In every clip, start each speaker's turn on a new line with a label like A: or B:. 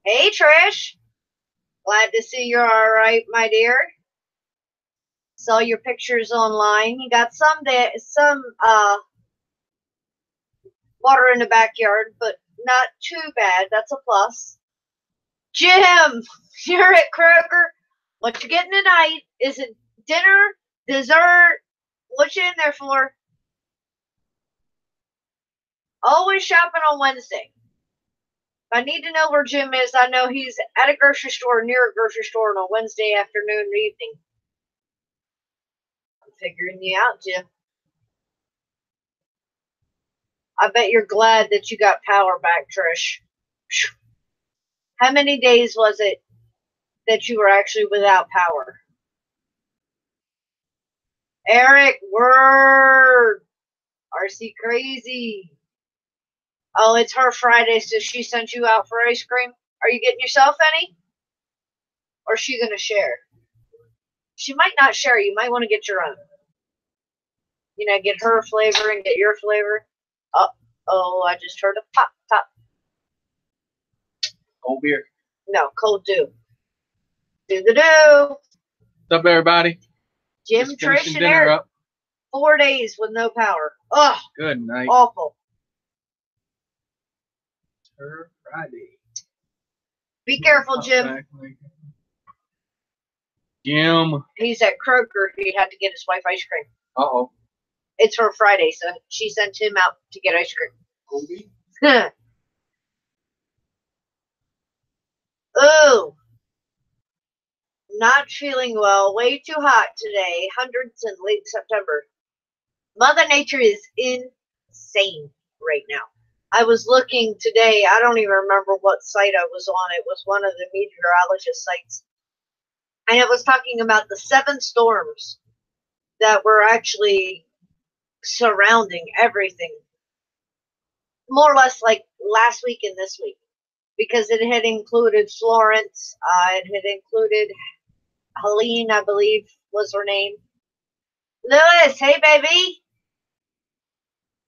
A: Hey, Trish. Glad to see you're all right, my dear. Saw your pictures online. You got some water in the backyard, but not too bad. That's a plus. Jim, you're at Kroger. What you getting tonight? Is it dinner, dessert? What you in there for? Always shopping on Wednesday. If I need to know where Jim is, I know he's at a grocery store, near a grocery store on a Wednesday afternoon or evening. I'm figuring you out, Jim. I bet you're glad that you got power back, Trish. How many days was it that you were actually without power? Eric, word. RC crazy. Oh, it's her Friday, so she sent you out for ice cream. Are you getting yourself any? Or is she going to share? She might not share. You might want to get your own. You know, get her flavor and get your flavor. Oh, I just heard a pop, pop.
B: Cold beer.
A: No, cold dew. Do the do.
B: What's up, everybody?
A: Jim,
B: just
A: Trish, and Eric.
B: Up.
A: 4 days with no power. Ugh.
B: Good night.
A: Awful.
B: Her Friday.
A: Be careful, Jim.
B: Jim.
A: He's at Kroger. He had to get his wife ice cream.
B: Uh-oh.
A: It's her Friday, so she sent him out to get ice cream. Ooh. Not feeling well. Way too hot today. Hundreds in late September. Mother Nature is insane right now. I was looking today. I don't even remember what site I was on. It was one of the meteorologist sites. And it was talking about the 7 storms that were actually surrounding everything. More or less like last week and this week. Because it had included Florence. It had included Helene, I believe was her name. Lewis, hey baby.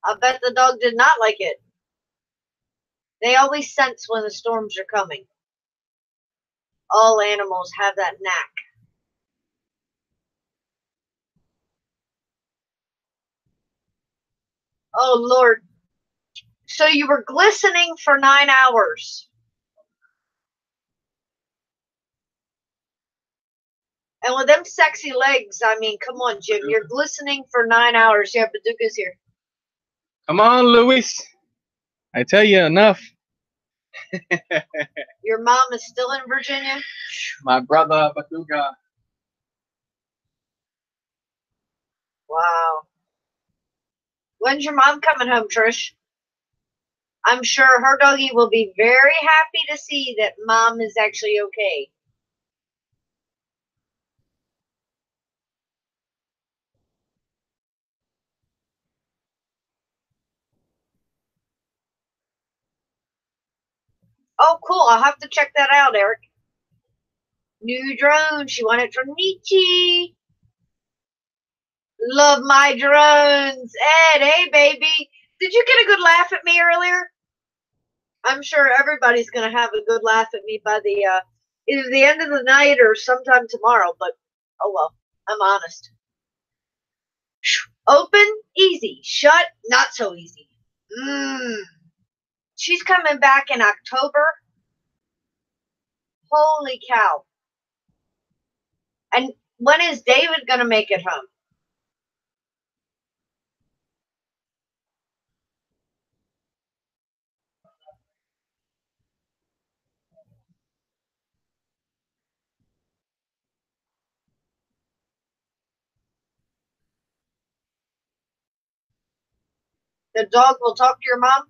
A: I bet the dog did not like it. They always sense when the storms are coming. All animals have that knack. Oh, Lord. So you were glistening for 9 hours. And with them sexy legs, I mean, come on, Jim. You're glistening for 9 hours. Yeah, Paducah's here.
B: Come on, Luis. I tell you, enough.
A: Your mom is still in Virginia?
B: My brother, Paducah.
A: Wow. When's your mom coming home, Trish? I'm sure her doggy will be very happy to see that mom is actually okay. Oh, cool. I'll have to check that out, Eric. New drone. She won it from Nietzsche. Love my drones. Ed, hey, baby. Did you get a good laugh at me earlier? I'm sure everybody's going to have a good laugh at me by the either the end of the night or sometime tomorrow, but oh well. I'm honest. Open, easy. Shut, not so easy. She's coming back in October. Holy cow. And when is David going to make it home? The dog will talk to your mom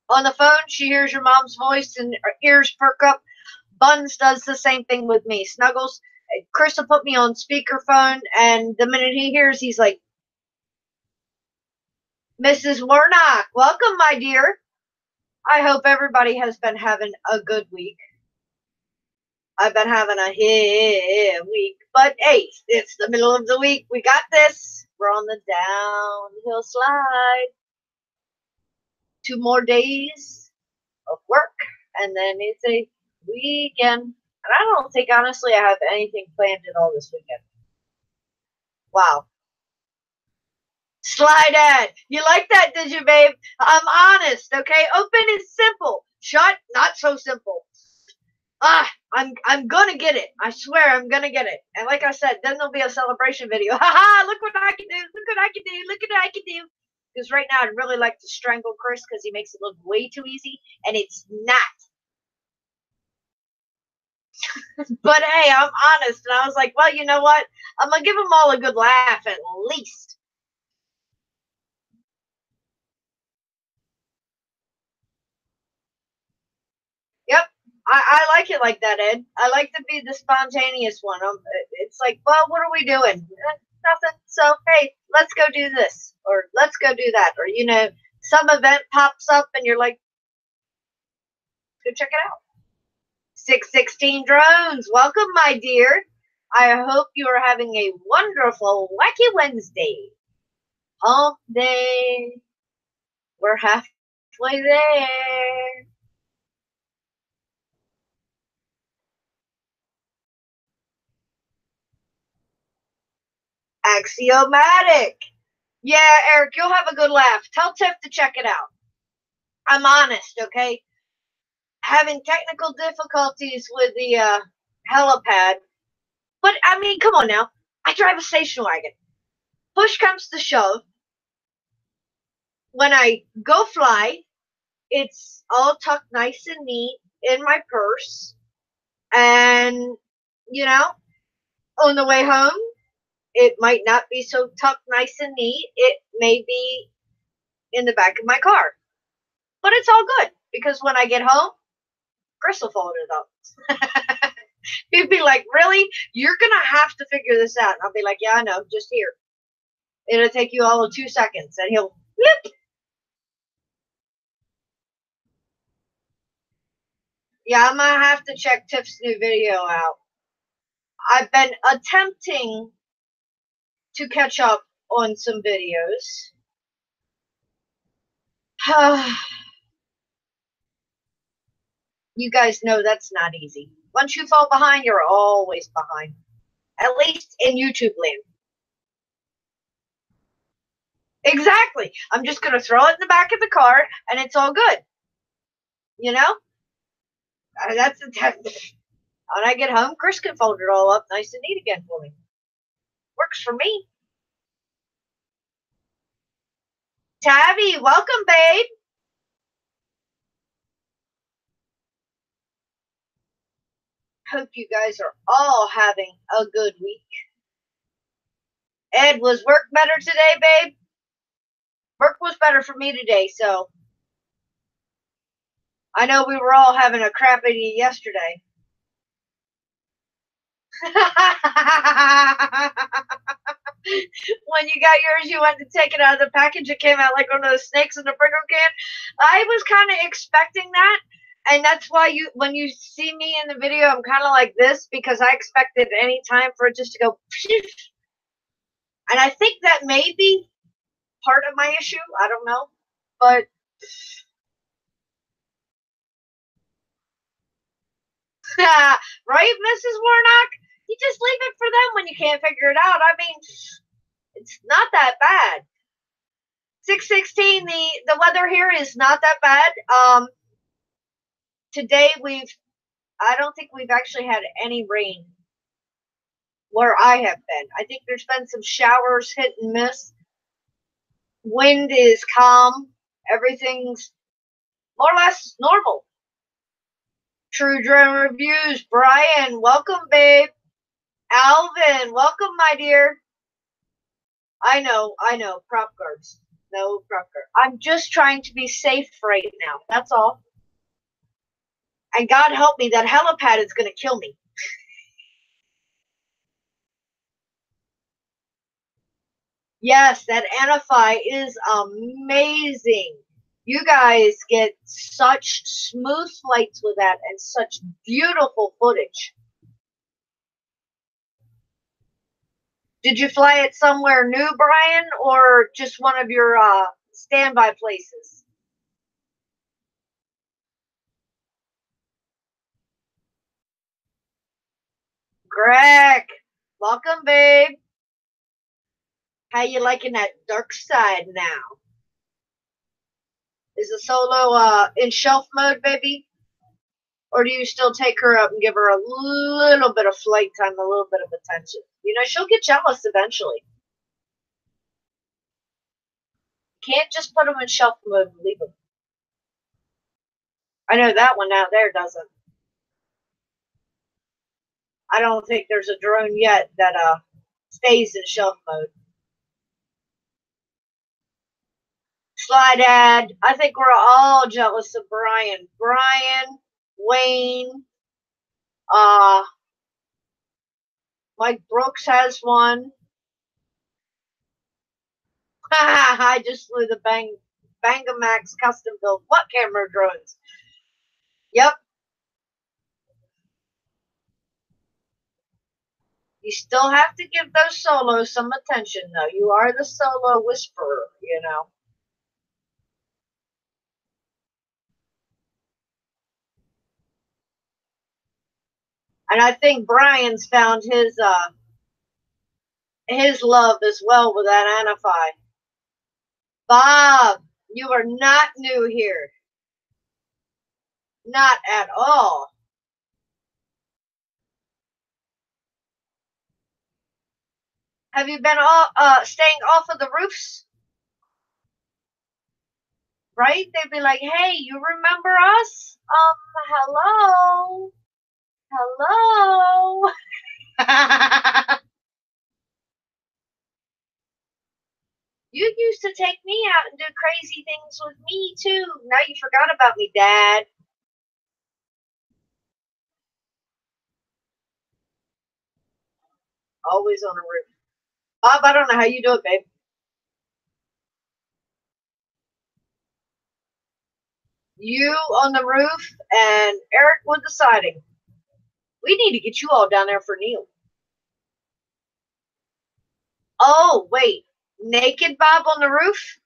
A: on the phone. She hears your mom's voice and her ears perk up. Buns does the same thing with me. Snuggles. Chris will put me on speakerphone, and the minute he hears, he's like, Mrs. Warnock, welcome, my dear. I hope everybody has been having a good week. I've been having a week, but hey, it's the middle of the week. We got this. We're on the downhill slide. 2 more days of work, and then it's a weekend. And I don't think, honestly, I have anything planned at all this weekend. Wow. Slide ad. You like that, did you, babe? I'm honest, okay? Open is simple. Shut, not so simple. I'm gonna get it. I swear I'm gonna get it. And like I said, then there'll be a celebration video. Haha, look what I can do. Look what I can do. Look what I can do. Because right now I'd really like to strangle Chris because he makes it look way too easy. And it's not. But hey, I'm honest. And I was like, well, you know what? I'm going to give them all a good laugh at least. Yep. I like it like that, Ed. I like to be the spontaneous one. It's like, well, what are we doing? Nothing. So, hey, let's go do this. Or let's go do that. Or, you know, some event pops up and you're like, go check it out. 616 Drones, welcome, my dear. I hope you are having a wonderful Wacky Wednesday. Hump day. We're halfway there. Axiomatic. Yeah, Eric, you'll have a good laugh. Tell Tiff to check it out. I'm honest, okay? Having technical difficulties with the helipad. But, I mean, come on now. I drive a station wagon. Push comes to shove. When I go fly, it's all tucked nice and neat in my purse. And, you know, on the way home, it might not be so tucked nice and neat. It may be in the back of my car. But it's all good because when I get home, Chris will fold it up. He'd be like, really? You're going to have to figure this out. And I'll be like, yeah, I know. Just here. It'll take you all of 2 seconds. And he'll flip. Yeah, I'm going to have to check Tiff's new video out. I've been attempting to catch up on some videos. You guys know that's not easy. Once you fall behind, you're always behind. At least in YouTube land. Exactly. I'm just going to throw it in the back of the car and it's all good. You know? That's the test. When I get home, Chris can fold it all up nice and neat again for me. Works for me. Tabby, welcome, babe. Hope you guys are all having a good week. Ed, was work better today, babe? Work was better for me today, so I know we were all having a crappy yesterday. When you got yours, you went to take it out of the package. It came out like one of those snakes in the Pringle can. I was kind of expecting that. And that's why when you see me in the video, I'm kind of like this because I expected any time for it just to go. And I think that may be part of my issue. I don't know. But right, Mrs. Warnock? You just leave it for them when you can't figure it out. I mean, it's not that bad. 616, the weather here is not that bad. Today I don't think we've actually had any rain where I have been. I think there's been some showers hit and miss. Wind is calm. Everything's more or less normal. True Drone Reviews. Brian, welcome, babe. Alvin, welcome, my dear. I know. Prop guards. No prop guard. I'm just trying to be safe right now. That's all. And God help me, that helipad is going to kill me. Yes, that Anify is amazing. You guys get such smooth flights with that and such beautiful footage. Did you fly it somewhere new, Brian, or just one of your standby places? Greg, welcome, babe. How you liking that dark side now? Is the solo in shelf mode, baby? Or do you still take her up and give her a little bit of flight time, a little bit of attention? You know, she'll get jealous eventually. Can't just put them in shelf mode and leave them. I know that one out there doesn't. I don't think there's a drone yet that stays in shelf mode. Sly Dad, I think we're all jealous of Brian. Brian, Wayne, Mike Brooks has one. I just flew the Bangamax custom built what camera drones? Yep. You still have to give those solos some attention, though. You are the solo whisperer, you know. And I think Brian's found his love as well with that Anify. Bob, you are not new here. Not at all. Have you been staying off of the roofs? Right? They'd be like, hey, you remember us? Hello? Hello? You used to take me out and do crazy things with me, too. Now you forgot about me, Dad. Always on a roof. Bob, I don't know how you do it, babe. You on the roof and Eric with the siding. We need to get you all down there for Neil. Oh, wait. Naked Bob on the roof?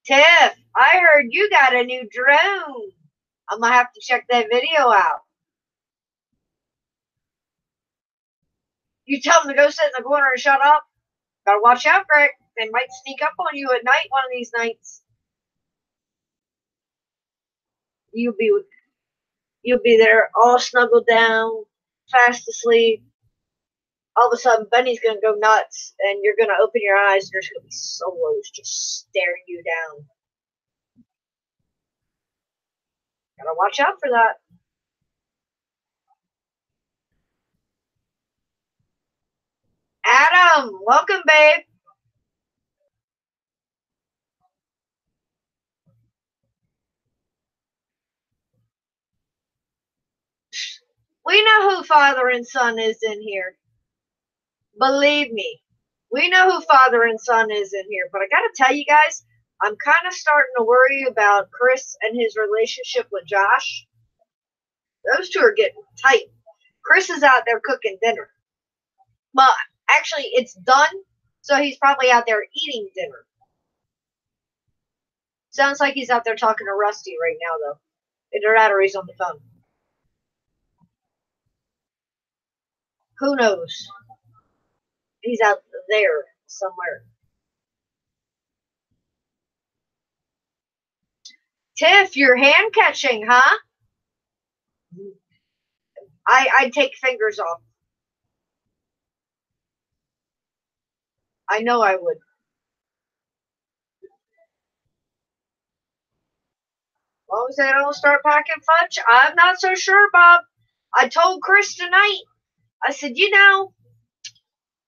A: Tiff, I heard you got a new drone. I'm going to have to check that video out. You tell them to go sit in the corner and shut up. Gotta watch out, Greg. They might sneak up on you at night one of these nights. You'll be there all snuggled down, fast asleep. All of a sudden, Benny's gonna go nuts, and you're gonna open your eyes, and there's gonna be solos just staring you down. Gotta watch out for that. Adam, welcome, babe. We know who father and son is in here. Believe me, we know who father and son is in here. But I gotta tell you guys, I'm kind of starting to worry about Chris and his relationship with Josh. Those two are getting tight. Chris is out there cooking dinner. Well, actually, it's done, so he's probably out there eating dinner. Sounds like he's out there talking to Rusty right now, though. Either that or he's on the phone. Who knows? He's out there somewhere. Tiff, you're hand catching, huh? I'd take fingers off. I know I would. As long as they don't start packing fudge, I'm not so sure, Bob. I told Chris tonight, I said, you know,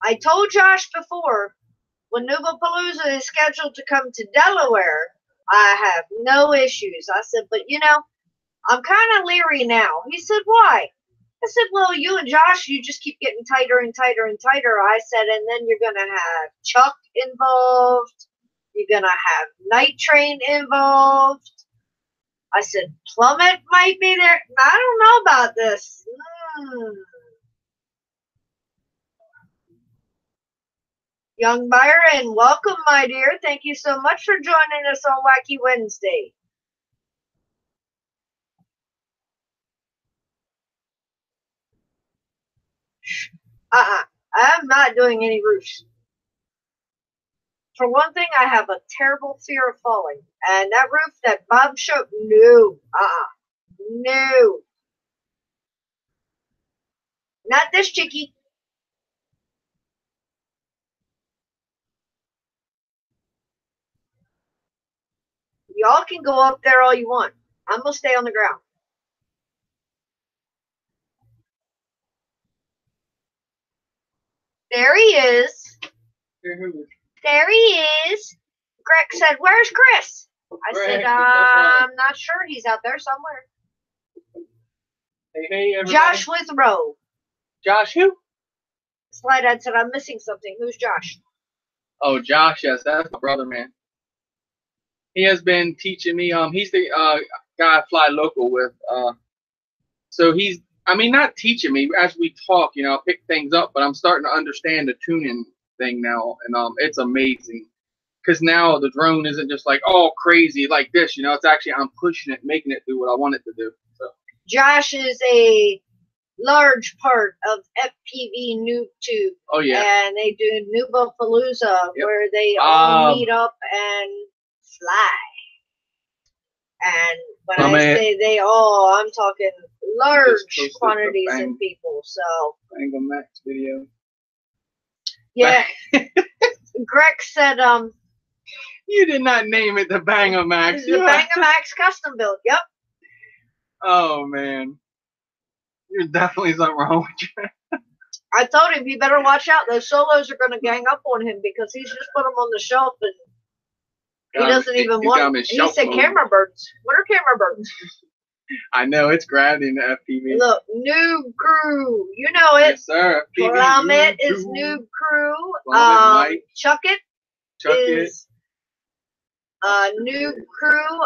A: I told Josh before, when Nubapalooza is scheduled to come to Delaware, I have no issues. I said, but you know, I'm kind of leery now. He said, why? I said, well, you and Josh, you just keep getting tighter and tighter and tighter. I said, and then you're going to have Chuck involved. You're going to have Night Train involved. I said, Plummet might be there. I don't know about this. Young Byron, welcome, my dear. Thank you so much for joining us on Wacky Wednesday. I'm not doing any roofs. For one thing, I have a terrible fear of falling. And that roof that Bob showed, no. No. Not this chickie. Y'all can go up there all you want. I'm going to stay on the ground. There he is. There he is. Greg said, "Where's Chris?" I said, "I'm not sure. He's out there somewhere."
B: Hey, everybody.
A: Josh Withrow.
B: Josh who?
A: Slide said, "I'm missing something." Who's Josh?
B: Oh, Josh, yes, that's my brother, man. He has been teaching me. He's the guy I fly local with. So he's, I mean, not teaching me as we talk. You know, I pick things up, but I'm starting to understand the tuning thing now, and it's amazing. Because now the drone isn't just like crazy like this. You know, it's actually I'm pushing it, making it do what I want it to do. So
A: Josh is a large part of FPV Noob Tube.
B: Oh yeah.
A: And they do Noobapalooza, where they all meet up and fly. And when I say they all, I'm talking large quantities of people. So
B: Angle Max video.
A: Yeah. Greg said,
B: you did not name it the Bang-O-Max.
A: It's the Bang-O-Max custom build. Yep.
B: Oh man. There's definitely something wrong with you.
A: I told him he better watch out. Those solos are going to gang up on him because he's just put them on the shelf and he doesn't even want. He said camera birds. What are camera birds?
B: I know, it's gravity in the FPV.
A: Look, Noob Crew. You know it.
B: Yes, sir.
A: Plummet is Noob Crew. Chuck It is Noob Crew.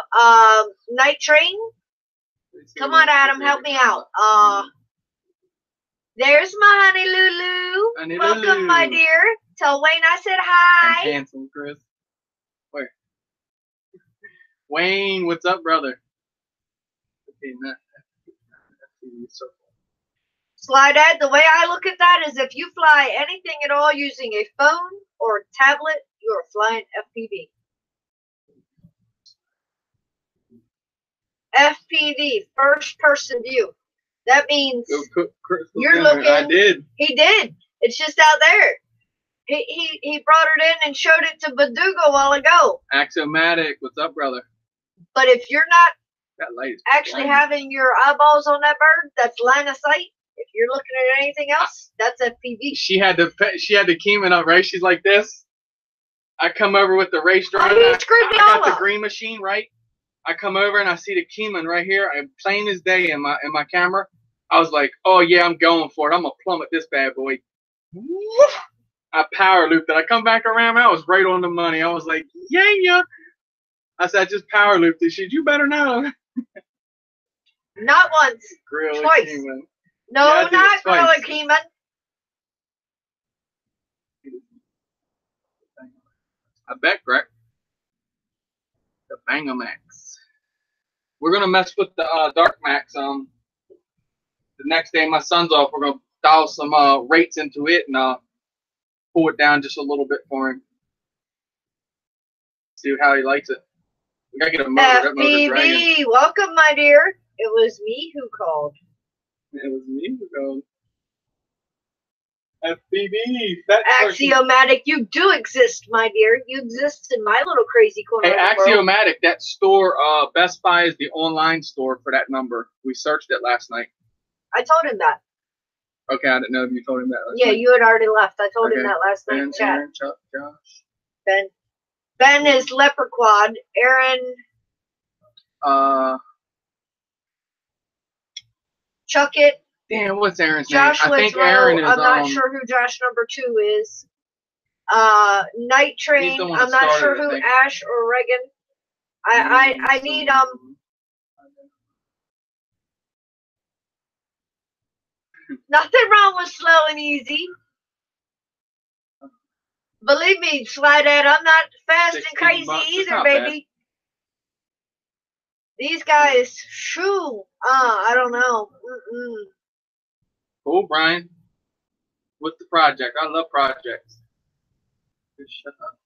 A: Night Train. Come on, Adam, help me out. There's my honey Lulu.
B: Honey
A: Welcome,
B: Lulu.
A: my dear. Tell Wayne I said hi.
B: And handsome Chris. Where? Wayne, what's up, brother?
A: Slide Ed, the way I look at that is if you fly anything at all using a phone or tablet, you are flying FPV. FPV, first person view. That means you're looking.
B: I did.
A: He did. It's just out there. He brought it in and showed it to Badugo a while ago.
B: Axiomatic, what's up, brother?
A: But if you're not
B: that light is
A: actually having your eyeballs on that bird, that's line of sight. If you're looking at anything else, that's FPV.
B: She had the Keyman up, right? She's like this. I come over with the race drone.
A: Oh, I
B: got the green machine, right? I come over and I see the Keyman right here. I'm plain as day in my camera. I was like, oh yeah, I'm going for it. I'm gonna plummet this bad boy. I power looped it. I come back around. I was right on the money. I was like, yeah. I said, I just power looped it. Shit, you better know.
A: Not once.
B: Grill
A: twice.
B: Keyman.
A: No, yeah, not Gorilla Keyman.
B: I bet, Greg. The Bang-O-Max. We're gonna mess with the Dark Max. The next day my son's off, we're gonna dial some rates into it and pull it down just a little bit for him. See how he likes it. We gotta get a motor.
A: FPV, welcome, my dear. It was me who called.
B: It was me who called. FPV.
A: Axiomatic, you do exist, my dear. You exist in my little crazy corner.
B: Hey, Axiomatic, that store, Best Buy is the online store for that number. We searched it last night.
A: I told him that.
B: Okay, I didn't know if you told him that.
A: Yeah, you had already left. I told him that last night in chat.
B: Aaron, Chuck, Josh.
A: Ben is Leprequad. Aaron. Chuck It.
B: Damn, what's Aaron's
A: name?
B: I think Aaron is.
A: I'm not sure who Josh number 2 is. Night Train. I'm not sure who Ash or Reagan. I need nothing wrong with slow and easy. Believe me, Slidehead, I'm not fast and
B: 16
A: crazy
B: bucks, it's
A: either,
B: not
A: baby. These guys, shoo, I don't know.
B: Cool, Brian. What's the project? I love projects. Shut up.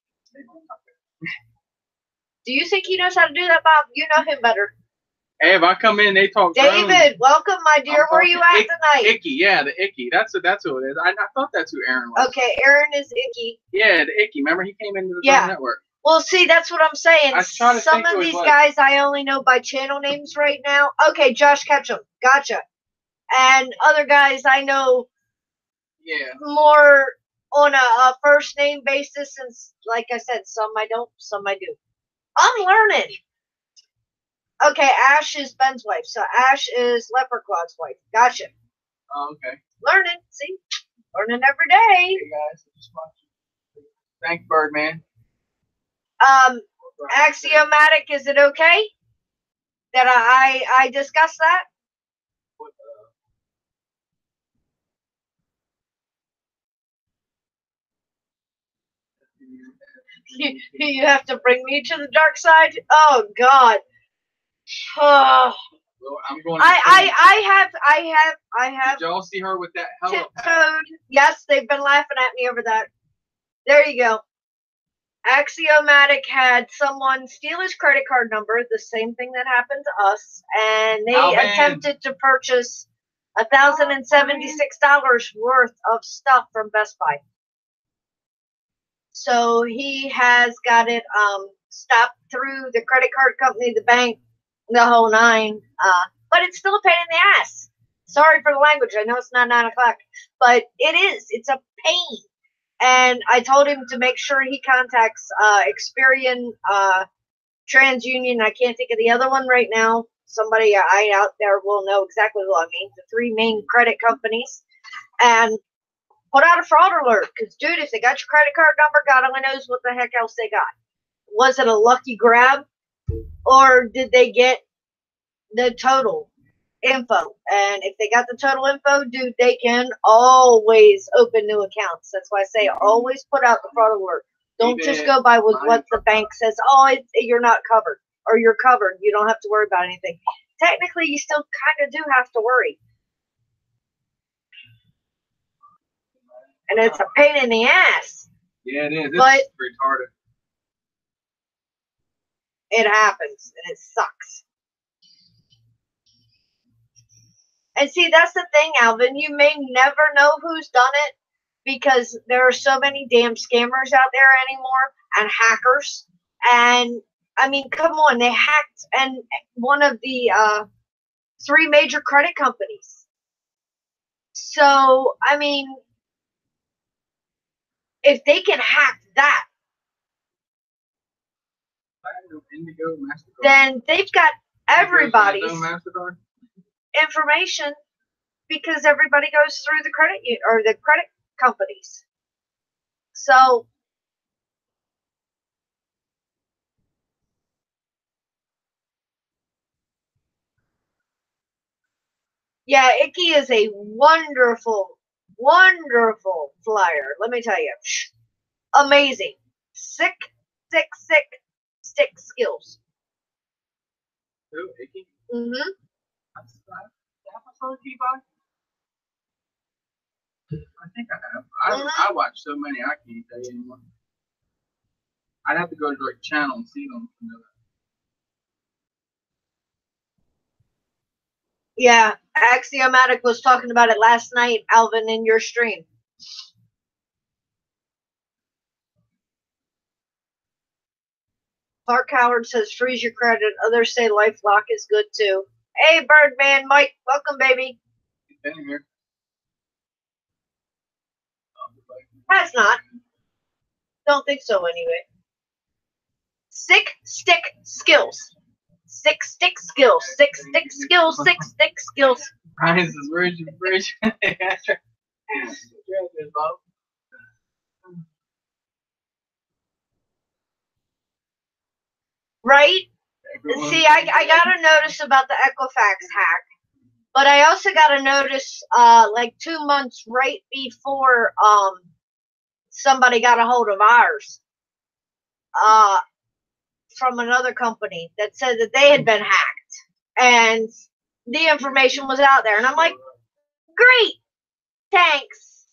A: Do you think he knows how to do that, Bob? You know him better.
B: Hey, if I come in, they talk.
A: David, welcome, my dear. Where are you at tonight?
B: Icky, yeah, the Icky. That's who it is. I thought that's who Aaron was.
A: Okay, Aaron is Icky.
B: Yeah, the Icky. Remember, he came into the network.
A: Well, see, that's what I'm saying. Some of these guys I only know by channel names right now. Okay, Josh Ketchum. Gotcha. And other guys I know more on a first name basis. And like I said, some I don't, some I do. I'm learning. Okay, Ash is Ben's wife. So Ash is Leprechaun's wife. Gotcha.
B: Oh, okay.
A: Learning. See? Learning every day.
B: Hey, guys. Just watching. Thanks, Birdman.
A: Axiomatic, is it okay that I discuss that? You have to bring me to the dark side? Oh, God. Oh.
B: Well, I'm going.
A: I have.
B: Did y'all see her with that hello?
A: Tiptoed. Yes, they've been laughing at me over that. There you go. Axiomatic had someone steal his credit card number, the same thing that happened to us, and they attempted to purchase $1,076 worth of stuff from Best Buy. So he has got it stopped through the credit card company, the bank, the whole nine. But it's still a pain in the ass. Sorry for the language. I know it's not 9 o'clock, but it is. It's a pain. And I told him to make sure he contacts Experian, TransUnion. I can't think of the other one right now. Somebody out there will know exactly what I mean. The three main credit companies. And put out a fraud alert. Because, dude, if they got your credit card number, God only knows what the heck else they got. Was it a lucky grab? Or did they get the total info? And if they got the total info, dude, they can always open new accounts. That's why I say always put out the fraud alert. Don't just go by with what the bank says. Oh, you're not covered. Or you're covered. You don't have to worry about anything. Technically, you still kind of do have to worry. And it's a pain in the ass.
B: Yeah, it is.
A: But
B: it's retarded.
A: It happens, and it sucks. And see, that's the thing, Alvin. You may never know who's done it because there are so many damn scammers out there anymore and hackers. And, I mean, come on. They hacked and one of the three major credit companies. So, I mean, if they can hack that, then they've got everybody's information because everybody goes through the credit or the credit companies. So yeah, Icky is a wonderful, wonderful flyer. Let me tell you, amazing, sick skills.
B: Who, Icky?
A: Mm-hmm.
B: I think I have. I watch so many I can't tell you anymore. I'd have to go to the channel and see them.
A: Yeah, Axiomatic was talking about it last night, Alvin, in your stream. Clark Howard says freeze your credit. Others say LifeLock is good too. Hey, Birdman, Mike, welcome, baby.
B: He's been here.
A: Has not. Don't think so, anyway. Sick stick skills. Sick stick skills. Sick stick skills. Sick stick skills.
B: This is where's your
A: Right? See, I got a notice about the Equifax hack, but I also got a notice like 2 months right before somebody got a hold of ours from another company that said that they had been hacked. And the information was out there. And I'm like, great, thanks.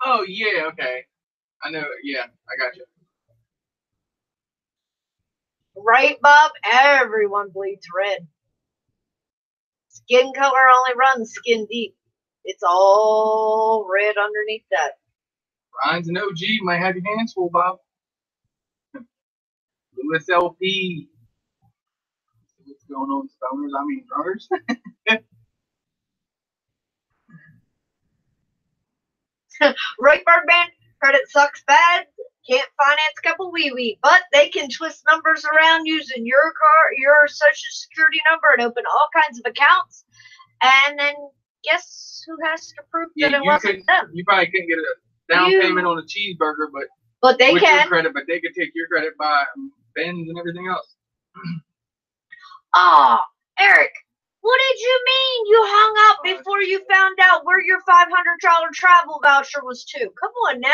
B: Oh, yeah, okay. I know, yeah, I got you.
A: Right, Bob? Everyone bleeds red. Skin color only runs skin deep. It's all red underneath that.
B: Ryan's an OG. Might have your hands full, Bob. Lewis LP. What's going on, stoners? I mean, runners.
A: Right, Birdman? Credit sucks bad. Can't finance couple wee-wee, but they can twist numbers around using your car, your social security number, and open all kinds of accounts. And then guess who has to prove that it wasn't them?
B: You probably couldn't get a down payment on a cheeseburger,
A: but they
B: with
A: can.
B: Your credit, but they could take your credit by Benz and everything else.
A: Oh, Eric, what did you mean you hung up before you found out where your $500 travel voucher was to? Come on now.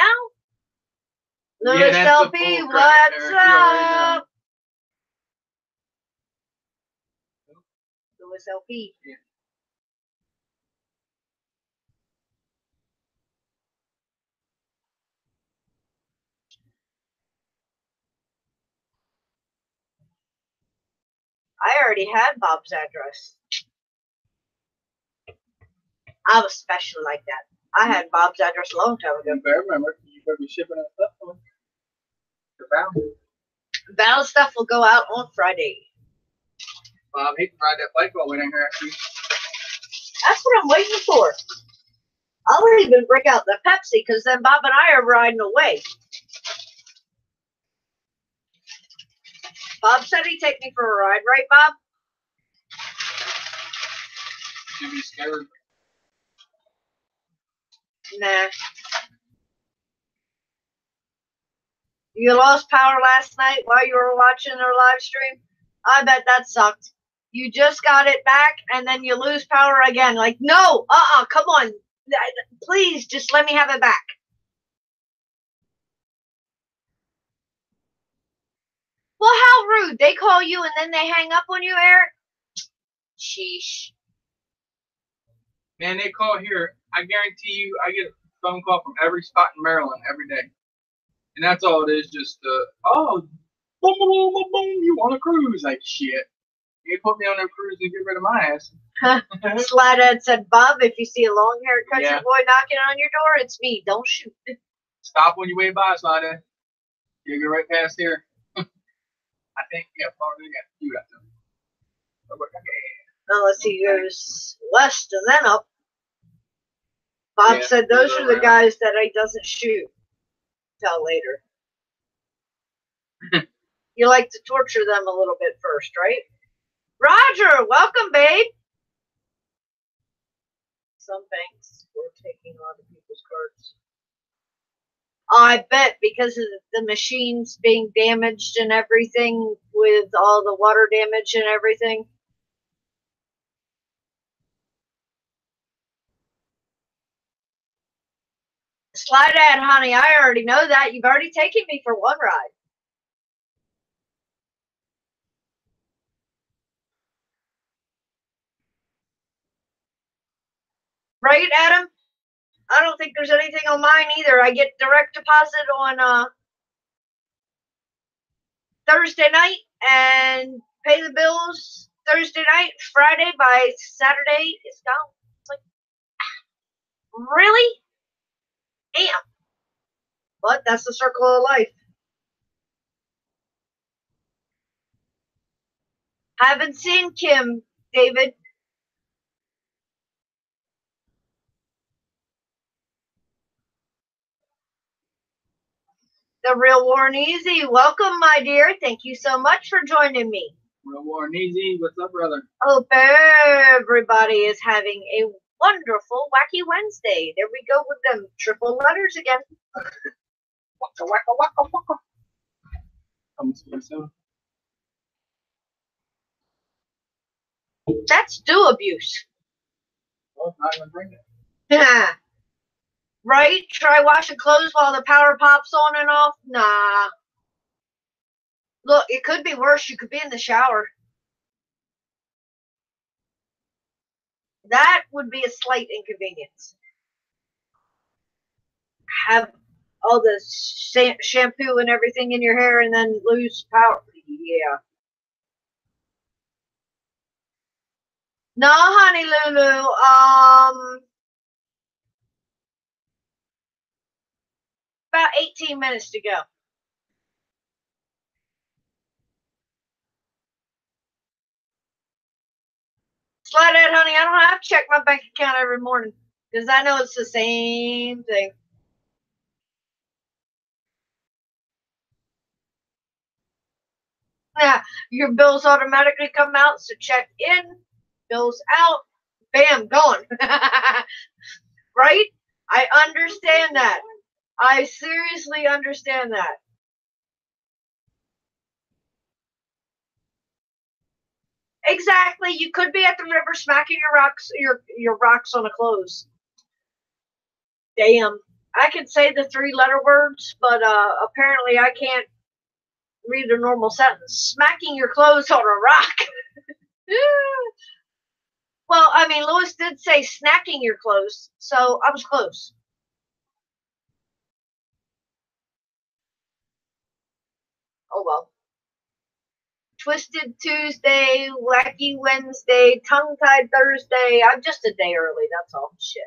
A: Lewis LP, what's up? Lewis LP.
B: Yeah.
A: I already had Bob's address. I was special like that. I had Bob's address a long time ago.
B: I remember. You better be shipping that stuff on.
A: Battle stuff will go out on Friday.
B: Bob, hate to ride that bike all the way down here, actually.
A: That's what I'm waiting for. I'll even break out the Pepsi, because then Bob and I are riding away. Bob said he'd take me for a ride, right, Bob?
B: You'd be scared.
A: Nah. You lost power last night while you were watching our live stream? I bet that sucked. You just got it back, and then you lose power again. Like, no, come on. Please, just let me have it back. Well, how rude. They call you, and then they hang up on you, Eric? Sheesh.
B: Man, they call here. I guarantee you, I get a phone call from every spot in Maryland every day. And that's all it is, just, oh, boom, boom, boom, boom, boom, you on a cruise. Like, shit. You put me on a cruise and get rid of my ass.
A: Slidehead said, Bob, if you see a long-haired country boy knocking on your door, it's me. Don't shoot.
B: Stop when you wave by, Slidehead. You go right past here. I think, yeah, probably got to do that, though.
A: Unless he goes west and then up. Bob said those are the guys that he doesn't shoot. Till later. You like to torture them a little bit first, right? Roger, welcome, babe. Some banks were taking a lot of people's cards. I bet because of the machines being damaged and everything, with all the water damage and everything. Slide ad, honey. I already know that. You've already taken me for one ride. Right, Adam? I don't think there's anything on mine either. I get direct deposit on Thursday night and pay the bills Thursday night, Friday, by Saturday it's gone. It's like, really? Damn. But that's the circle of life. Haven't seen Kim, David. The Real Warren Easy. Welcome, my dear. Thank you so much for joining me.
B: Real Warren Easy. What's up, brother?
A: Hope everybody is having a wonderful Wacky Wednesday. There we go with them triple letters again. Waka, waka, waka, waka. That's do abuse.
B: Well, not gonna bring it.
A: Right, Right? Try washing clothes while the power pops on and off? Nah. Look, it could be worse. You could be in the shower. That would be a slight inconvenience. Have all the shampoo and everything in your hair and then lose power. Yeah. No, honey Lulu. About 18 minutes to go. Slide that, honey. I don't have to check my bank account every morning because I know it's the same thing. Yeah, your bills automatically come out, so check in, bills out, bam, gone. Right? I understand that. I seriously understand that. Exactly. You could be at the river smacking your rocks on a clothes. Damn. I can say the 3-letter words, but apparently I can't read a normal sentence. Smacking your clothes on a rock. Well, I mean, Lewis did say snacking your clothes, so I was close. Oh well. Twisted Tuesday, Wacky Wednesday, Tongue-Tied Thursday. I'm just a day early, that's all. Shit.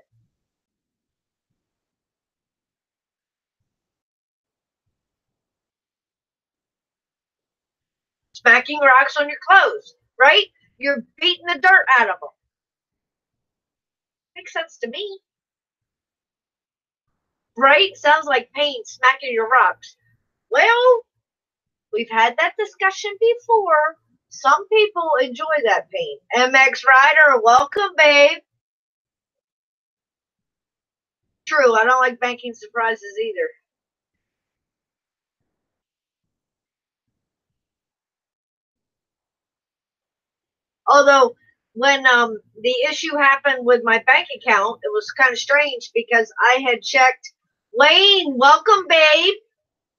A: Smacking rocks on your clothes, right? You're beating the dirt out of them. Makes sense to me. Right? Sounds like pain smacking your rocks. Well, we've had that discussion before. Some people enjoy that pain. MX Rider, welcome, babe. True, I don't like banking surprises either. Although, when the issue happened with my bank account, it was kind of strange because I had checked. Wayne, welcome, babe.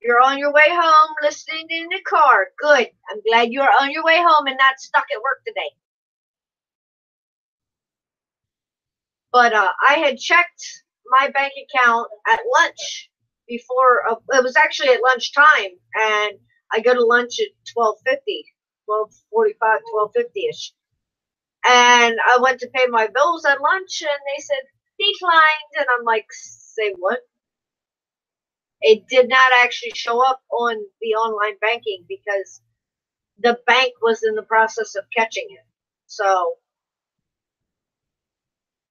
A: You're on your way home listening in the car. Good. I'm glad you're on your way home and not stuck at work today. But I had checked my bank account at lunch before. It was actually at lunchtime, and I go to lunch at 12:50, 12:45, 12:50ish. And I went to pay my bills at lunch, and they said declined, and I'm like, say what? It did not actually show up on the online banking because the bank was in the process of catching it. So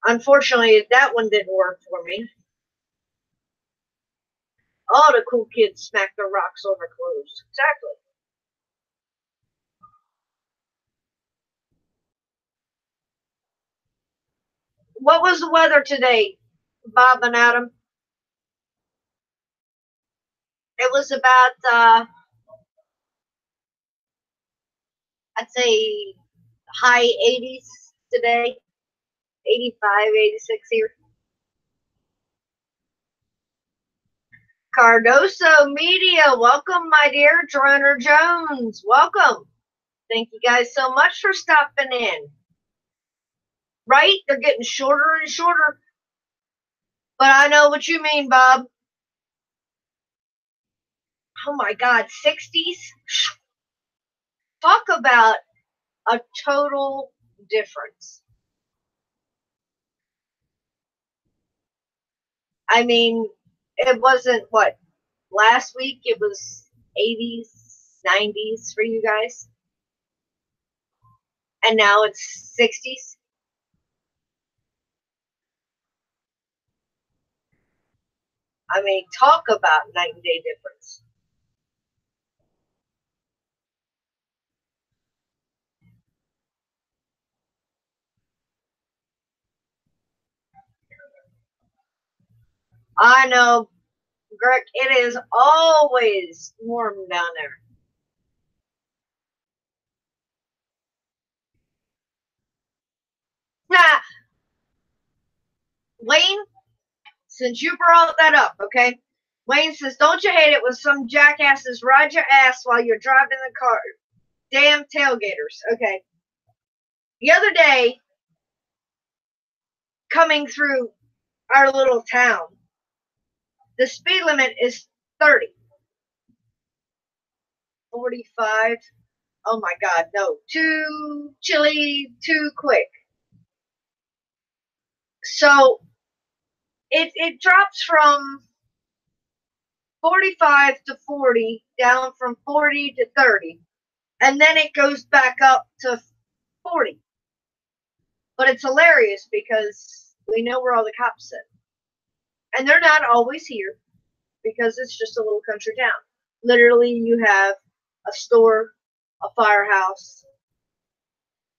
A: unfortunately, that one didn't work for me. All the cool kids smack their rocks on their clothes. Exactly. What was the weather today, Bob and Adam? It was about, I'd say, high 80s today. 85, 86 here. Cardoso Media, welcome, my dear. Turner Jones, welcome. Thank you guys so much for stopping in. Right? They're getting shorter and shorter. But I know what you mean, Bob. Oh my God, 60s? Talk about a total difference. I mean, it wasn't what last week, it was 80s, 90s for you guys, and now it's 60s. I mean, talk about night and day difference. I know, Greg, it is always warm down there. Nah, Wayne, since you brought that up, okay? Wayne says, don't you hate it when some jackasses ride your ass while you're driving the car? Damn tailgaters. Okay. The other day, coming through our little town, the speed limit is 30. 45. Oh my God, no. Too chilly, too quick. So it drops from 45 to 40, down from 40 to 30, and then it goes back up to 40. But it's hilarious because we know where all the cops sit. And they're not always here because it's just a little country town. Literally, you have a store, a firehouse,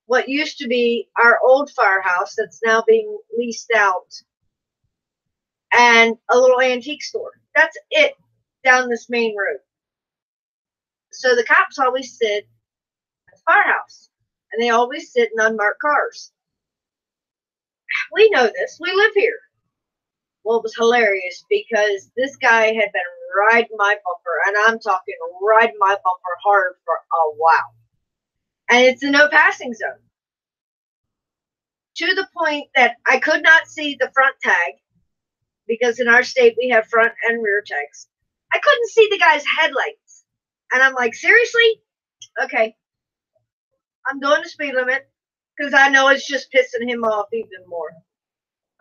A: what used to be our old firehouse that's now being leased out, and a little antique store. That's it down this main road. So the cops always sit at the firehouse, and they always sit in unmarked cars. We know this. We live here. Well, it was hilarious because this guy had been riding my bumper, and I'm talking riding my bumper hard for a while. And it's a no passing zone. To the point that I could not see the front tag, because in our state we have front and rear tags. I couldn't see the guy's headlights. And I'm like, seriously? Okay. I'm doing the speed limit because I know it's just pissing him off even more.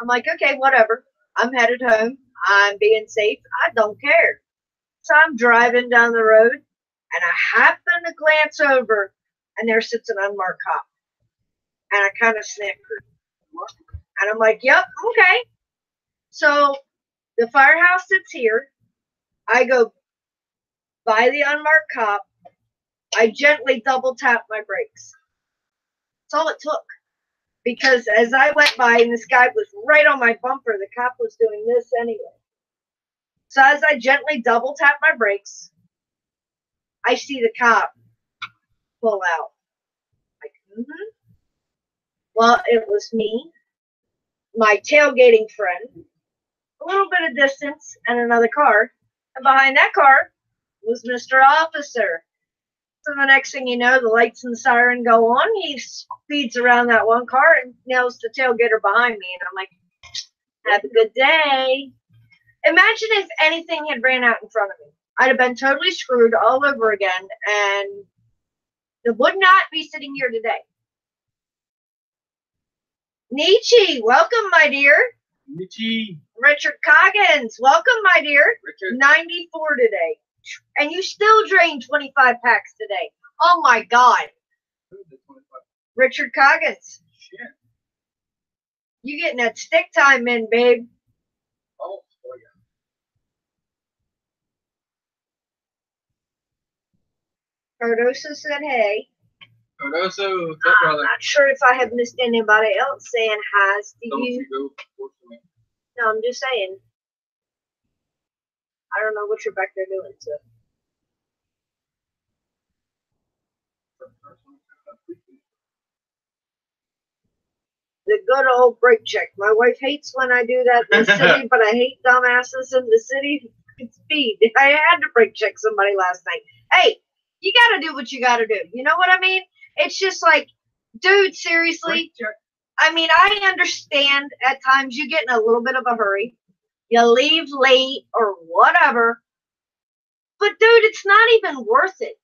A: I'm like, okay, whatever. I'm headed home. I'm being safe. I don't care. So I'm driving down the road, and I happen to glance over, and there sits an unmarked cop. And I kind of snickered. And I'm like, yep, okay. So the firehouse sits here. I go by the unmarked cop. I gently double tap my brakes. That's all it took. Because as I went by and this guy was right on my bumper, the cop was doing this anyway. So as I gently double tap my brakes, I see the cop pull out. Like, Well, it was me, my tailgating friend, a little bit of distance, and another car. And behind that car was Mr. Officer. So the next thing you know, the lights and the siren go on. He speeds around that one car and nails the tailgater behind me. And I'm like, have a good day. Imagine if anything had ran out in front of me. I'd have been totally screwed all over again, and I would not be sitting here today. Nietzsche, welcome, my dear.
B: Nietzsche.
A: Richard Coggins, welcome, my dear.
B: Richard.
A: 94 today. And you still drained 25 packs today. Oh, my God. Richard Coggins.
B: Shit.
A: You getting that stick time in, babe.
B: Oh, yeah.
A: Cardoso said, hey.
B: Cardoso,
A: I'm not sure if I have missed anybody else saying hi to you. No, I'm just saying. I don't know what you're back there doing, so. The good old brake check. My wife hates when I do that in the city, but I hate dumbasses in the city. Speed. I had to brake check somebody last night. Hey, you gotta do what you gotta do. You know what I mean? It's just like, dude, seriously. I mean, I understand at times you get in a little bit of a hurry. You leave late or whatever. But, dude, it's not even worth it.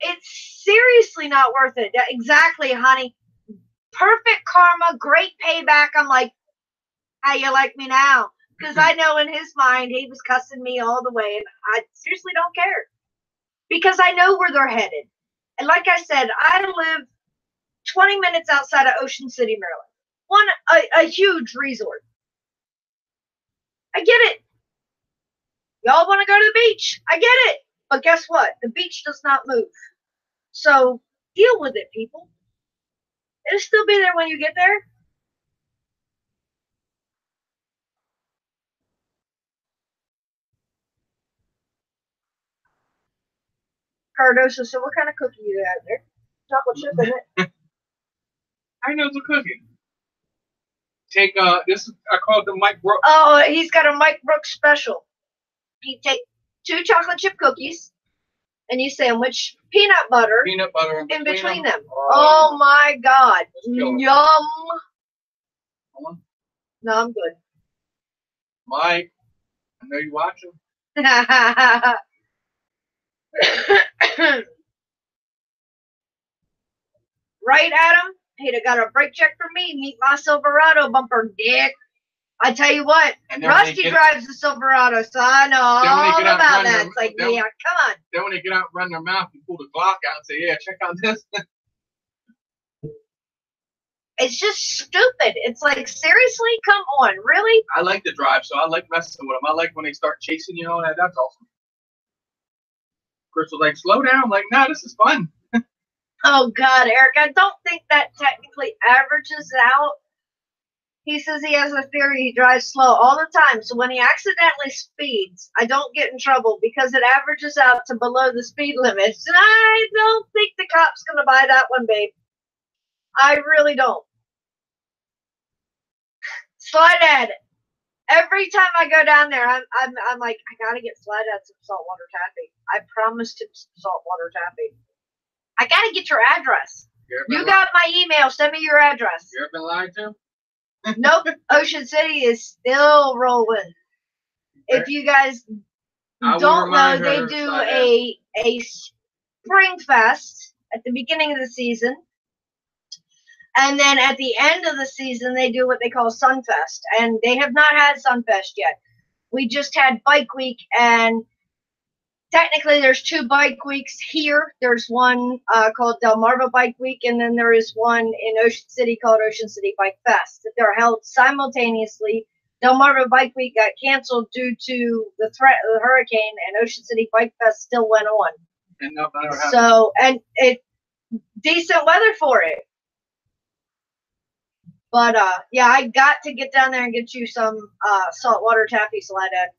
A: It's seriously not worth it. Exactly, honey. Perfect karma, great payback. I'm like, how you like me now? Because I know in his mind he was cussing me all the way, and I seriously don't care. Because I know where they're headed. And like I said, I live 20 minutes outside of Ocean City, Maryland. A huge resort. I get it. Y'all want to go to the beach. I get it. But guess what? The beach does not move. So deal with it, people. It'll still be there when you get there. Cardoso, so what kind of cookie you got there? Chocolate chip in it.
B: I know the cookie. take this. I call it the Mike Brooks.
A: Oh, he's got a Mike Brooks special. You take 2 chocolate chip cookies, and you sandwich peanut butter in between them. Oh my God! Yum. No, I'm good.
B: Mike, I know you watching.
A: Right, Adam? He'd have got a brake check for me. Meet my Silverado bumper, dick. I tell you what, Rusty drives the Silverado, so I know all about that. It's like, yeah, come on.
B: Then when they get out and run their mouth, you pull the Glock out and say, yeah, check out this.
A: It's just stupid. It's like, seriously? Come on, really?
B: I like to drive, so I like messing with them. I like when they start chasing you and all that. That's awesome. Chris was like, slow down. I'm like, no, this is fun.
A: Oh, God, Eric, I don't think that technically averages out. He says he has a theory he drives slow all the time, so when he accidentally speeds, I don't get in trouble because it averages out to below the speed limit. And I don't think the cop's going to buy that one, babe. I really don't. Slide Dad. Every time I go down there, I'm like, I got to get Slide Dad some saltwater taffy. I promised him some saltwater taffy. I got to get your address. You got my email. Send me your address.
B: You ever been lied to?
A: Nope. Ocean City is still rolling. If you guys don't know, they do a spring fest at the beginning of the season. And then at the end of the season, they do what they call Sunfest. And they have not had Sunfest yet. We just had Bike Week, and technically there's 2 bike weeks here. There's one called Delmarva Bike Week, and then there is one in Ocean City called Ocean City Bike Fest. They're held simultaneously. Delmarva Bike Week got canceled due to the threat of the hurricane, and Ocean City Bike Fest still went on.
B: And nothing ever happened.
A: So, and it decent weather for it. But, yeah, I got to get down there and get you some saltwater taffy, Slide Dad.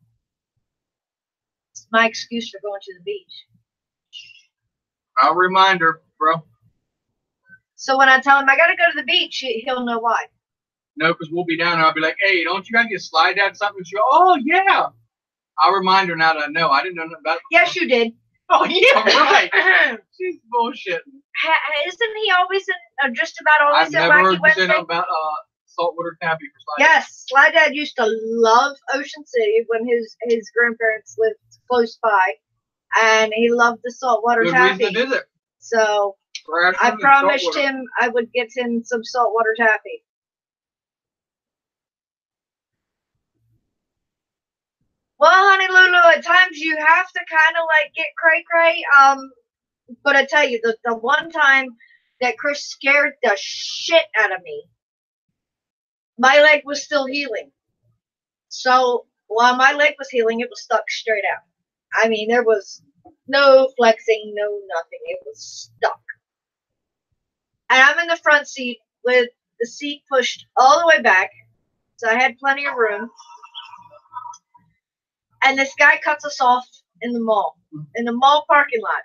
A: It's my excuse for going to the beach.
B: I'll remind her, bro.
A: So when I tell him I got to go to the beach, he'll know why.
B: No, because we'll be down there. I'll be like, hey, don't you got to get Slide Dad something? She'll go, oh, yeah. I'll remind her now that I know. I didn't know nothing about it.
A: Yes, you did.
B: Oh, yeah, right. She's bullshitting.
A: Isn't he always in, just about always in Wacky Wednesday?
B: I've never heard about saltwater taffy for Slide Dad.
A: Yes, Slide Dad used to love Ocean City when his grandparents lived close by, and he loved the saltwater taffy.
B: Good reason to visit.
A: So I promised him I would get him some saltwater taffy. Well, honey Lulu, at times you have to kind of like get cray-cray. But I tell you, the one time that Chris scared the shit out of me, my leg was still healing. So while my leg was healing, it was stuck straight out. I mean, there was no flexing, no nothing. It was stuck. And I'm in the front seat with the seat pushed all the way back, so I had plenty of room. And this guy cuts us off in the mall parking lot.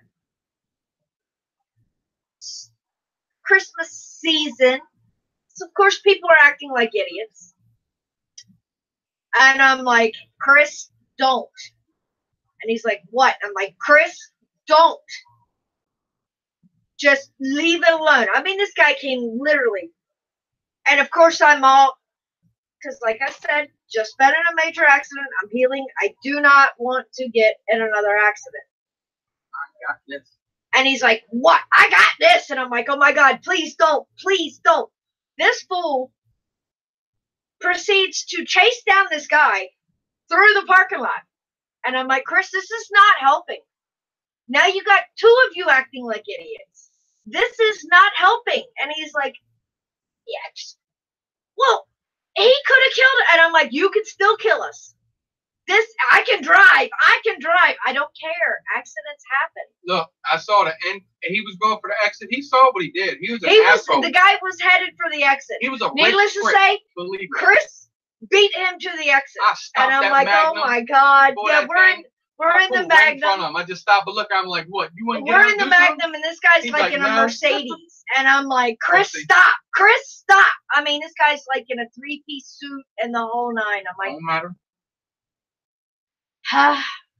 A: Christmas season. So, of course, people are acting like idiots. And I'm like, Chris, don't. And he's like, what? I'm like, Chris, don't. Just leave it alone. I mean, this guy came literally. And, of course, I'm all, because like I said, just been in a major accident. I'm healing. I do not want to get in another accident.
B: I got this.
A: And he's like, what? I got this. And I'm like, oh, my God, please don't. Please don't. This fool proceeds to chase down this guy through the parking lot. And I'm like, Chris, this is not helping. Now you got 2 of you acting like idiots. This is not helping. And he's like, yeah, well, he could have killed it. And I'm like, you could still kill us. I can drive. I don't care. Accidents happen.
B: Look, I saw the end. He was going for the exit. He saw what he did. He was an asshole.
A: The guy was headed for the exit.
B: He was a
A: Needless to say, Chris beat him to the exit. And I'm like, oh my God. Yeah, we're We're in the
B: Right in front
A: Magnum.
B: of him. I just stopped and look. I'm like, what? You want to get
A: We're
B: out
A: in the
B: and do something?
A: Magnum, and this guy's
B: He's
A: like
B: like,
A: in a
B: no.
A: Mercedes. And I'm like, Chris, stop. Chris, stop. I mean, this guy's like in a 3-piece suit and the whole nine. I'm like,
B: Don't matter.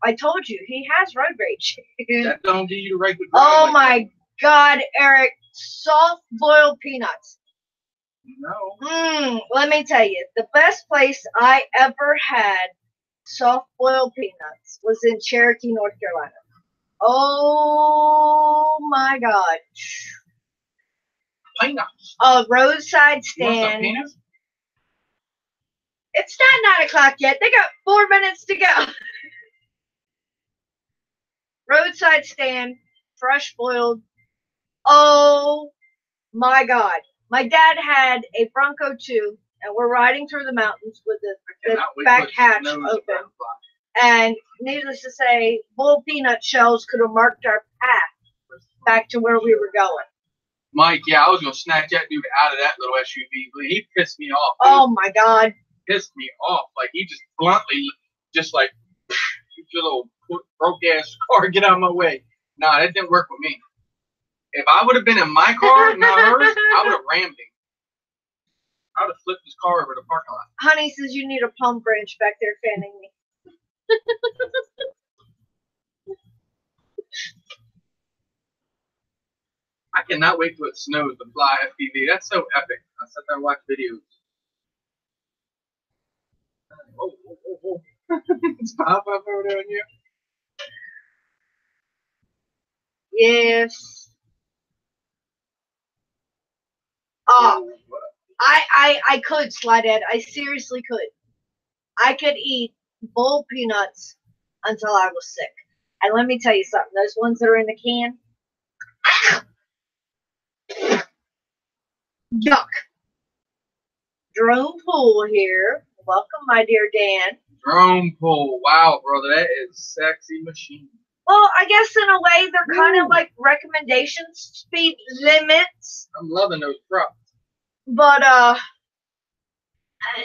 A: I told you, he has road rage.
B: That don't give you the right to drive.
A: Oh
B: like
A: my
B: that.
A: God, Eric. Soft boiled peanuts.
B: No.
A: Let me tell you, the best place I ever had soft boiled peanuts was in Cherokee, North Carolina. Oh my God.
B: Peanuts.
A: A roadside
B: You want some
A: stand.
B: peanuts?
A: It's not 9 o'clock yet. They got 4 minutes to go. Roadside stand, fresh boiled. Oh my God. My dad had a Bronco too, and we're riding through the mountains with the back hatch open. And needless to say, bull peanut shells could have marked our path back to where we were going.
B: Mike, yeah, I was going to snatch that dude out of that little SUV. He pissed me off. Dude.
A: Oh my God.
B: Pissed me off. Like, he just bluntly, just like, your little broke ass car, get out of my way. Nah, that didn't work with me. If I would have been in my car, not hers, I would have rammed him. I would have flipped his car over the parking lot.
A: Honey says you need a palm branch back there fanning me.
B: I cannot wait till it snows to fly FPV. That's so epic. I sit there and watch videos. Oh. It's pop up over there on you.
A: Yes. Oh, I could, Slidehead. I seriously could. I could eat bull peanuts until I was sick. And let me tell you something. Those ones that are in the can. Yuck. Drone Pool here. Welcome, my dear Dan.
B: Drone pool. Wow, brother. That is sexy machine.
A: Well, I guess in a way they're kind of like recommendations, speed limits.
B: I'm loving those props.
A: But,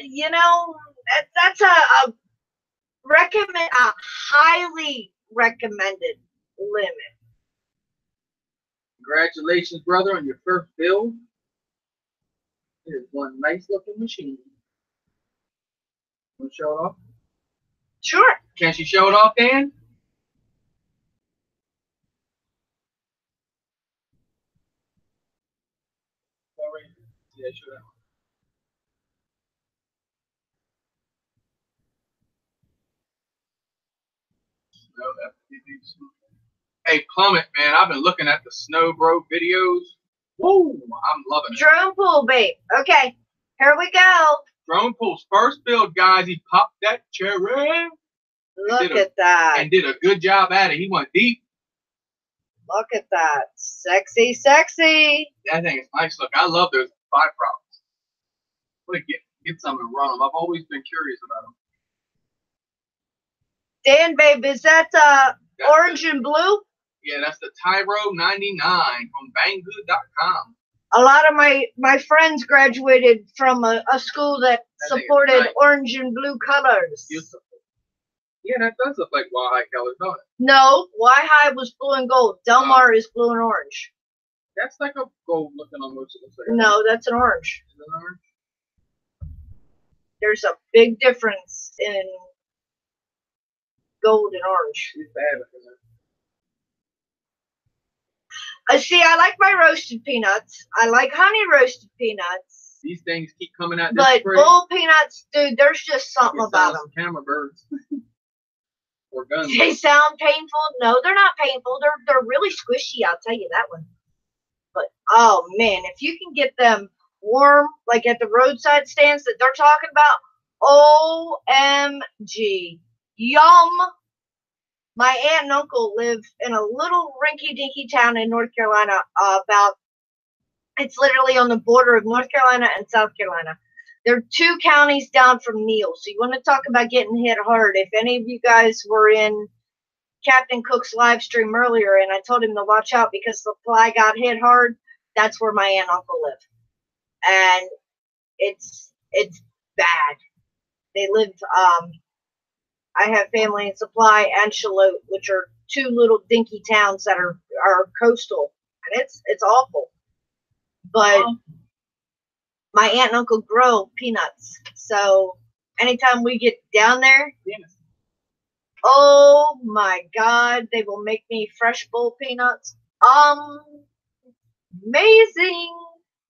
A: you know, that's a highly recommended limit.
B: Congratulations, brother, on your first build. It is one nice looking machine. Want to show it off?
A: Sure.
B: Can she show it off, Dan? Yeah, show that one. Hey, Plummet, man, I've been looking at the Snow Bro videos. Woo, I'm loving it.
A: Drone pool, babe. Okay, here we go.
B: Drone pool's first build, guys. He popped that cherry.
A: Look at that.
B: And did a good job at it. He went deep.
A: Look at that. Sexy, sexy.
B: That thing is nice. Look, I love those byproducts. I'm going to get some and run them. I've always been curious about them.
A: Dan, babe, is that orange and blue?
B: Yeah, that's the Tyro 99 from Banggood.com.
A: A lot of my friends graduated from a school that supported nice. Orange and blue colors.
B: Beautiful. Yeah, that does look like Wild High colors, don't it?
A: No, Wild High was blue and gold. Del Mar is blue and orange.
B: That's like a gold looking almost.
A: No, that's an orange.
B: Is it an orange?
A: There's a big difference in gold and orange.
B: She's bad looking.
A: See, I like my roasted peanuts. I like honey roasted peanuts.
B: These things keep coming out.
A: But bull peanuts, dude, there's just something about them.
B: Camera birds. Or guns.
A: They sound painful. No, they're not painful. They're really squishy. I'll tell you that one. But oh man, if you can get them warm, like at the roadside stands that they're talking about, OMG, yum. My aunt and uncle live in a little rinky-dinky town in North Carolina. It's literally on the border of North Carolina and South Carolina. They're 2 counties down from Neal. So you want to talk about getting hit hard. If any of you guys were in Captain Cook's live stream earlier, and I told him to watch out because Supply got hit hard, that's where my aunt and uncle live. And it's bad. They live, I have family in Supply and Shalote, which are two little dinky towns that are coastal, and it's awful. But my aunt and uncle grow peanuts, so anytime we get down there, oh my God, they will make me fresh bowl peanuts. Amazing.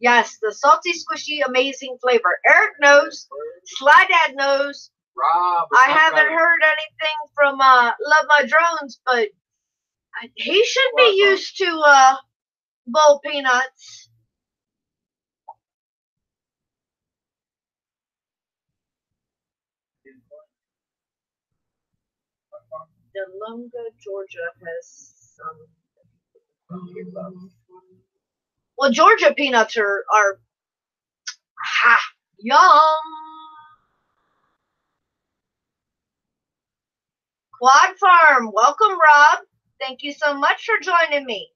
A: Yes, the salty, squishy, amazing flavor. Eric knows. Sly Dad knows.
B: Rob,
A: I haven't heard anything from Love My Drones, but he should be used to bowl peanuts. Delunga, Georgia has some. Well, Georgia peanuts are yum. Quad Farm, welcome, Rob. Thank you so much for joining me.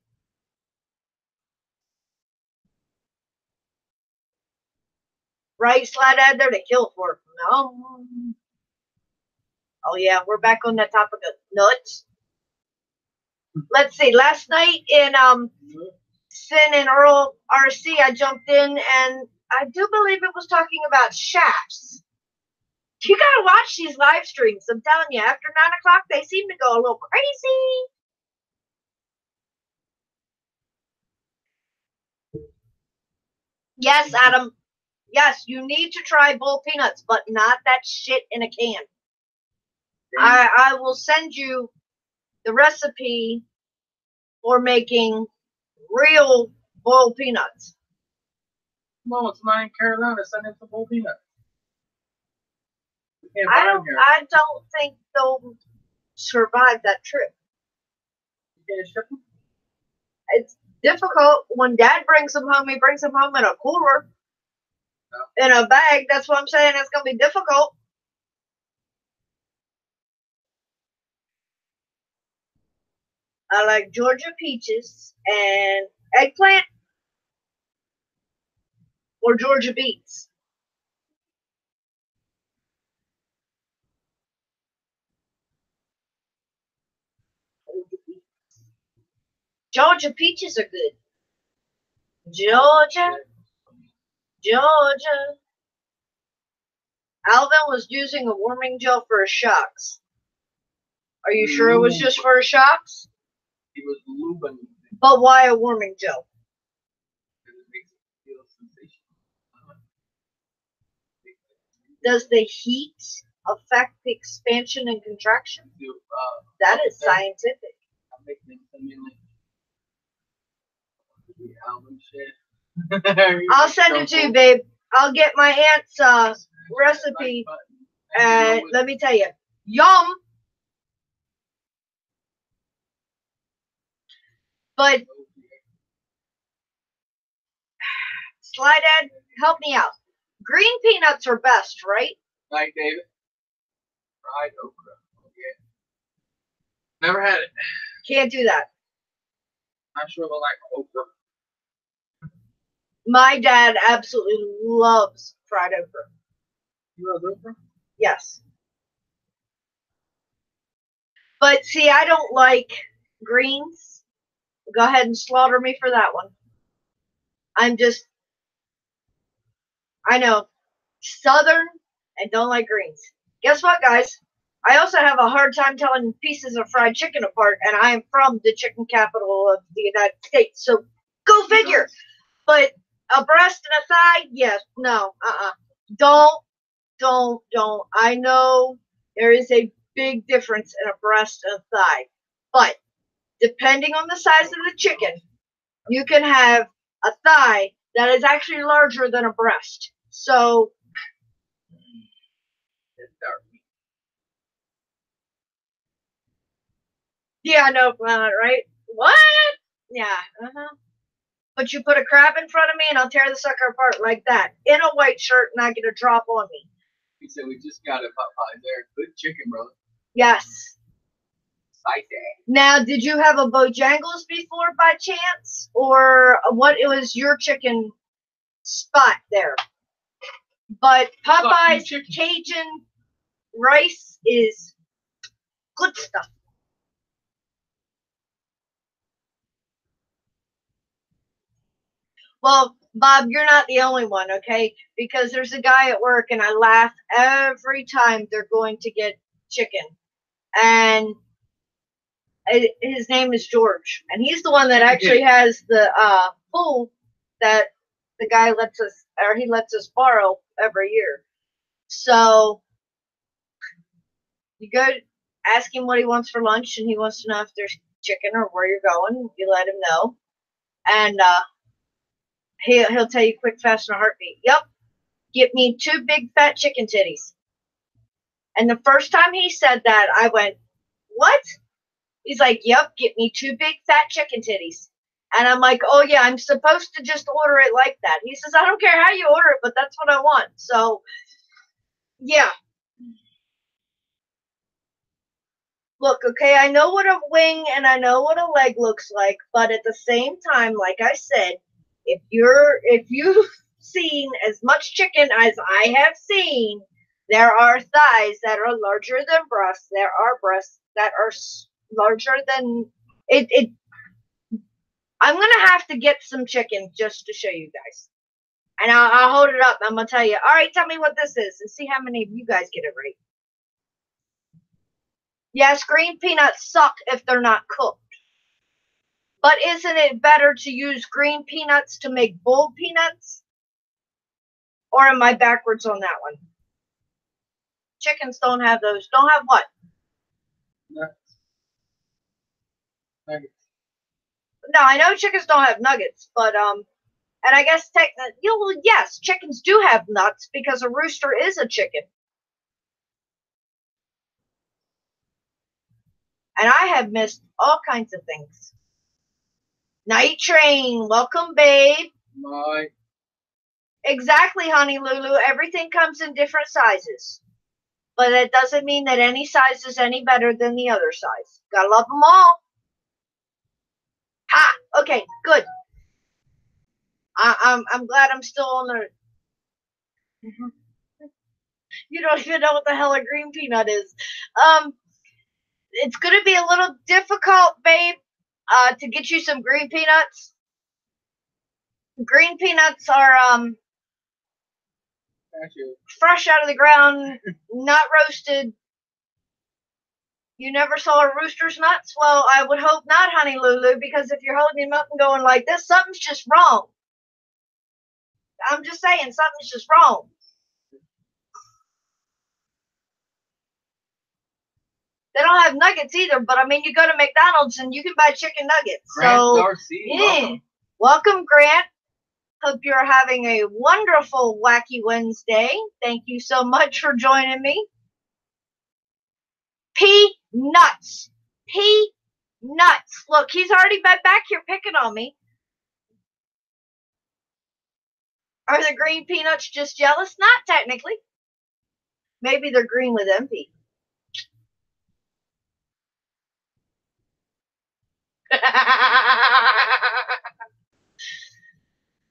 A: Right, Slide Ad there to kill for. No. Oh yeah, we're back on that topic of nuts. Let's see. Last night in Sin and Earl RC, I jumped in and I do believe it was talking about shafts. You gotta watch these live streams. I'm telling you, after 9 o'clock, they seem to go a little crazy. Yes, Adam. Yes, you need to try bull peanuts, but not that shit in a can. I will send you the recipe for making real bull peanuts.
B: No, it's not in Carolina. Send it to bull peanuts.
A: I don't think they'll survive that trip.
B: You can't ship them?
A: It's difficult. When Dad brings them home, he brings them home in a cooler, in a bag. That's what I'm saying. It's going to be difficult. I like Georgia peaches and eggplant or Georgia beets. Georgia peaches are good. Georgia. Alvin was using a warming gel for his shocks. Are you sure it was just for his shocks?
B: He was lubing.
A: But why a warming gel?
B: Because it makes it feel sensational.
A: Does the heat affect the expansion and contraction? That is scientific.
B: I'm making something like Alvin shit.
A: I'll send it to you, babe. I'll get my aunt's recipe. And let me tell you, yum. But Slide Ad, help me out. Green peanuts are best, right?
B: Right, David. Fried okra. Oh, yeah. Never had it.
A: Can't do that.
B: Not sure if I like okra.
A: My dad absolutely loves fried okra.
B: You love okra?
A: Yes. But see, I don't like greens. Go ahead and slaughter me for that one. I know, Southern and don't like greens. Guess what, guys? I also have a hard time telling pieces of fried chicken apart, and I am from the chicken capital of the United States, so go figure. But a breast and a thigh, yes, no, Don't. I know there is a big difference in a breast and a thigh, but depending on the size of the chicken, you can have a thigh that is actually larger than a breast. So, yeah, no, right? What? Yeah, But you put a crab in front of me and I'll tear the sucker apart like that. In a white shirt and I get a drop on me.
B: He said, we just got a Popeye there. Good chicken, brother.
A: Yes.
B: Spicy.
A: Now, did you have a Bojangles before by chance? Or what was your chicken spot there? But Popeye's Cajun rice is Good stuff. Well, Bob, you're not the only one, okay? Because there's a guy at work, and I laugh every time they're going to get chicken. And his name is George, and he's the one that actually has the pool that the guy lets us, or he lets us borrow every year. So you go ask him what he wants for lunch, and he wants to know if there's chicken or where you're going. You let him know, and he'll tell you quick, fast, and a heartbeat. Yep, get me 2 big fat chicken titties. And the first time he said that, I went, what? He's like, yep, get me 2 big fat chicken titties. And I'm like, oh yeah, I'm supposed to just order it like that. He says, I don't care how you order it, but that's what I want. So, yeah. Look, okay, I know what a wing and I know what a leg looks like, but at the same time, like I said, if you've seen as much chicken as I have seen, there are thighs that are larger than breasts. There are breasts that are larger than it. I'm gonna have to get some chicken just to show you guys, and I'll hold it up. And I'm gonna tell you. All right, tell me what this is, and see how many of you guys get it right. Yes, green peanuts suck if they're not cooked. But isn't it better to use green peanuts to make boiled peanuts? Or am I backwards on that one? Chickens don't have those. Don't have what?
B: Nuggets.
A: No, I know chickens don't have nuggets, but and I guess yes, chickens do have nuts because a rooster is a chicken. And I have missed all kinds of things. Night Train, welcome, babe.
B: My.
A: Exactly, honey Lulu. Everything comes in different sizes. But it doesn't mean that any size is any better than the other size. Gotta love them all. Ha! Okay, good. I'm glad I'm still on the. You don't even know what the hell a green peanut is. It's gonna be a little difficult, babe, to get you some green peanuts. Green peanuts are fresh out of the ground, not roasted. You never saw a rooster's nuts? Well, I would hope not, honey Lulu, because if you're holding him up and going like this, something's just wrong. I'm just saying, something's just wrong. They don't have nuggets either, but I mean, you go to McDonald's and you can buy chicken nuggets.
B: Grant
A: so,
B: Darcy,
A: yeah. Welcome, Grant. Hope you're having a wonderful Wacky Wednesday. Thank you so much for joining me. Peanuts. Peanuts. Look, he's already been back here picking on me. Are the green peanuts just jealous? Not technically. Maybe they're green with envy.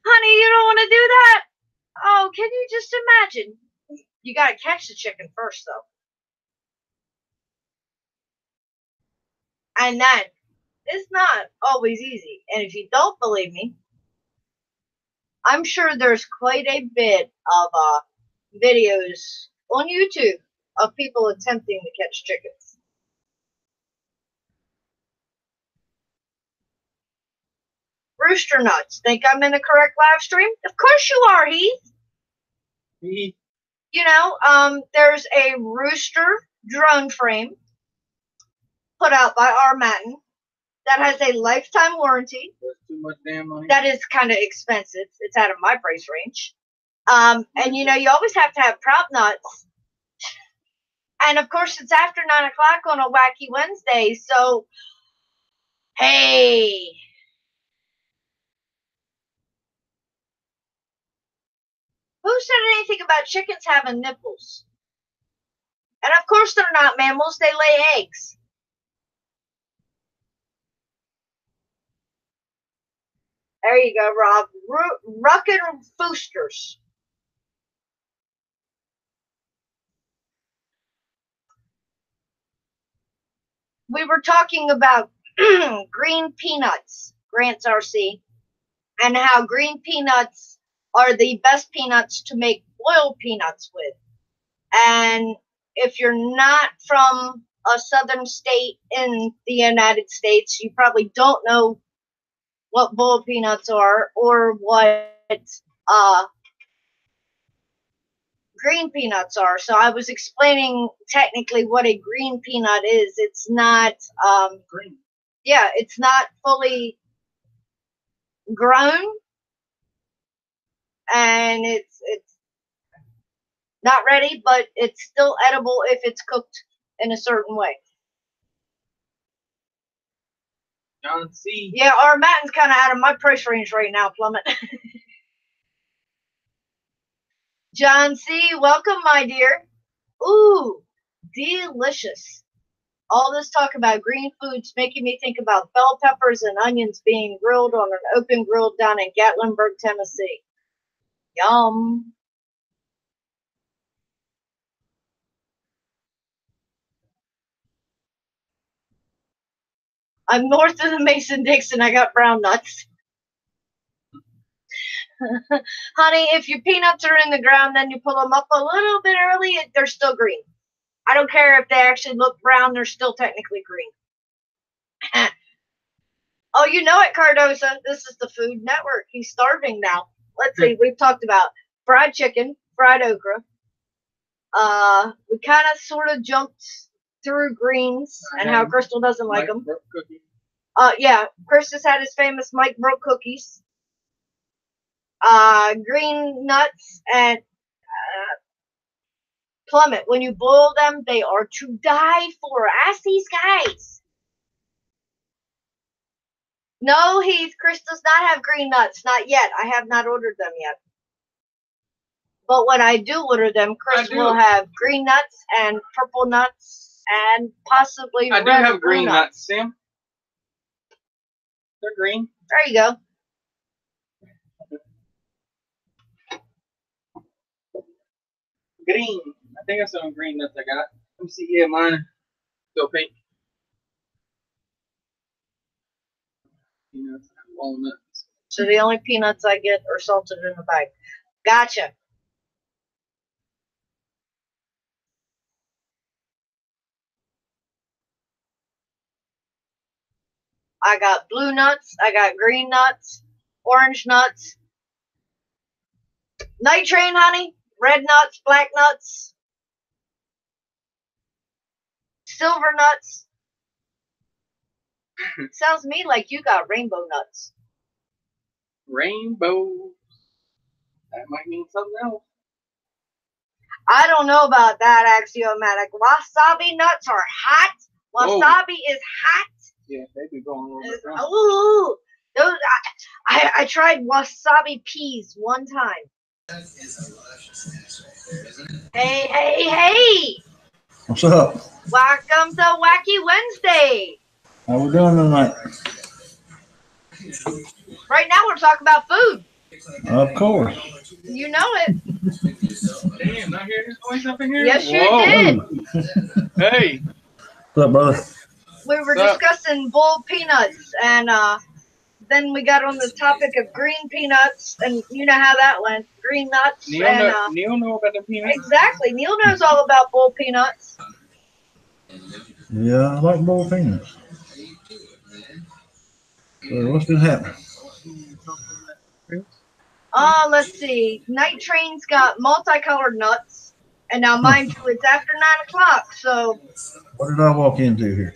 A: Honey, you don't want to do that? Oh, can you just imagine? You got to catch the chicken first, though. And that is not always easy. And if you don't believe me, I'm sure there's quite a bit of videos on YouTube of people attempting to catch chickens. Rooster nuts. Think I'm in the correct live stream? Of course you are, Heath.
B: Heath.
A: You know, there's a rooster drone frame put out by Armatin that has a lifetime warranty.
B: That's too much damn money.
A: That is kind of expensive. It's out of my price range. And you know, you always have to have prop nuts. And of course, it's after 9 o'clock on a Wacky Wednesday. So, hey. Who said anything about chickens having nipples? And of course, they're not mammals. They lay eggs. There you go, Rob. Ruckin' Foosters. we were talking about green peanuts, Grants RC, and how green peanuts are the best peanuts to make boiled peanuts with. And if you're not from a southern state in the United States, you probably don't know what boiled peanuts are or what green peanuts are. So I was explaining technically what a green peanut is. It's not
B: Green.
A: Yeah, it's not fully grown, and it's not ready, but it's still edible if it's cooked in a certain way.
B: John C.
A: Yeah, our Matton's kind of out of my price range right now, Plummet. John C., welcome, my dear. Ooh, delicious. All this talk about green foods making me think about bell peppers and onions being grilled on an open grill down in Gatlinburg, Tennessee. Yum. I'm north of the Mason-Dixon. I got brown nuts. Honey, if your peanuts are in the ground, then you pull them up a little bit early, they're still green. I don't care if they actually look brown, they're still technically green. Oh, you know it, Cardosa. This is the Food Network. He's starving now. Let's see. We've talked about fried chicken, fried okra. We kind of sort of jumped through greens and how Crystal doesn't like them. Yeah, Chris has had his famous Mike Brook cookies. Green nuts and Plummet. When you boil them, they are to die for. Ask these guys. No, Heath, Chris does not have green nuts. Not yet. I have not ordered them yet. But when I do order them, Chris will have green nuts and purple nuts and possibly
B: I do have green nuts, Sam. They're green.
A: There you go.
B: Green. I think that's some green nuts I got. Let me see. Yeah, mine still pink. Peanuts, walnuts.
A: So the only peanuts I get are salted in a bag. Gotcha. I got blue nuts. I got green nuts. Orange nuts. Night train, honey. Red nuts. Black nuts. Silver nuts. Sounds to me like you got rainbow nuts.
B: Rainbow. That might mean something else.
A: I don't know about that, Axiomatic. Wasabi nuts are hot. Wasabi is hot.
B: Yeah, they be going over.
A: Ooh, those. I tried wasabi peas one time. Hey!
C: What's up?
A: Welcome to Wacky Wednesday.
C: How we doing tonight?
A: Right now we're talking about food.
C: Of course.
A: You know it.
B: Damn, I hear this voice up in here?
A: Yes, you did.
B: Hey.
C: What's up, brother?
A: We were discussing boiled peanuts, and then we got on the topic of green peanuts, and you know how that went. Green nuts.
B: Neil know about the peanuts?
A: Exactly. Neil knows all about boiled peanuts.
C: Yeah, I like boiled peanuts. So what's been happening?
A: Let's see. Night Train's got multicolored nuts, and now mind you, it's after 9 o'clock, so.
C: What did I walk into here?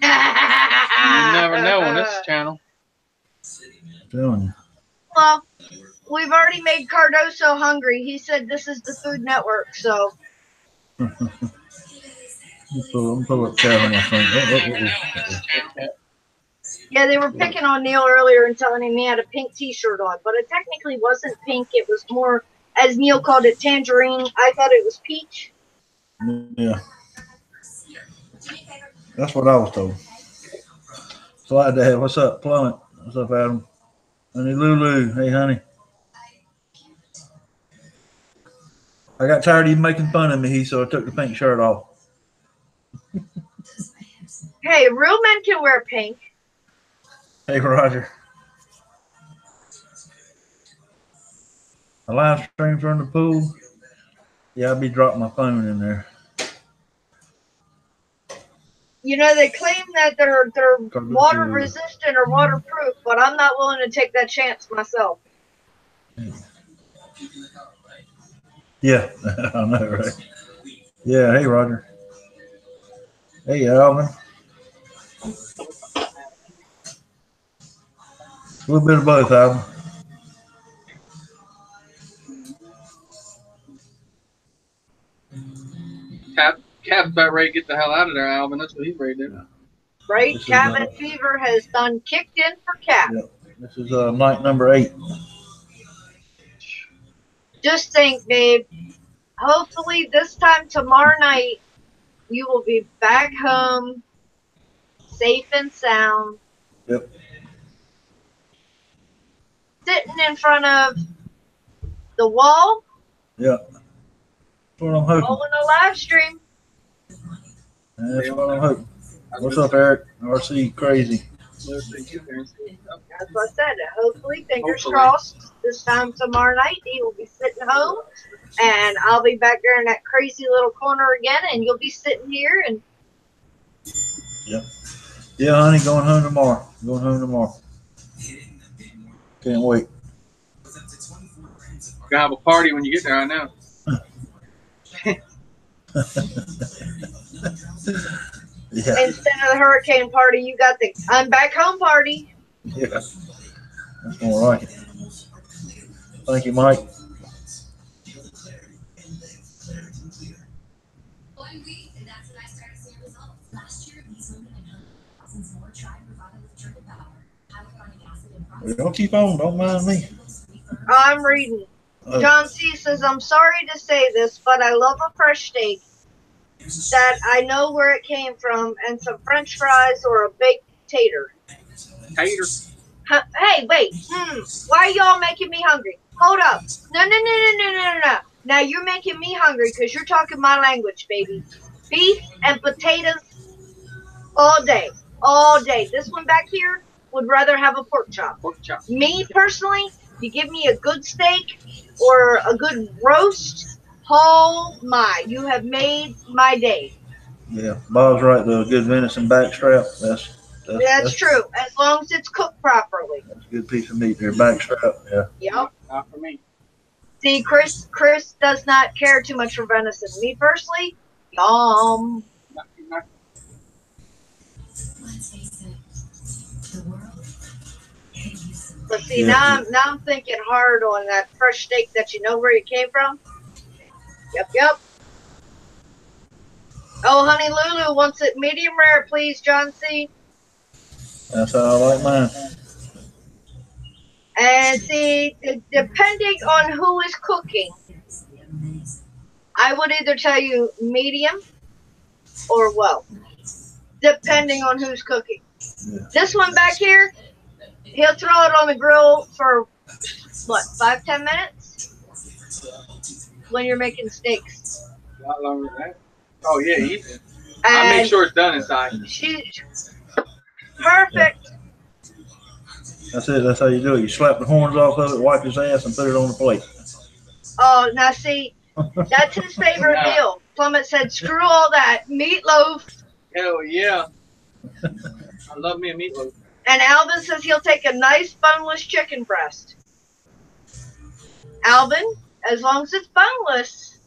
B: You never know on this channel.
C: I'm telling you.
A: Well, we've already made Cardoso hungry. He said this is the Food Network, so.
C: I'm pull up chat on my phone.
A: Yeah, they were picking on Neil earlier and telling him he had a pink t-shirt on, but it technically wasn't pink. It was more, as Neil called it, tangerine. I thought it was peach.
C: Yeah. That's what I was told. Slide Dad, what's up? Plummet. What's up, Adam? Honey Lulu. Hey, honey. I got tired of you making fun of me, so I took the pink shirt off.
A: Hey, real men can wear pink.
C: Hey, Roger. A live stream from the pool. Yeah, I'll be dropping my phone in there.
A: You know, they claim that they're water resistant or waterproof, but I'm not willing to take that chance myself.
C: Yeah, I know, right? Yeah, hey, Roger. Hey, Alvin. A little bit of both, Alvin.
B: Cap's about ready to get the hell out of there, Alvin. That's what he's ready to do.
A: Right? Cabin fever has done kicked in for Cap.
C: Yeah, this is night number 8.
A: Just think, babe. Hopefully, this time tomorrow night, you will be back home, safe and sound.
C: Yep.
A: Sitting in front of the wall.
C: Yeah. That's what I'm hoping.
A: Rolling a live stream.
C: That's what I'm hoping. What's up, Eric? RC Crazy.
A: That's what I said. Hopefully, fingers crossed, this time tomorrow night, he will be sitting home, and I'll be back there in that crazy little corner again, and you'll be sitting here. And
C: Yep. Yeah, honey, going home tomorrow. Going home tomorrow. Can't wait.
B: You're gonna have a party when you get there, I know.
C: Yeah.
A: Instead of the hurricane party, you got the I'm back home party.
C: Yeah. That's more like it. Thank you, Mike. Don't keep on. Don't mind me.
A: I'm reading. John C. says, I'm sorry to say this, but I love a fresh steak that I know where it came from and some french fries or a baked tater.
B: Tater.
A: Hey, wait. Why are y'all making me hungry? Hold up. No. Now you're making me hungry because you're talking my language, baby. Beef and potatoes all day. All day. This one back here would rather have a pork chop. Me, personally, you give me a good steak or a good roast, oh my, you have made my day.
C: Yeah, Bob's right, though. Good venison backstrap. That's
A: true, as long as it's cooked properly.
C: That's a good piece of meat there. Backstrap, yeah.
A: Yep.
B: Not for me.
A: See, Chris does not care too much for venison. Me personally, yum. But see, now I'm thinking hard on that fresh steak that you know where it came from. Yep. Oh, honey Lulu wants it medium rare, please, John C.
C: That's how I like mine.
A: And see, depending on who is cooking, I would either tell you medium or well, depending on who's cooking. Yeah. This one back here, he'll throw it on the grill for, what, 5-10 minutes? When you're making steaks.
B: A lot longer than that. Oh, yeah, easy. I make sure it's done inside.
A: Perfect.
C: That's it. That's how you do it. You slap the horns off of it, wipe his ass, and put it on the plate.
A: Oh, now see, that's his favorite meal. Plummet said, screw all that. Meatloaf.
B: Hell yeah. I love me a meatloaf.
A: And Alvin says he'll take a nice boneless chicken breast. Alvin, as long as it's boneless,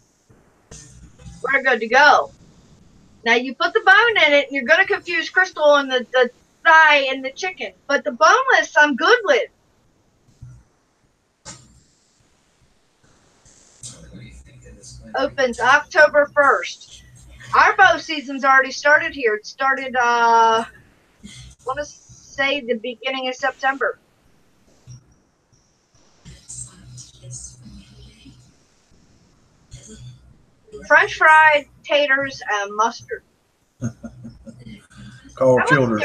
A: we're good to go. Now you put the bone in it, and you're going to confuse Crystal and the thigh and the chicken. But the boneless, I'm good with. Opens October 1st. Our bow season's already started here. It started, I want to say the beginning of September. French fried taters and mustard.
C: Carl Childers.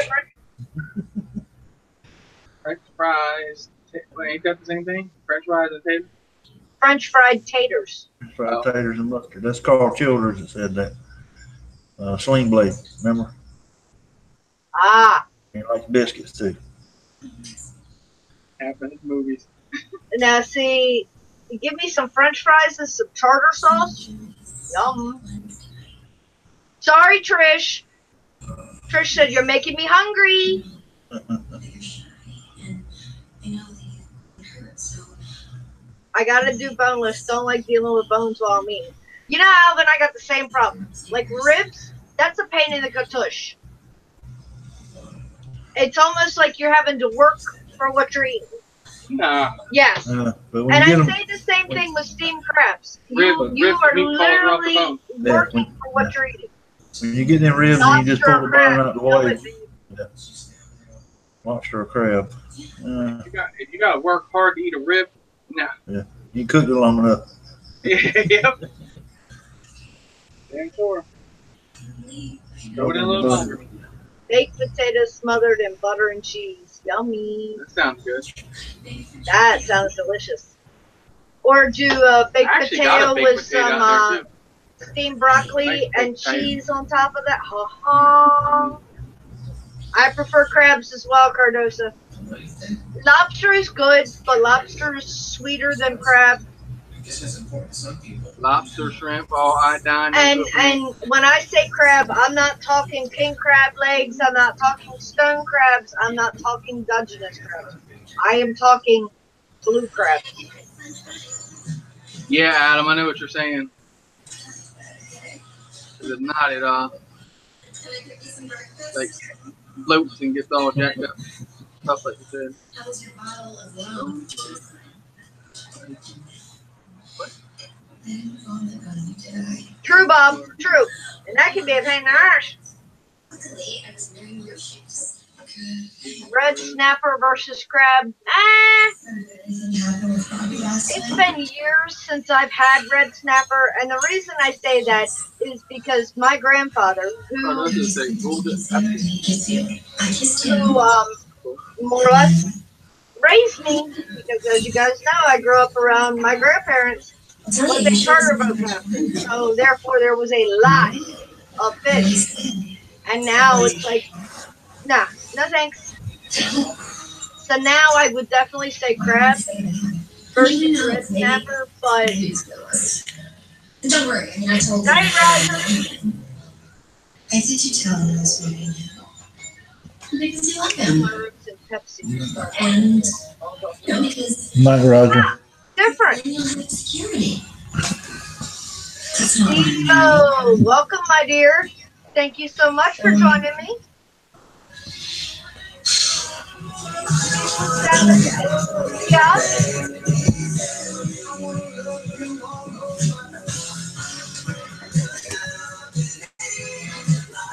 B: French fries. Wait, ain't that the same thing? French fries and taters?
A: French fried taters.
C: Fried taters and mustard. That's Carl Childers that said that. Sling Blade, remember?
A: Ah,
C: He likes biscuits too.
B: Happened in movies.
A: now see, you give me some French fries and some tartar sauce. Yum. Sorry, Trish. Trish said you're making me hungry. I gotta do boneless. Don't like dealing with bones while I'm eating. You know, Alvin, I got the same problem. Like ribs, that's a pain in the tush. It's almost like you're having to work for what you're eating.
B: Nah.
A: Yes.
C: But when
A: And
C: you
A: I
C: get
A: say the same thing with steamed crabs.
B: Ribs
A: You are
B: meat falls off the
A: literally
B: bone.
A: working for what you're eating.
C: when you get them ribs and you just pull the bone out the way, lobster or crab.
B: If you gotta work hard to eat a rib, nah.
C: Yeah, you cook it long enough.
B: Yep. Damn sure. Go it in a little longer.
A: Baked potatoes smothered in butter and cheese. Yummy.
B: That sounds good.
A: That sounds delicious. Or do a baked potato with some steamed broccoli and cheese on top of that. Ha ha. I prefer crabs as well, Cardosa. Lobster is good, but lobster is sweeter than crab.
B: Lobster, shrimp, all iodine.
A: And when I say crab, I'm not talking king crab legs. I'm not talking stone crabs. I'm not talking Dungeness crabs. I am talking blue crabs.
B: Yeah, Adam, I know what you're saying. If not, it like floats and gets all jacked up. Stuff like you said.
A: True, Bob. True. And that can be a pain in the arse. Red snapper versus crab. It's been years since I've had red snapper, and the reason I say that is because my grandfather, who more or less raised me, because as you guys know, I grew up around my grandparents, was a charter boat captain. So therefore, there was a lot of fish, and now it's like, nah, no thanks. So now I would definitely say crab versus red snapper, but
D: don't worry, I mean, I told
A: night rider.
D: I did you tell them I was moving? Because you like them. And because
C: Night Roger.
A: Different.
D: then you'll have security.
A: Hello, welcome, my dear. Thank you so much for joining me. Yeah.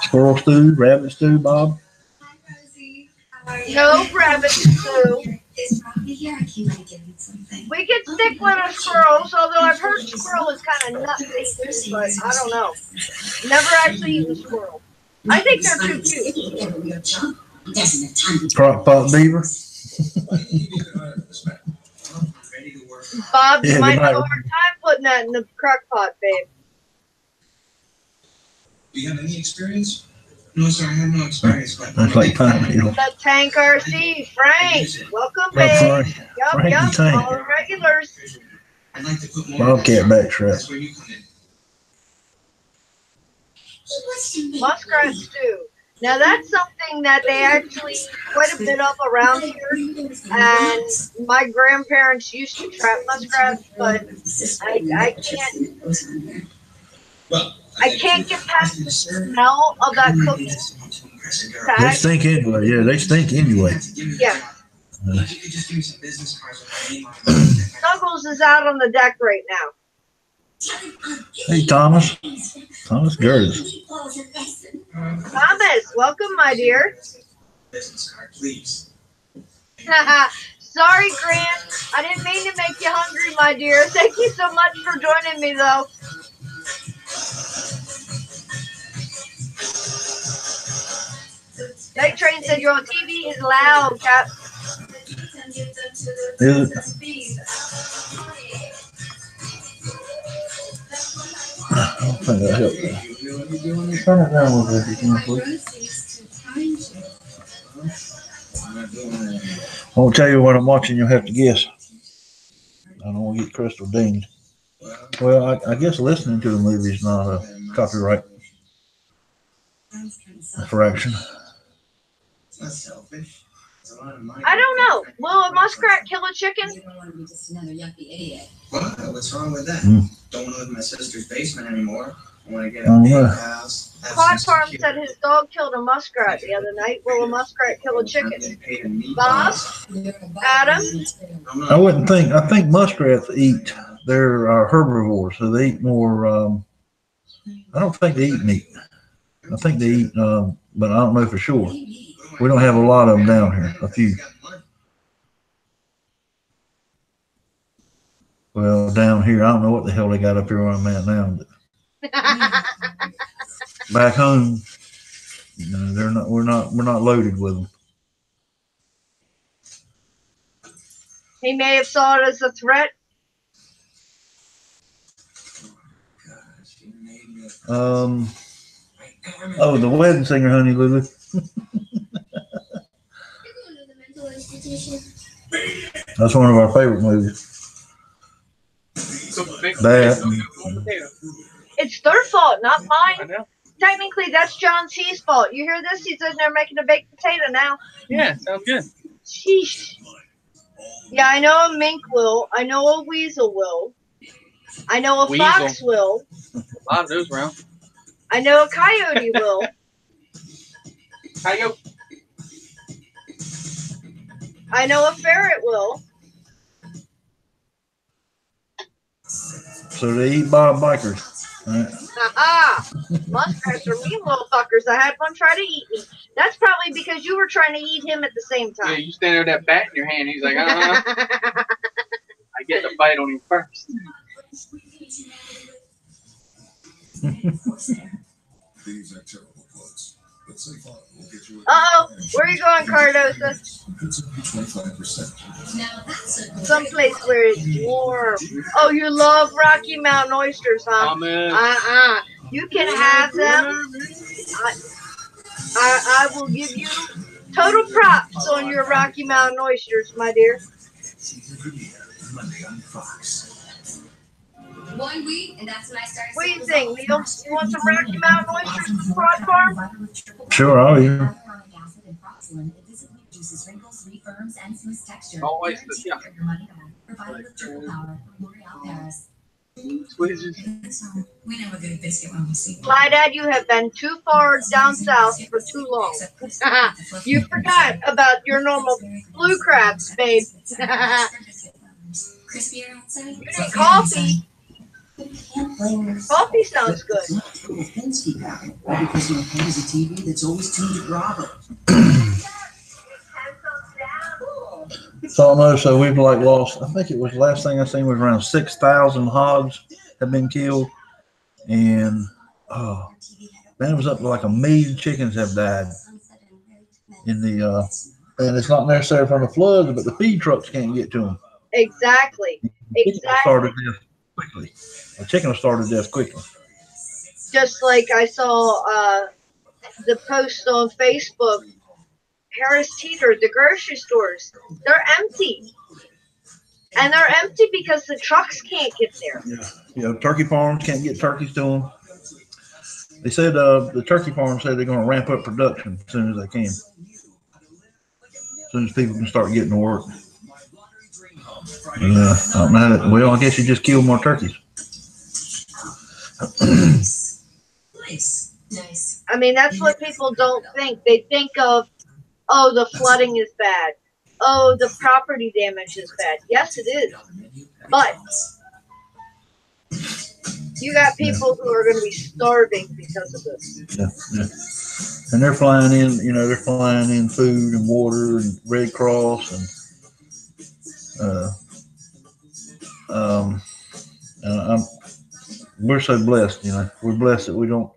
C: Squirrel stew, rabbit stew, Bob.
A: No rabbit stew.
D: Here, I came to give you something.
A: We could stick with our squirrels, although I've heard squirrel is kind of nuts, but I don't know. Never actually eaten a squirrel. I think they're too cute.
C: Crock pot beaver.
A: Bob, you might have a hard time putting that in the crock pot, babe.
E: Do you have any experience? No, sir, I have no experience.
C: That's like pine needle.
A: The Tank RC, Frank. Welcome, babe. Yup, all the regulars.
E: I'd like to put more
C: Bobcat backstrap.
E: That's where you come in.
A: Muskrat stew. Now that's something that they actually eat quite a bit of around here, and my grandparents used to trap muskrats, but I can't. I can't get past the smell of that cooking.
C: They stink anyway. Yeah, they stink anyway.
A: Yeah. Snuggles is out on the deck right now.
C: Hey, Thomas. Thomas Gerdes.
A: Thomas, welcome, my dear.
E: Business card, please.
A: Sorry, Grant. I didn't mean to make you hungry, my dear. Thank you so much for joining me, though. Night Train said your TV is loud, Cap.
C: Is it? I don't think that helped. Turn it down a little bit, if you can, please. I won't tell you what I'm watching. You'll have to guess. I don't want to get Crystal dinged. Well, I guess listening to a movie is not a copyright infraction.
A: I don't know. Will a muskrat kill a chicken?
D: What? What's wrong with that? Don't want to live in my sister's basement anymore. I want to get a
C: Oh,
D: big
C: yeah.
D: house. have
A: Quad
D: some
A: Farm
D: security.
A: said his dog killed a muskrat the other night. Will a muskrat kill a chicken? Bob? Adam?
C: I wouldn't think. I think muskrats eat. They're herbivores, so they eat more. I don't think they eat meat. I think they eat, but I don't know for sure. We don't have a lot of them down here. A few. Well, down here, I don't know what the hell they got up here where I'm at now. But back home, you know, they're not. We're not loaded with them.
A: He may have saw it as a threat.
C: Oh, the wedding singer, Honey Lulu. That's one of our favorite movies. That.
A: It's their fault, not
B: I
A: mine.
B: know.
A: Technically, that's John C's fault. You hear this? He's in there making a baked potato now.
B: Yeah, sounds good.
A: Sheesh. Yeah, I know a mink will. I know a weasel will. I know a
B: Weasel.
A: fox will.
B: A lot of those around.
A: I know a coyote will.
B: Coyote.
A: I know a ferret will.
C: So they eat bikers. Right.
A: Haha! Muskrats are mean little fuckers. I had one try to eat me. That's probably because you were trying to eat him at the same
B: Yeah,
A: time.
B: you stand there with that bat in your hand. He's like, I get the bite on him first.
E: These are terrible plugs. But say fine, we'll get you
A: Uh-oh, where are you going, Cardosa?
E: It's 25%.
A: Someplace where it's warm. Oh, you love Rocky Mountain oysters, huh?
B: Amen.
A: You can have them. I will give you total props on your Rocky Mountain oysters, my dear.
E: Monday on Fox.
F: 1 week, and that's when I started.
A: What do you think, Neil? You want some Rocky Mountain oysters from Quad Farm?
C: Sure, I'll eat them.
B: Always, yeah. Squeezes.
F: We know a good biscuit when we see one.
A: My dad, you have been too far down south for too long. You forgot about your normal blue crabs, babe.
F: Crispier outside.
A: Coffee. Coffee sounds good.
G: Because my phone is a TV that's always tuned to Bravo.
C: So almost, so we've like lost. I think it was the last thing I seen was around 6,000 hogs have been killed, and man, it was up to like 1 million chickens have died in the. And it's not necessarily from the floods, but the feed trucks can't get to them.
A: Exactly.
C: Started death quickly. A chicken will start to death quickly.
A: Just like I saw the post on Facebook, Harris Teeter, the grocery stores, they're empty. And they're empty because the trucks can't get there.
C: Yeah, turkey farms can't get turkeys to them. They said the turkey farms said they're going to ramp up production as soon as they can. As soon as people can start getting to work. Well, I guess you just kill more turkeys.
F: Nice.
A: I mean, that's what people don't think. They think of, oh, the flooding is bad. Oh, the property damage is bad. Yes, it is. But you got people who are going to be starving because of this.
C: Yeah. And they're flying in, they're flying in food and water and Red Cross and we're so blessed, we're blessed that we don't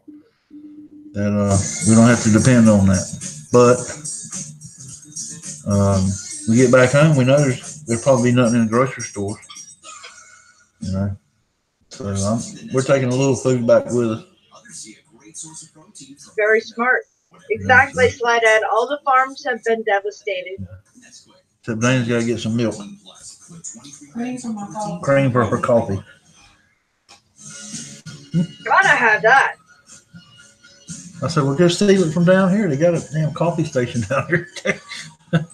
C: have to depend on that. But we get back home, we know there'll probably be nothing in the grocery stores, So we're taking a little food back with us.
A: Very smart. Exactly, Slydad. All the farms have been devastated.
C: Except Dana's got to get some milk.
H: Cream for my coffee.
C: Cream for her coffee.
A: Gotta have that.
C: I said, well, just steal it from down here. They got a damn coffee station down here.
H: Yeah, I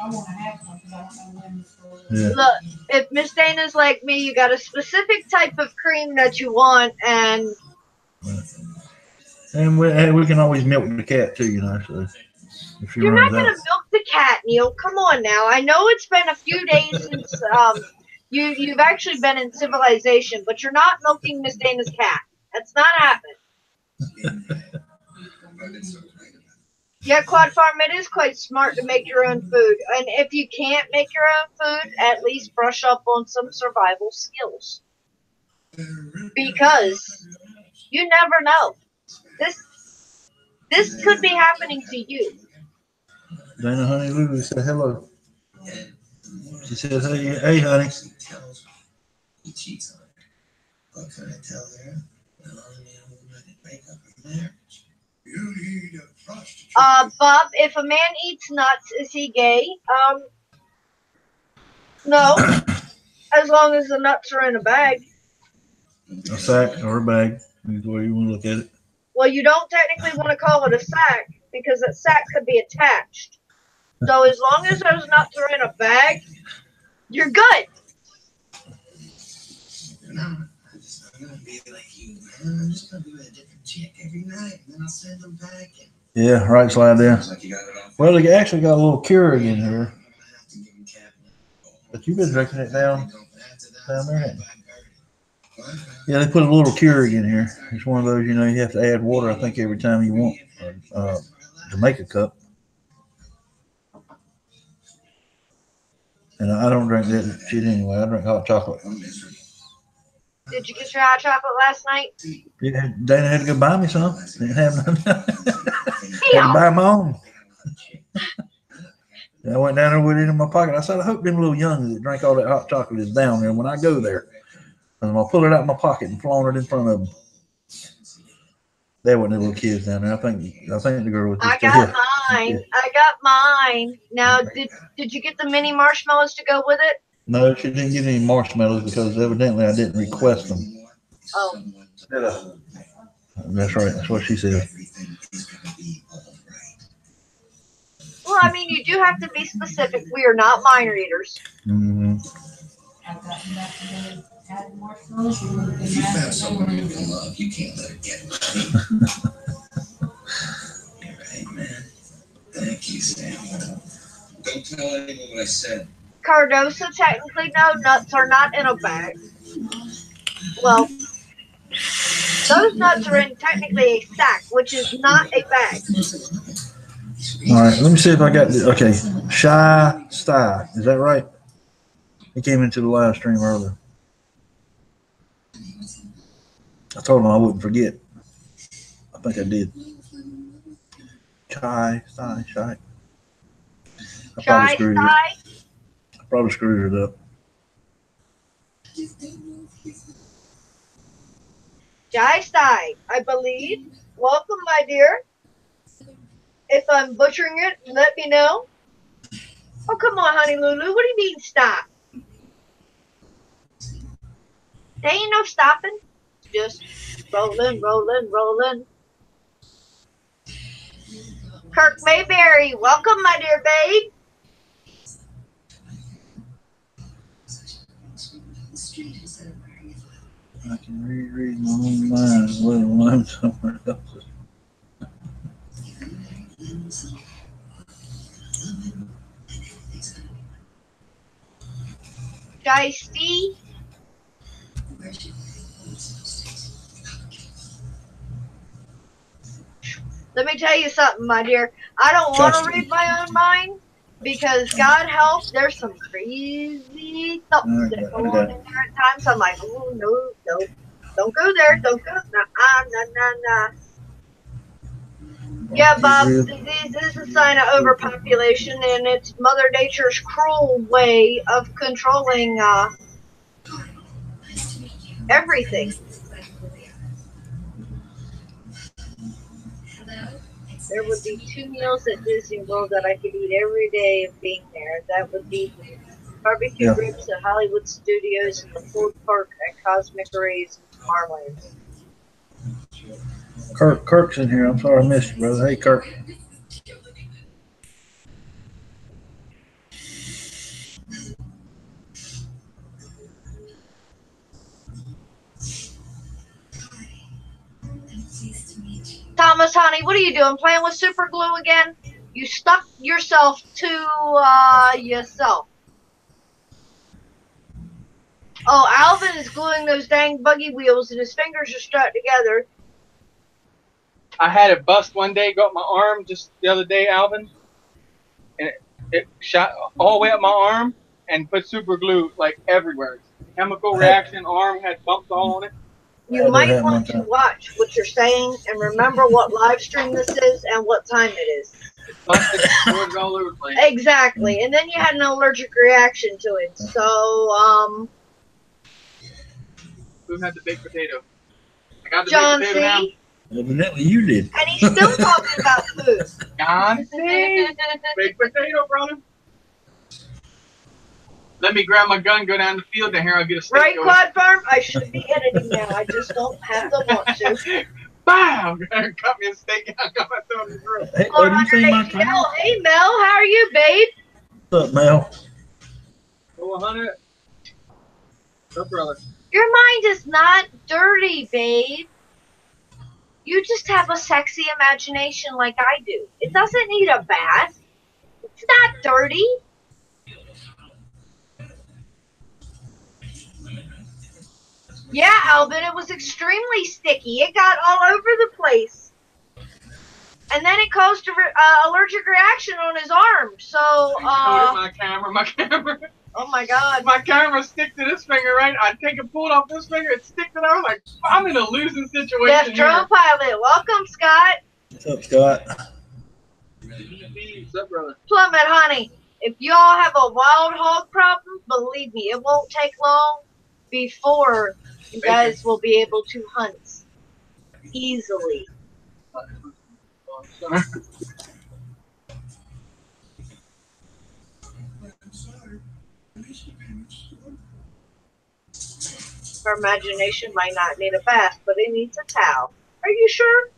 H: want to have one because I don't know when it's for.
C: Yeah.
A: Look, if Miss Dana's like me, you got a specific type of cream that you want, and
C: we can always milk the cat too, you know. So if she
A: you're not
C: runs
A: gonna
C: out,
A: milk the cat, Neil. Come on now. I know it's been a few days since you've actually been in civilization, but you're not milking Miss Dana's cat. That's not happening. Yeah, Quad Farm, it is quite smart to make your own food. And if you can't make your own food, at least brush up on some survival skills. Because you never know. This could be happening to you.
C: Dana, honey, Lulu said hello. She said, hey, honey.
G: He cheats on her. What can I tell her? The only man who would break up her marriage. You need a prostitute.
A: Bob, if a man eats nuts, is he gay? No. As long as the nuts are in a bag.
C: A sack or a bag, is the way you want to look at it.
A: Well, you don't technically want to call it a sack, because that sack could be attached. So as long as those nuts are in a bag, you're good.
G: No, I'm gonna be like you, man. I'm just gonna be with a different chick every night, and then I'll send them back.
C: Yeah, right slide down. Well, they actually got a little Keurig in here. But you've been drinking it down there, haven't you? Yeah, they put a little Keurig in here. It's one of those, you know, you have to add water, I think, every time you want to make a cup. And I don't drink that shit anyway. I drink hot chocolate.
A: Did you get your hot chocolate last night?
C: Yeah, Dana had to go buy me some. Didn't have none. Had to buy my own. I went down there with it in my pocket. I said, I hope them little youngins that drink all that hot chocolate is down there when I go there. And I'll pull it out of my pocket and flaunt it in front of them. There wasn't any little kids down there. I think the girl was just
A: I got mine.
C: Yeah.
A: I got mine. Now, did you get the mini marshmallows to go with it?
C: No, she didn't get any marshmallows because evidently I didn't request them.
A: Oh.
C: That's right. That's what she said.
A: Well, I mean, you do have to be specific. We are not minor eaters.
C: Mm-hmm.
H: I've gotten back to the added marshmallows.
G: If you found someone you can love, you can't let it get away. You're right, man. Thank you, Sam. Don't tell anyone what I said.
A: Cardosa, technically, no, nuts are not in a bag. Well, those nuts are in technically a sack, which is not a bag.
C: All right, let me see if I got this. Okay, Shy Style. Is that right? He came into the live stream earlier. I told him I wouldn't forget. I think I did. Shy. I probably screwed it up.
A: Jai Stai, I believe. Welcome, my dear. If I'm butchering it, let me know. Oh, come on, honey Lulu. What do you mean stop? There ain't no stopping. Just rolling. Kirk Mayberry, welcome, my dear babe.
C: I can reread my own mind, let alone somewhere else.
A: Dicey. Let me tell you something, my dear. I don't want to read my own mind because, God help, there's some crazy stuff that go on in there at times. I'm like, oh, no, don't go there. Don't go. Nah. Yeah, Bob, this is a sign of overpopulation, and it's Mother Nature's cruel way of controlling everything. There would be 2 meals at Disney World that I could eat every day of being there. That would be the barbecue ribs at Hollywood Studios and the pulled pork at Cosmic Rays and Tomorrowland.
C: Kirk's in here. I'm sorry I missed you, brother. Hey, Kirk.
A: Thomas, honey, what are you doing? Playing with super glue again? You stuck yourself to yourself. Oh, Alvin is gluing those dang buggy wheels and his fingers are stuck together.
B: I had it bust one day, got my arm just the other day, Alvin, and it shot all the way up my arm and put super glue like everywhere. Chemical reaction, arm had bumps all on it.
A: You might want to watch what you're saying and remember what live stream this is and what time it is.
B: It busted all over the place.
A: Exactly, and then you had an allergic reaction to it. So,
B: Who had the baked potato? I got the
A: John
B: baked potato now.
A: C.
C: Evidently you did.
A: And he's still talking about food.
B: John C. Baked potato, brother. Let me grab my gun, go down the field, and here I'll get a steak.
A: Right,
B: going.
A: Quad Farm? I should be editing now. I just don't have the want to.
B: Bam! Cut me a steak and I got my throw in the grill.
C: Hey, buddy, you seen my car?
A: Mel. Hey, Mel. How are you, babe?
C: What's up, Mel?
B: Oh, 100. No, brother.
A: Your mind is not dirty, babe. You just have a sexy imagination like I do. It doesn't need a bath. It's not dirty. Yeah, Alvin, it was extremely sticky. It got all over the place. And then it caused an allergic reaction on his arm. So,
B: my camera.
A: Oh my God.
B: My camera stick to this finger, right? I take a pull off this finger, it stick to that. I'm like, I'm in a losing situation.
A: Death Drone Pilot. Welcome, Scott.
C: What's up, Scott?
B: What's up, brother?
A: Plummet, honey. If y'all have a wild hog problem, believe me, it won't take long before you guys will be able to hunt easily. Her imagination might not need a bath, but it needs a towel. Are you sure?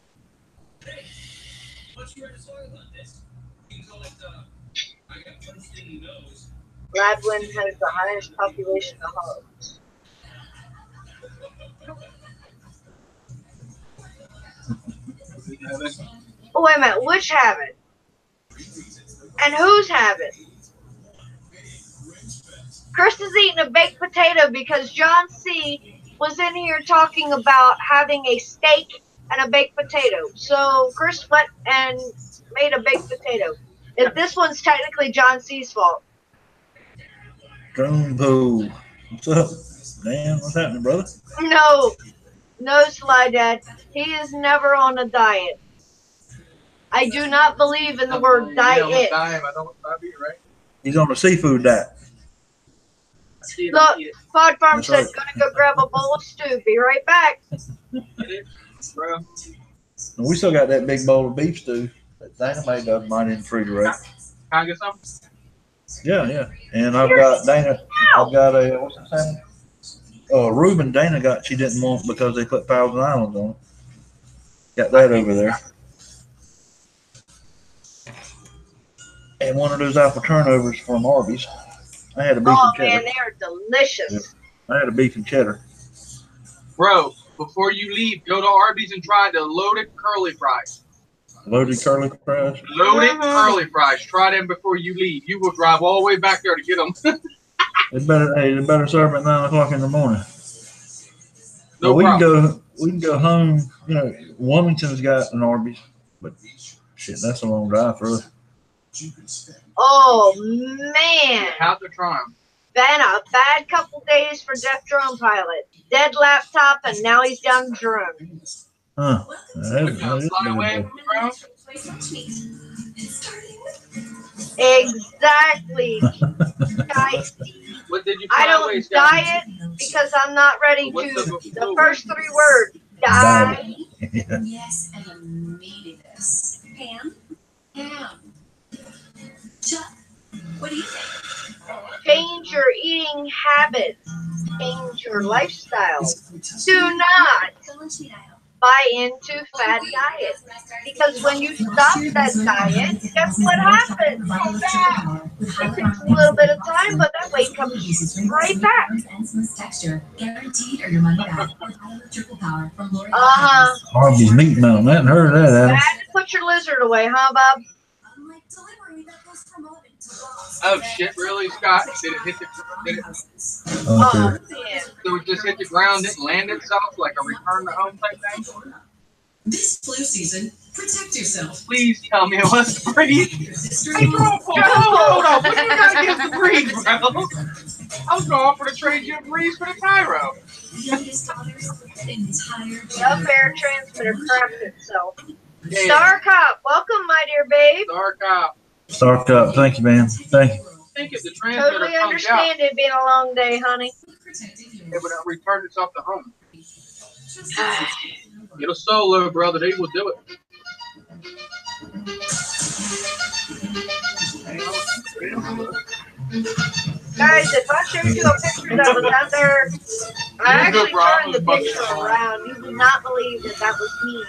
A: Gladwin has the highest population of hogs. Oh, wait a minute. Which habit? And whose habit? Chris is eating a baked potato because John C. was in here talking about having a steak and a baked potato. So Chris went and made a baked potato. If this one's technically John C.'s fault.
C: Drone Pool. What's up? Dan, what's happening, brother?
A: No, Sly Dad. He is never on a diet. I do not believe in the word diet.
B: I don't eat, right?
C: He's on a seafood diet.
A: Look, Pod Farm
C: That's
A: said,
C: right.
A: gonna go grab a bowl of stew. Be right back.
B: Bro.
C: And we still got that big bowl of beef stew that Dana made up mine in the refrigerator.
B: Can I get some?
C: Yeah. And I've got Dana. I've got a what's that saying? Reuben Dana got she didn't want because they put Thousand Islands on it. Got that over there. And one of those apple turnovers from Arby's. I had a beef and cheddar.
A: Man, they are delicious.
C: I had a beef and cheddar.
B: Bro, before you leave, go to Arby's and try the loaded curly fries.
C: Loaded curly fries.
B: Loaded curly fries. Try them before you leave. You will drive all the way back there to get them.
C: They better serve at 9 o'clock in the morning.
B: No
C: we
B: problem.
C: can go home. You know, Wilmington's got an Arby's, but shit, that's a long drive for us.
A: Oh, man.
B: Have to try them.
A: Been a bad couple days for Death Drone Pilot. Dead laptop, and now he's down to drone.
C: Huh.
A: Exactly. Guys,
B: What did you
A: I don't diet because I'm not ready to. The first 3 words. Die.
F: Yes, and immediate. Pam? Chuck, what do you think?
A: Change your eating habits. Change your lifestyle. Do not buy into fad diet. Because when you stop that diet, guess what happens? Yeah. It takes a little bit of time, but that weight comes right back.
C: Harvey's meat mountain. I hadn't heard of that,
A: You
C: Adam.
A: had to put your lizard away, huh, Bob?
B: Oh shit! Really, Scott? Did it hit the? Did it?
C: Okay.
A: Man.
B: So it just hit the ground, didn't land itself like a return to home type thing?
D: This flu season, protect yourself.
B: Please tell me it was the breeze. Hey, hold on. What do you gotta get the breeze, bro? I was going offer to trade you a breeze for the Cairo.
A: The up-air transmitter crapped itself. Star Cop, welcome, my dear babe.
B: Dark out.
C: Star Cup. Thank you, man. Thank you.
B: I think if the transmitter
A: Totally
B: comes out,
A: understand it being a long day, honey.
B: it would return itself to home. Get a solo, brother. They will do it.
A: Guys, if I showed you a picture that was out there, I actually turned the picture around. You would not believe that that was me.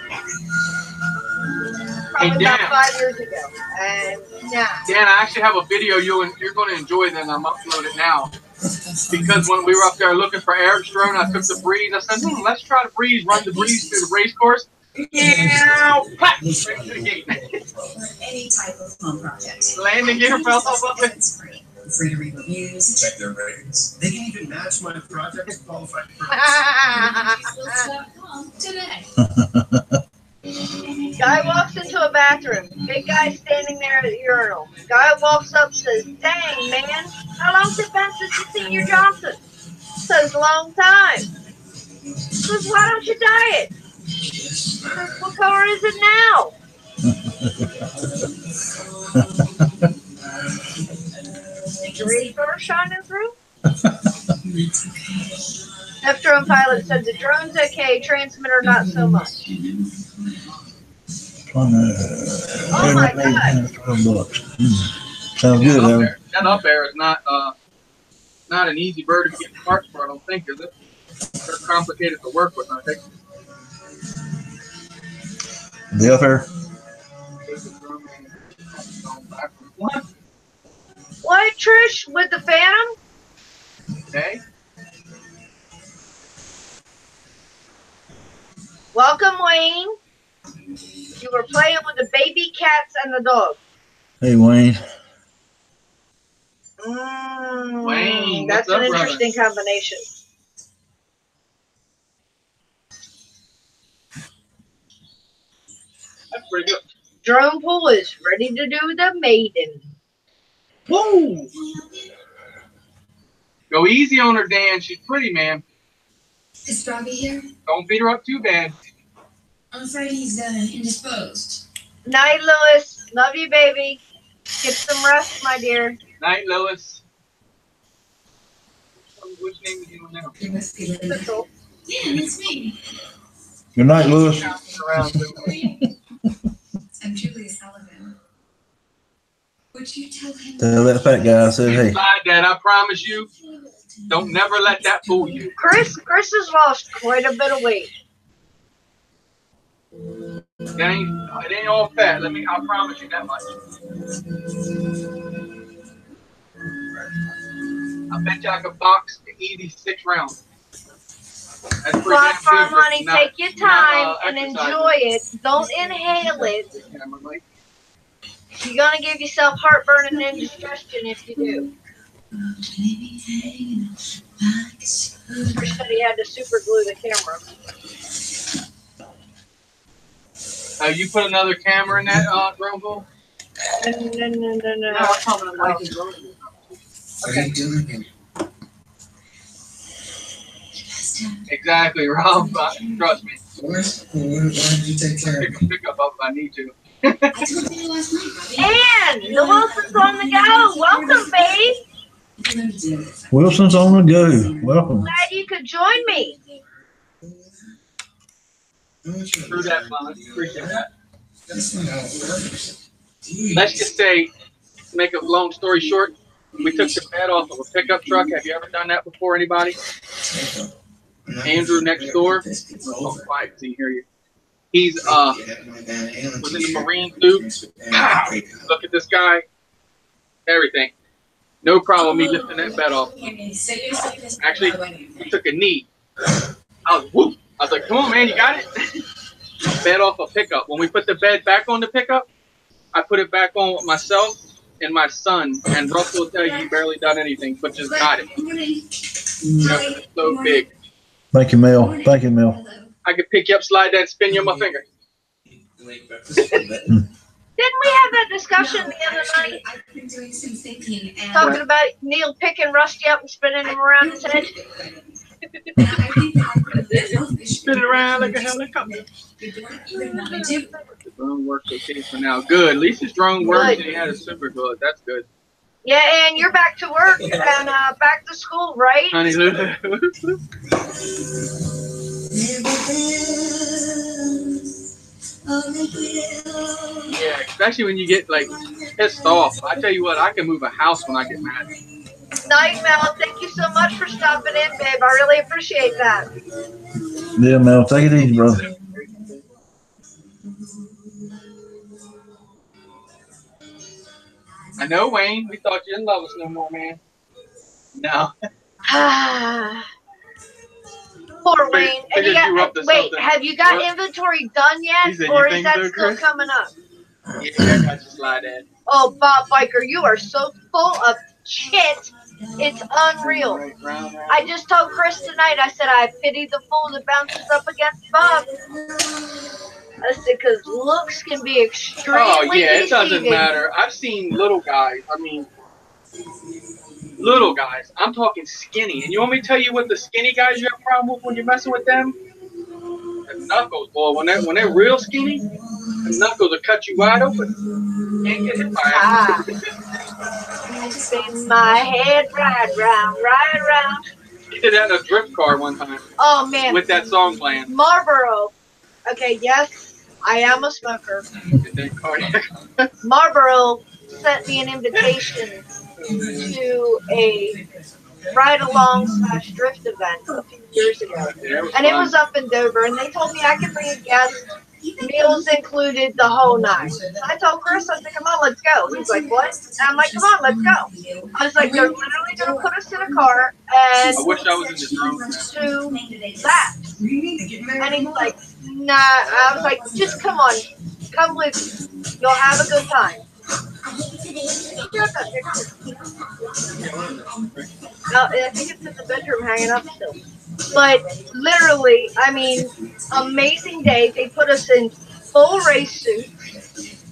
A: Probably about 5 years ago. And yeah.
B: Dan, I actually have a video you're going to enjoy. Then I'm uploading it now. Because when we were up there looking for Eric's drone, I took the breeze. I said, let's try the breeze, run the breeze through the race course. Yeah, clap, straight to the gate.
D: For any type of home project.
B: Landing gear fell off of it.
D: Free to read reviews.
E: Check their ratings. They can even match my project's qualified
F: Today.
A: Guy walks into a bathroom. Big guy standing there at the urinal. Guy walks up, says, "Dang, man, how long's it been since you seen your Johnson?" Says, "Long time." Says, "Why don't you dye it?" Says, "What color is it now?" Did you read for shining through? F-drone pilot said the drone's okay, transmitter not so much.
C: Oh
A: my God.
C: $12. Sounds good, Adam.
B: That up air is not an easy bird to get parts for, I don't think, is it? They're complicated to work with, I think.
C: The up air?
A: What, Trish, with the Phantom?
B: Okay.
A: Welcome, Wayne. You were playing with the baby cats and the dog.
C: Hey, Wayne.
B: Wayne,
A: That's
B: what's
A: an
B: up, brother?
A: interesting combination.
B: That's pretty good.
A: Drone pool is ready to do the maiden.
B: Woo! Go easy on her, Dan. She's pretty, man.
F: Is Froggy here?
B: Don't beat her up too bad.
F: I'm afraid he's indisposed.
A: Night, Lewis. Love you, baby. Get some rest, my dear.
B: Night, Lois. Which name is you now?
F: You must be living.
A: Crystal.
F: Yeah, that's me.
C: Good night, Lewis.
F: I'm Julia Sullivan. Would you tell him?
C: Tell that fat guy I said, hey.
B: Inside that, I promise you. Don't never let that fool you.
A: Chris has lost quite a bit of weight.
B: It ain't all fat. I promise you that much. I bet you I could box the easy 6 rounds. That's pretty
A: Rock
B: damn
A: farm,
B: good,
A: honey,
B: not-
A: take your time
B: not,
A: and
B: exercising.
A: enjoy it. Don't inhale it.
B: Yeah, my mate.
A: You're gonna give yourself heartburn and indigestion if you do. Trish said he had to super glue the camera.
B: You put another camera in that drone pool?
A: No.
B: I'm talking about the drone pool.
E: What are you doing?
B: Exactly, Rob. Trust me.
E: Why did you take care of me?
B: Pick up if I need to.
F: I told you last night, Robbie.
A: And the Wilson's on the go. Welcome, babe.
C: Wilson's on the go. Welcome.
A: Glad you could join me.
B: Through that, Mom. Appreciate that.
G: That's not how it works.
B: Let's just say, to make a long story short, we took the bed off of a pickup truck. Have you ever done that before, anybody? Andrew next door. Oh, quiet, so you hear you. He's was in the Marine suit. Pow! Look at this guy. Everything. No problem me lifting that bed off. Actually, we took a knee. I was whoop. I was like, come on, man, you got it? Bed off a pickup. When we put the bed back on the pickup, I put it back on with myself and my son. And Russell will tell you he barely done anything, but just got it. You know, it's so big.
C: Thank you, Mel. Thank you, Mel.
B: I could pick you up, slide that, and spin you on my finger.
A: Didn't we have that discussion the other night?
F: I've been doing some thinking, and
A: Talking about Neil picking Rusty up and spinning him around his head.
F: I think that
B: Spin it around like a helicopter. The drone works okay for now. Good. At least his drone works and he had a super good. That's good.
A: Yeah, and you're back to work and back to school, right?
B: Honey, yeah, especially when you get like pissed off. I tell you what, I can move a house when I get mad.
A: Nice, Mel. Thank you so much for stopping in, babe. I really appreciate that.
C: Yeah, Mel. Take it easy, brother.
B: I know, Wayne. We thought you didn't love us no more, man. No.
A: Poor Wayne. And wait,
B: something.
A: have you got inventory done yet,
B: said,
A: or
B: "You
A: is
B: think
A: that
B: so,
A: still
B: Chris?"
A: coming up?
B: Yeah, I got you slide in.
A: Oh, Bob Biker, you are so full of shit. It's unreal.
B: Right, round.
A: I just told Chris tonight, I said I pity the fool that bounces up against Bob. I said, because looks can be extremely
B: Oh, yeah, it doesn't
A: deceiving.
B: matter. I've seen little guys. I mean, little guys. I'm talking skinny. And you want me to tell you what the skinny guys you have a problem with when you're messing with them? The knuckles, boy. When they're real skinny, the knuckles will cut you wide open. Can't get hit by it.
A: Spin my head right round.
B: He did that in a drift car one time.
A: Oh, man.
B: With that song playing.
A: Marlboro. Okay, yes, I am a smoker.
B: Cardiac.
A: Marlboro sent me an invitation to a ride-along / drift event a few years ago. And it was up in Dover, and they told me I could bring a guest, meals included, the whole night. So I told Chris, I said, come on, let's go. He's like, what? And I'm like, come on, let's go. I was like, they're literally going to put us in a car and
B: I wish I was in this room.
A: to that. And he's like, nah. I was like, just come on. Come with me. You'll have a good time. I think it's in the bedroom hanging up still. But literally, I mean, amazing day. They put us in full race suits,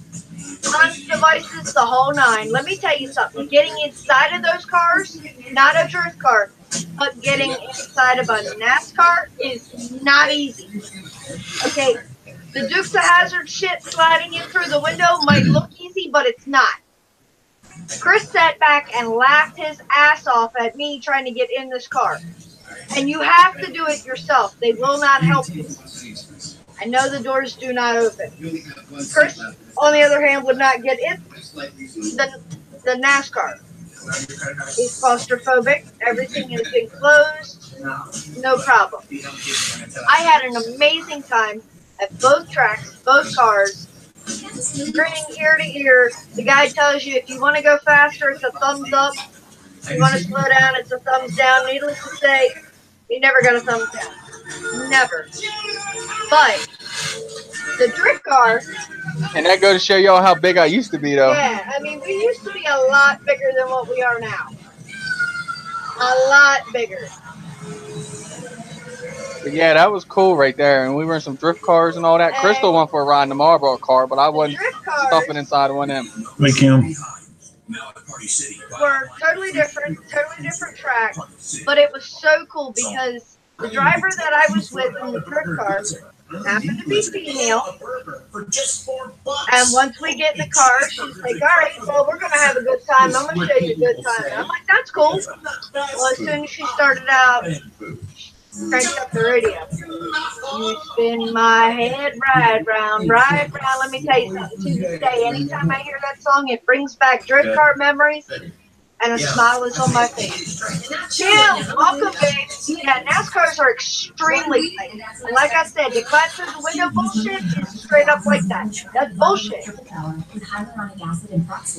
A: punch devices, the whole nine. Let me tell you something. Getting inside of those cars, not a drift car, but getting inside of a NASCAR is not easy. Okay, the Dukes of Hazzard shit sliding in through the window might look easy, but it's not. Chris sat back and laughed his ass off at me trying to get in this car. And you have to do it yourself. They will not help you. I know the doors do not open. Chris, on the other hand, would not get in the NASCAR. He's claustrophobic. Everything is enclosed. No problem. I had an amazing time at both tracks, both cars. Grinning ear to ear. The guy tells you if you want to go faster, it's a thumbs up. If you want to slow down, it's a thumbs down. Needless to say, he never got a thumbs down. Never. But the drift car.
B: And that goes to show y'all how big I used to be, though.
A: Yeah, I mean, we used to be a lot bigger than what we are now. A lot bigger.
B: But yeah, that was cool right there. And we were in some drift cars and all that. Crystal went for a ride in the Marlboro car, but I wasn't stuffing inside of one of them.
C: Hey, Kim.
A: Were totally different track, but it was so cool because the driver that I was with in the drift car happened to be female. And once we get in the car, she's like, all right, well, we're going to have a good time. I'm going to show you a good time. And I'm like, that's cool. Well, as soon as she started out, cranked up the radio. You spin my head right round, right round. Let me tell you something. To this day, anytime I hear that song, it brings back drift car memories, and a smile is on my face. Jim, welcome, babe. Yeah, NASCARs are extremely tight. And like I said, the glass in the window bullshit is straight up like that. That's bullshit.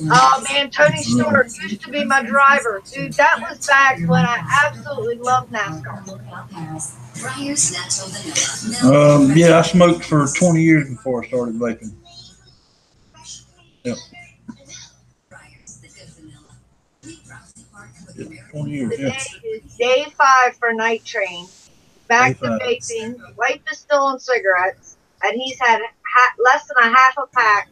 A: Oh, man, Tony Stewart used to be my driver. Dude, that was back when I absolutely loved NASCAR.
C: Yeah, I smoked for 20 years before I started vaping. Yep. 20 years,
A: Today
C: yeah.
A: is day 5 for Night Train. Back to vaping. Wife is still on cigarettes, and he's had less than a half a pack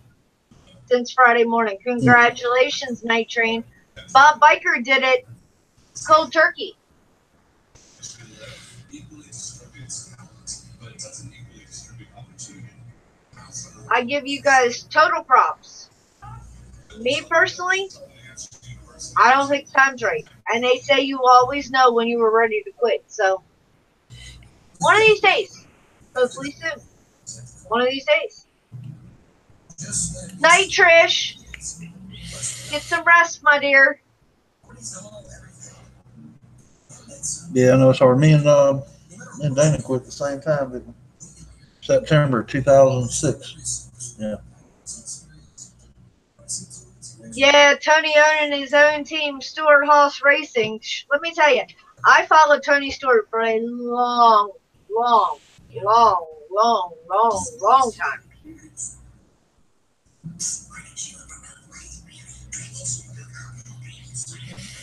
A: since Friday morning. Congratulations, Night Train. Bob Biker did it cold turkey. I give you guys total props. Me personally, I don't think time's right. And they say you always know when you were ready to quit. So, one of these days, hopefully soon. One of these days. Night, Trish. Get some rest, my dear.
C: Yeah, I know it's hard. Me and Dana quit at the same time, didn't we? September 2006. Yeah.
A: Yeah, Tony owning his own team, Stewart Haas Racing. Let me tell you, I followed Tony Stewart for a long time.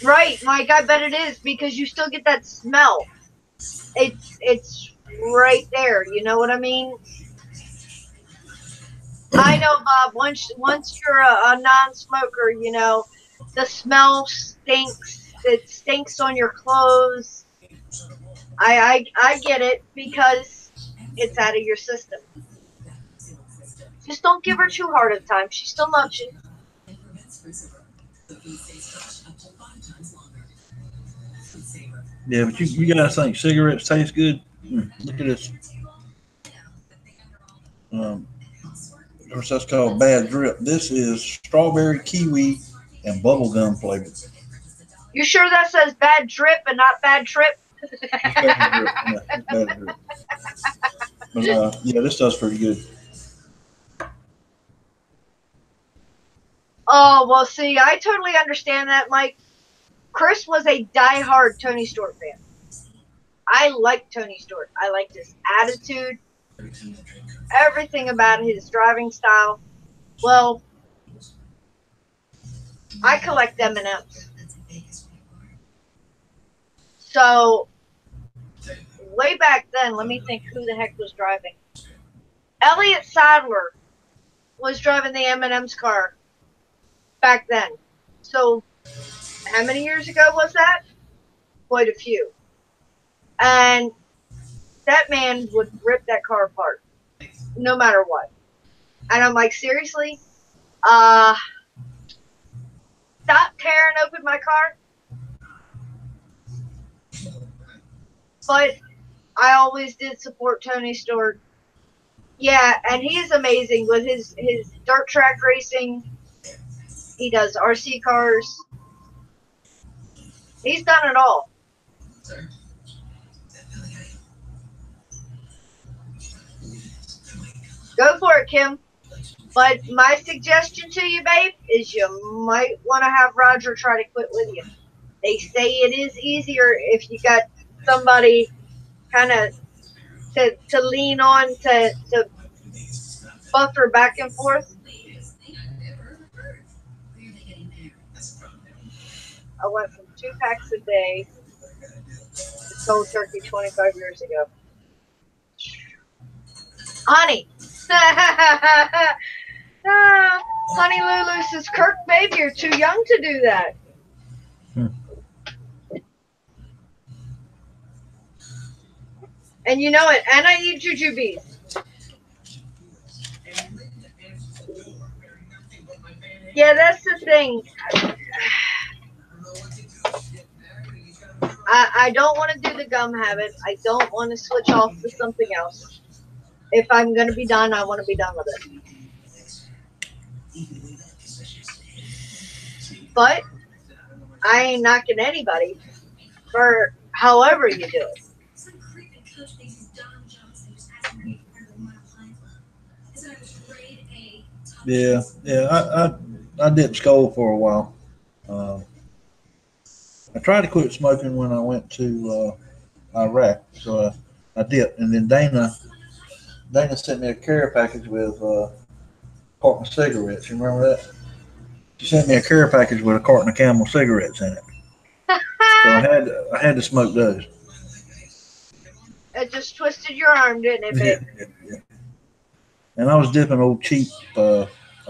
A: Right, Mike, I bet it is, because you still get that smell. It's right there, you know what I mean? I know, Bob, once you're a non-smoker, you know, the smell stinks. It stinks on your clothes. I get it, because it's out of your system. Just don't give her too hard a time. She still loves you.
C: Yeah, but you gotta think cigarettes taste good. Look at this. Of course, that's called bad drip. This is strawberry, kiwi, and bubblegum flavored.
A: You sure that says bad drip and not bad trip?
C: It's bad drip. Yeah, it's bad drip. But yeah, this stuff's pretty good.
A: Oh, well, see, I totally understand that, Mike. Chris was a diehard Tony Stewart fan. I liked Tony Stewart. I liked his attitude, everything about his driving style. Well, I collect M&Ms. So, way back then, let me think who the heck was driving. Elliott Sadler was driving the M&M's car back then. So, how many years ago was that? Quite a few. And that man would rip that car apart, no matter what. And I'm like, seriously? Stop tearing open my car? But I always did support Tony Stewart. Yeah, and he is amazing with his dirt track racing. He does RC cars. He's done it all. Go for it, Kim. But my suggestion to you, babe, is you might want to have Roger try to quit with you. They say it is easier if you got somebody kind of to lean on to buffer back and forth. I went from 2 packs a day to cold turkey 25 years ago. Honey. Honey Lulu says, Kirk, baby, you're too young to do that. And you know it. And I eat jujubes. Yeah, that's the thing. I don't want to do the gum habit. I don't want to switch off to something else. If I'm going to be done, I want to be done with it. But I ain't knocking anybody for however you do it.
F: Some creepy coach thinks he's Don Johnson, just asked me to be part of the Mile High Club. He said I was grade A.
C: Yeah. I dipped skull for a while. I tried to quit smoking when I went to Iraq, so I dipped, and then Dana sent me a care package with a carton of cigarettes. You remember that? She sent me a care package with a carton of Camel cigarettes in it. So I had to smoke those.
A: It just twisted your arm, didn't it, babe?
C: Yeah. And I was dipping old cheap, I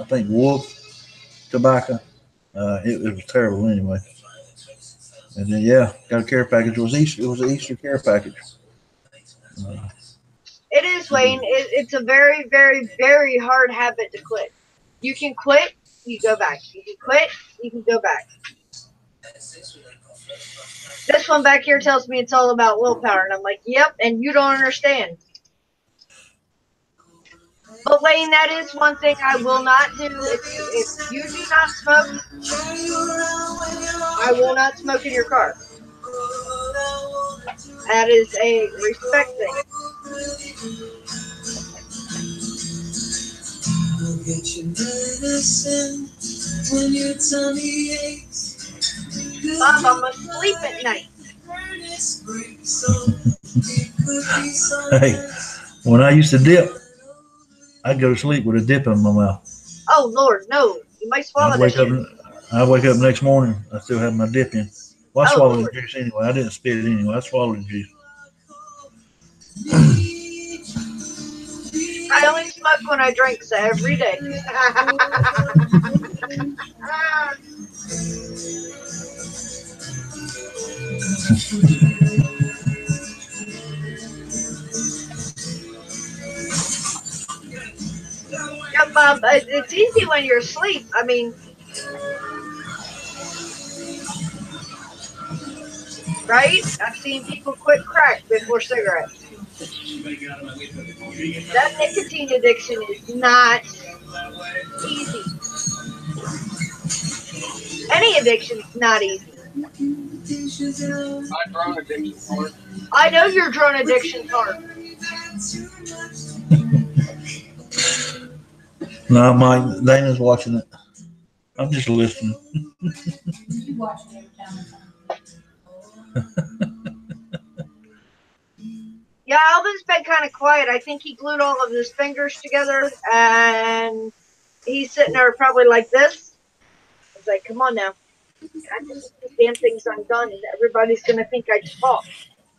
C: think Wolf tobacco. It was terrible anyway. And then got a care package. It was an Easter care package.
A: It is, Wayne. It's a very, very, very hard habit to quit. You can quit, you go back. You can quit, you can go back. This one back here tells me it's all about willpower, and I'm like, yep, and you don't understand. But Wayne, that is one thing I will not do. If you do not smoke, I will not smoke in your car. That is a respect thing.
D: Get your medicine when your tummy aches.
A: Bob, I'm asleep at night.
C: Hey, when I used to dip, I'd go to sleep with a dip in my mouth.
A: Oh Lord, no! You might swallow that shit.
C: I'd wake up next morning. I still have my dip in. Well, I swallowed
A: Lord.
C: the juice anyway. I didn't spit it anyway. I swallowed the juice.
A: I only smoke when I drink, so every day. Yeah, Bob, it's easy when you're asleep. I mean, right? I've seen people quit crack before cigarettes. That nicotine addiction is not easy. Any addiction is not easy.
B: My drone addiction's hard.
A: I know your drone addiction's hard.
C: No, Mike, Dana's watching it. I'm just listening.
H: You watch it every time.
A: Yeah, Alvin's been kind of quiet. I think he glued all of his fingers together, and he's sitting there probably like this. It's like, come on now. I just get the damn things undone, and everybody's going to think I talk.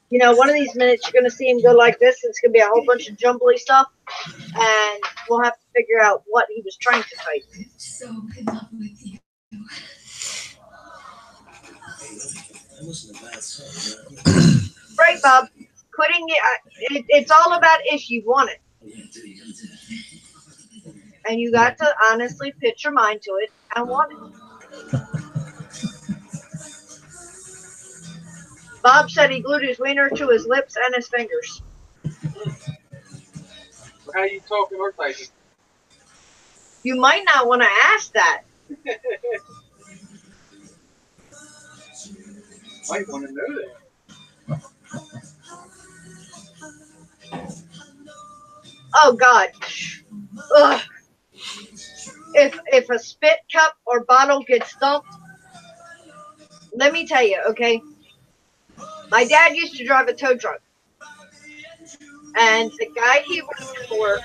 A: You know, one of these minutes you're going to see him go like this, and it's going to be a whole bunch of jumbly stuff, and we'll have to figure out what he was trying to type.
F: So good luck with you.
A: Right, Bob. Quitting it's all about if you want it. And you got to honestly pitch your mind to it and want it. Bob said he glued his wiener to his lips and his fingers.
B: How are you talking or typing?
A: You might not want to ask that.
B: Might want to know that.
A: Oh God. Ugh. If a spit cup or bottle gets dumped, let me tell you, okay? My dad used to drive a tow truck. And the guy he worked for,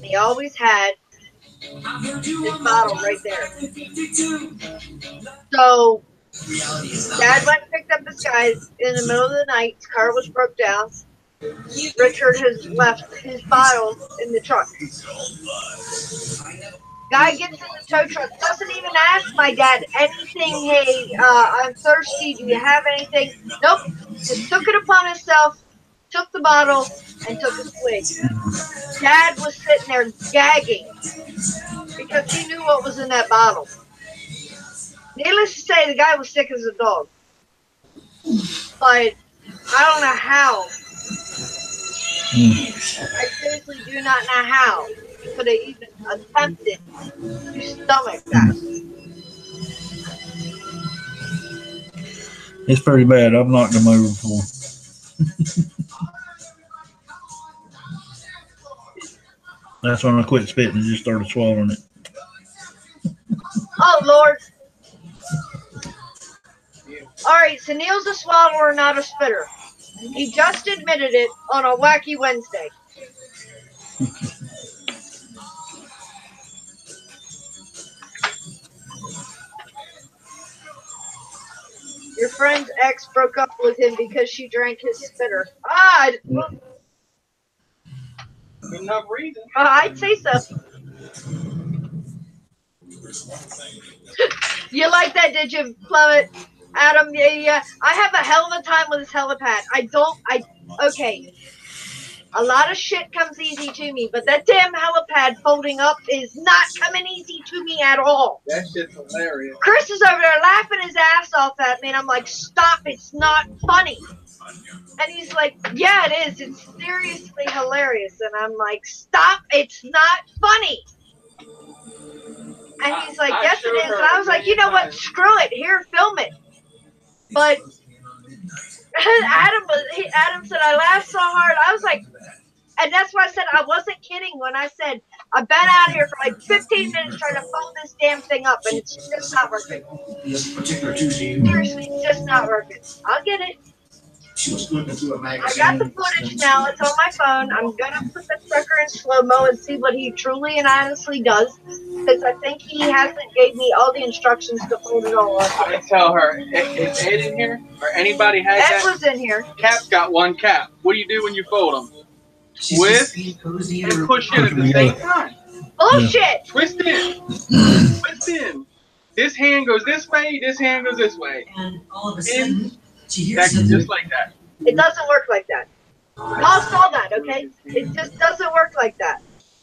A: he always had this bottle right there. So Dad went and picked up this guy in the middle of the night. His car was broke down. Richard has left his bottle in the truck. Guy gets in the tow truck, doesn't even ask my dad anything. Hey, I'm thirsty. Do you have anything? Nope. Just took it upon himself, took the bottle, and took a swig. Dad was sitting there gagging because he knew what was in that bottle. Needless to say, the guy was sick as a dog. but I don't know how.
C: Mm.
A: I seriously do not know how you could have even attempted to stomach that.
C: It's pretty bad. I've knocked them over before. That's when I quit spitting and just started swallowing it.
A: Oh, Lord. All right, so Neil's a swallower, not a spitter. He just admitted it on a Wacky Wednesday. Your friend's ex broke up with him because she drank his spitter.
B: Good enough reason.
A: I'd say so. You like that, did you, Plummet? Adam, yeah. I have a hell of a time with this helipad. Okay. A lot of shit comes easy to me, but that damn helipad folding up is not coming easy to me at all.
B: That shit's hilarious.
A: Chris is over there laughing his ass off at me, and I'm like, stop, it's not funny. And he's like, yeah, it is. It's seriously hilarious. And I'm like, stop, it's not funny. And he's like, yes, it is. And I was like, you know what? Screw it. Here, film it. But Adam said I laughed so hard. I was like, and that's why I said I wasn't kidding when I said I've been out here for like 15 minutes trying to phone this damn thing up, and it's just not working. Seriously, it's just not working. I'll get it. I got the footage now. It's on my phone. I'm gonna put the trucker in slow-mo and see what he truly and honestly does, because I think he hasn't gave me all the instructions to fold it all up.
B: I tell her, is Ed in here or anybody has
A: Ed
B: that?
A: was in here.
B: Cap's got one cap. What do you do when you fold them? Twist and push it at the same time.
A: Bullshit.
B: Twist in. Twist in. This hand goes this way. This hand goes this way.
D: And all of a sudden, she hears
B: That's
D: something.
B: just like that.
A: It doesn't work like that. Y'all saw that, okay? It just doesn't work like that.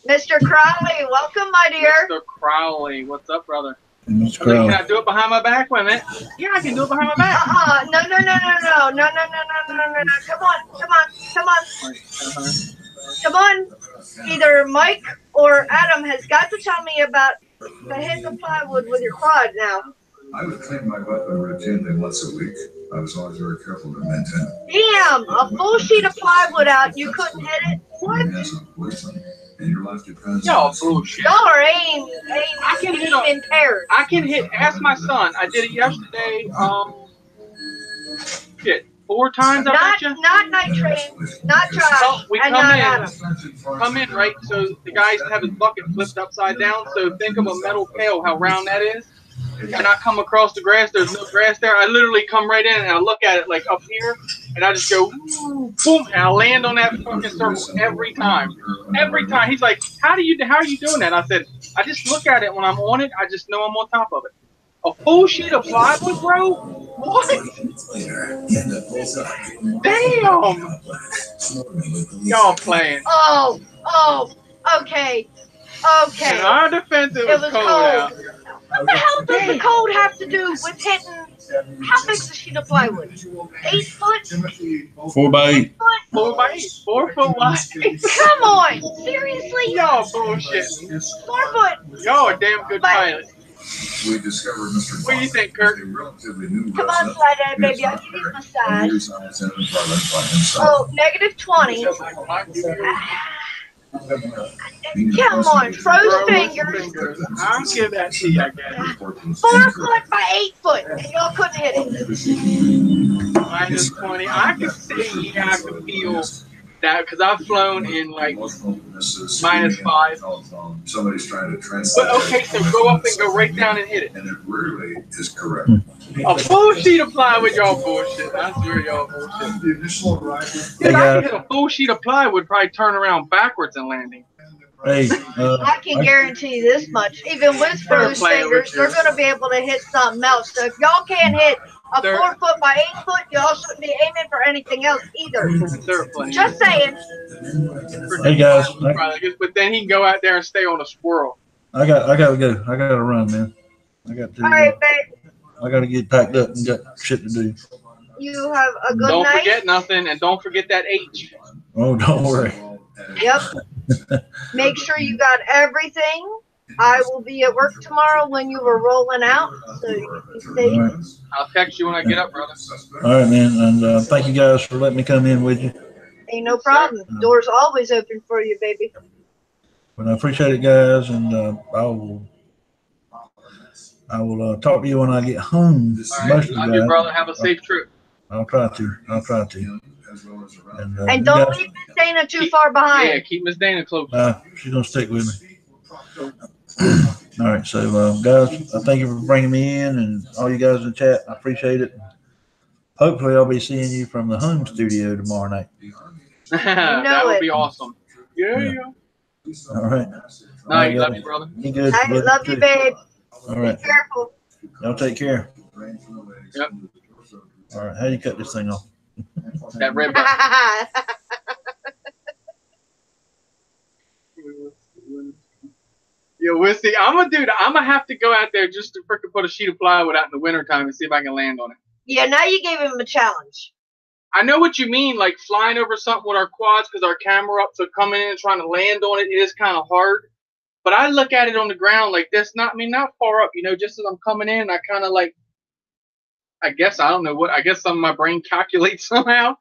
A: Mr. Crowley, welcome, my dear.
B: Mr. Crowley, what's up, brother?
C: That's
B: Can
C: crowd.
B: I do it behind my back? Wait a minute. Yeah, I can do it behind my back.
A: No. Come on. Either Mike or Adam has got to tell me about the hit the plywood with your quad now.
E: I would clean my weapon routinely once a week. I was always very careful to maintain it.
A: Damn, a full sheet of plywood out, you couldn't hit it? What?
E: It has a poison, and your life depends
B: Y'all
E: on it.
B: bullshit.
A: Y'all are aim
B: I can hit a-
A: impaired.
B: I can hit. Ask my son. I did it yesterday. 4 times. I bet you.
A: Not Night Train, not Josh,
B: We
A: and
B: come
A: not
B: in.
A: Adam.
B: Come in, right? So the guys have his bucket flipped upside down. So think of a metal pail, how round that is. And I come across the grass. There's no grass there. I literally come right in and I look at it like up here, and I just go boom, and I land on that fucking circle every time. Every time. He's like, how are you doing that? I said, I just look at it when I'm on it. I just know I'm on top of it. A full sheet of plywood, bro? What? Damn! Y'all playing.
A: Oh, okay.
B: In our defense, it was cold out.
A: What the hell does the cold have to do with hitting? How big's a sheet of plywood? 8 foot?
C: 4 by 8.
B: 4 by 8. 4 foot wide.
A: Come on, seriously?
B: Y'all bullshit.
A: 4 foot.
B: Y'all a damn good pilot.
E: We discovered Mr.
B: What do you think, Kurt?
E: Relatively new
A: Come on, slide in, baby. I'll give you a massage. Oh, -20. Come on, froze fingers.
B: I'll give that to you, I guess.
A: 4 foot by 8 foot, and y'all couldn't hit it.
B: -20. I can see, I can feel that because I've flown in like -5.
E: Somebody's trying to translate.
B: But okay, so go up and go right down and hit it.
E: And it rarely is correct.
B: A full sheet of plywood, y'all bullshit. I swear y'all bullshit.
E: The initial arrival.
B: Dude, I can hit a full sheet of plywood, probably turn around backwards and landing.
C: Hey,
A: I can guarantee you this much. Even with froze fingers, they're going to be able to hit something else. So if y'all can't hit a 4 foot by 8 foot, y'all shouldn't be aiming for anything else either. Just saying.
C: Hey guys,
B: But then he can go out there and stay on a squirrel.
C: I gotta go. I gotta run, man. I got to.
A: All right, babe.
C: I gotta get packed up and got shit to do.
A: You have a good
B: Don't
A: night.
B: forget nothing, and don't forget that H.
C: Oh, don't worry.
A: Yep. Make sure you got everything. I will be at work tomorrow when you were rolling out, so you can stay.
C: All right.
B: I'll text you when I get up, brother.
C: All right, man. And thank you guys for letting me come in with you.
A: Ain't no problem. Door's always open for you, baby.
C: But I appreciate it, guys, and I will talk to you when I get home.
B: All right. Love you, brother. Have a safe trip.
C: I'll try to.
A: And don't leave Miss Dana too far behind.
B: Yeah, keep Miss Dana close.
C: She's gonna stick with me. All right, so guys, thank you for bringing me in, and all you guys in the chat. I appreciate it. Hopefully, I'll be seeing you from the home studio tomorrow night.
B: That would be awesome. Yeah.
C: All right.
B: Night. Love you, brother.
C: Be good.
A: I love you, babe.
C: All right.
A: Be careful.
C: Y'all take care.
B: Yep.
C: All right. How do you cut this thing off?
B: That red button. Yo, we'll see. I'm gonna have to go out there just to freaking put a sheet of plywood out in the wintertime and see if I can land on it.
A: Yeah, now you gave him a challenge.
B: I know what you mean, like flying over something with our quads because our camera up, so coming in and trying to land on it is kind of hard. But I look at it on the ground like this, not far up, just as I'm coming in, I kind of like, I guess some of my brain calculates somehow,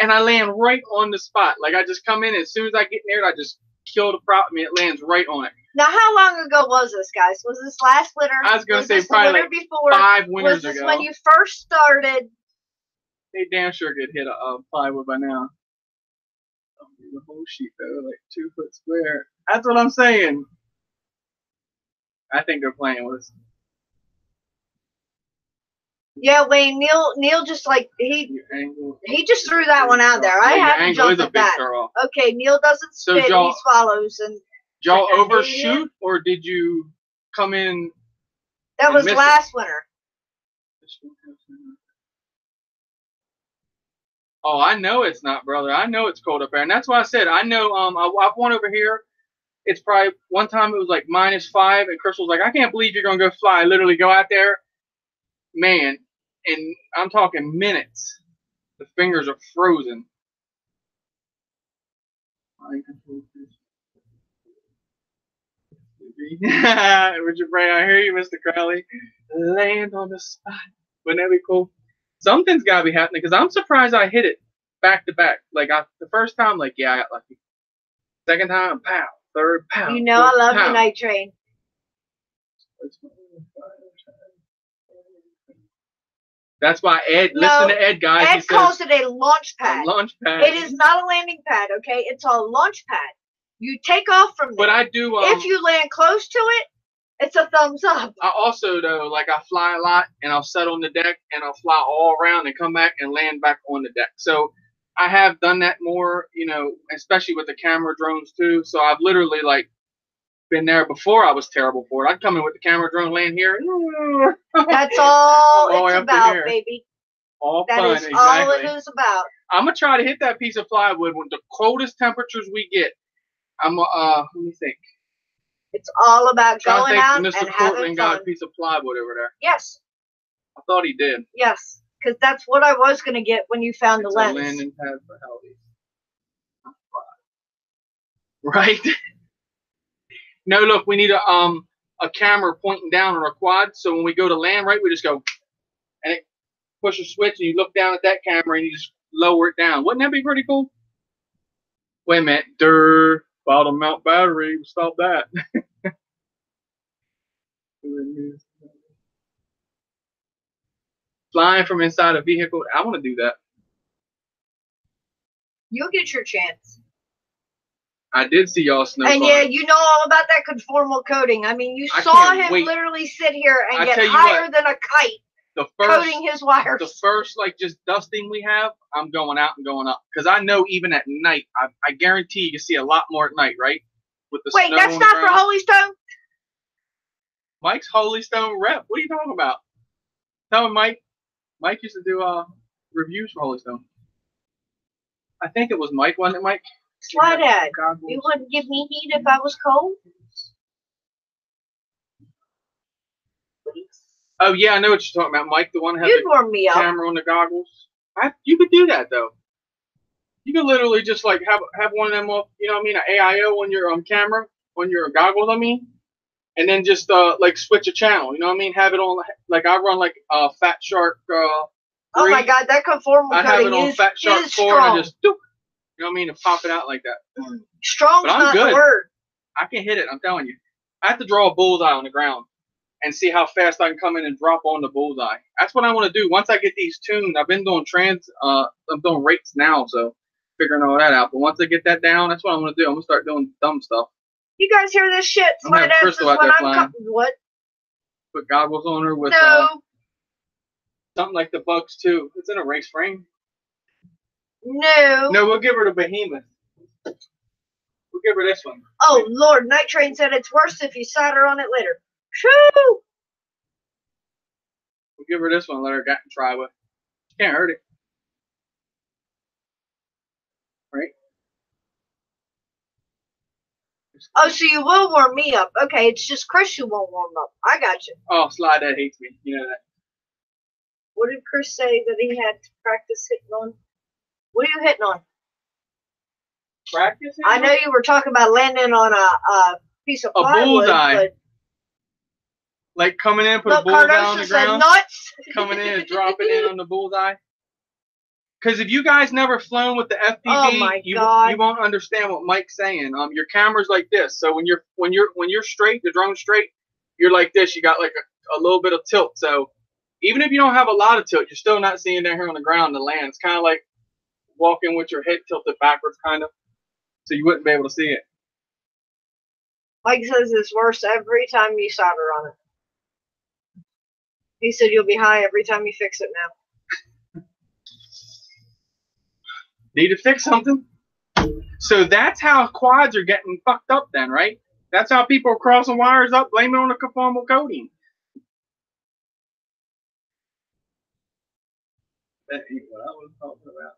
B: and I land right on the spot. Like I just come in, and as soon as I get near it, I just kill the prop. It lands right on it.
A: Now, how long ago was this, guys? Was this last winter?
B: I was going to say probably like
A: before?
B: 5 winters
A: was this
B: ago.
A: When you first started?
B: They damn sure get hit a plywood by now. The whole sheet though, like 2 foot square. That's what I'm saying. I think they're playing with us.
A: Yeah, Wayne. Neil just like he just threw that one out there. I had to jump at that. Okay, Neil doesn't spit; he swallows. And
B: did y'all overshoot, or did you come in?
A: That was last winter.
B: Oh, I know it's not, brother. I know it's cold up there, and that's why I said I know. I've one over here. It's probably one time it was like -5, and Crystal was like, "I can't believe you're gonna go fly." I literally go out there, man, and I'm talking minutes. The fingers are frozen. Richard Bray, I hear you, Mr. Crowley. Land on the spot. Wouldn't that be cool? Something's got to be happening because I'm surprised I hit it back to back. Like the first time, like I got lucky. Second time, pow. Third, pow.
A: You know, I love the night train.
B: That's why Ed. Listen to Ed, guys.
A: Ed calls it a launch pad.
B: A launch pad.
A: It is not a landing pad. Okay, it's a launch pad. You take off from there.
B: But I do.
A: If you land close to it, it's a thumbs up.
B: I also, though, like I fly a lot, and I'll set on the deck, and I'll fly all around and come back and land back on the deck. So I have done that more, especially with the camera drones too. So I've literally like been there before. I was terrible for it. I'd come in with the camera drone, land here.
A: That's all it's about, baby.
B: All
A: that
B: fun,
A: is
B: exactly.
A: all it is about.
B: I'm gonna try to hit that piece of plywood when the coldest temperatures we get. Let me think.
A: It's all about going out
B: Mr.
A: and
B: Portland
A: having fun.
B: got a piece of plywood over there.
A: Yes.
B: I thought he did.
A: Yes, because that's what I was going to get when you found the lens.
B: A landing pad for Helly. Right? No, look, we need a camera pointing down on our quad, so when we go to land, right, we just go, and it push a switch, and you look down at that camera, and you just lower it down. Wouldn't that be pretty cool? Wait a minute. Bottom mount battery. Stop that. Flying from inside a vehicle. I want to do that.
A: You'll get your chance.
B: I did see y'all snow.
A: And yeah, you know all about that conformal coating. I mean, you saw him literally sit here and get higher than a kite. Coating his wires.
B: The first, like, just dusting we have, I'm going out and going up. Because I know even at night, I guarantee you can see a lot more at night, right? With the
A: Wait, that's not for Holy Stone?
B: Mike's Holy Stone rep. What are you talking about? Tell him, Mike. Mike used to do reviews for Holy Stone. I think it was Mike, wasn't it, Mike?
A: Why, Dad? You wouldn't give me heat if I was cold?
B: Oh, yeah, I know what you're talking about, Mike. The one who had the camera on the goggles. You could do that though. You could literally just like have one of them off, you know what I mean, an AIO on your camera, on your goggles, I mean, and then just like switch a channel, you know what I mean? Have it on like I run like Fat Shark 3.
A: Oh my God, that conformal
B: I have
A: cutting
B: it on
A: is
B: Fat Shark 4
A: strong.
B: and just doop, you know what I mean, and pop it out like that.
A: Strong's
B: But I'm
A: not
B: good.
A: the word.
B: I can hit it, I'm telling you. I have to draw a bullseye on the ground and see how fast I can come in and drop on the bullseye. That's what I want to do. Once I get these tuned, I've been doing I'm doing rates now, so figuring all that out. But once I get that down, that's what I'm going to do. I'm going to start doing dumb stuff.
A: You guys hear this shit?
B: I'm
A: Slight
B: having
A: asses
B: Crystal out
A: when
B: there
A: I'm
B: flying.
A: what?
B: Put goggles on her with
A: No.
B: something like the Bugs too. It's in a race frame.
A: No.
B: No, we'll give her the Behemoth. We'll give her this one.
A: Oh, Lord. Night Train said it's worse if you solder on it later. True.
B: We'll give her this one. Let her get and try with. Can't hurt it. Right?
A: Oh, so you will warm me up. Okay, it's just Chris who won't warm up. I got you.
B: Oh, Sly Dad hates me. You know that.
A: What did Chris say that he had to practice hitting on? What are you hitting on?
B: Practice?
A: I know you were talking about landing on a piece of plywood,
B: bullseye.
A: but
B: like coming in, put a
A: look,
B: bullseye
A: Cardoso
B: on the
A: said
B: ground.
A: nuts.
B: Coming in and dropping in on the bullseye. Because if you guys never flown with the FPV,
A: Oh my
B: you
A: God.
B: won't understand what Mike's saying. Your camera's like this. So when you're straight, the drone's straight, you're like this. You got like a little bit of tilt. So even if you don't have a lot of tilt, you're still not seeing down here on the ground the land. It's kind of like walking with your head tilted backwards, kind of. So you wouldn't be able to see it.
A: Mike says it's worse every time you solder on it. He said you'll be high every time you fix it now.
B: Need to fix something. So that's how quads are getting fucked up then, right? That's how people are crossing wires up, blaming on the conformal coating. That ain't what I was talking about.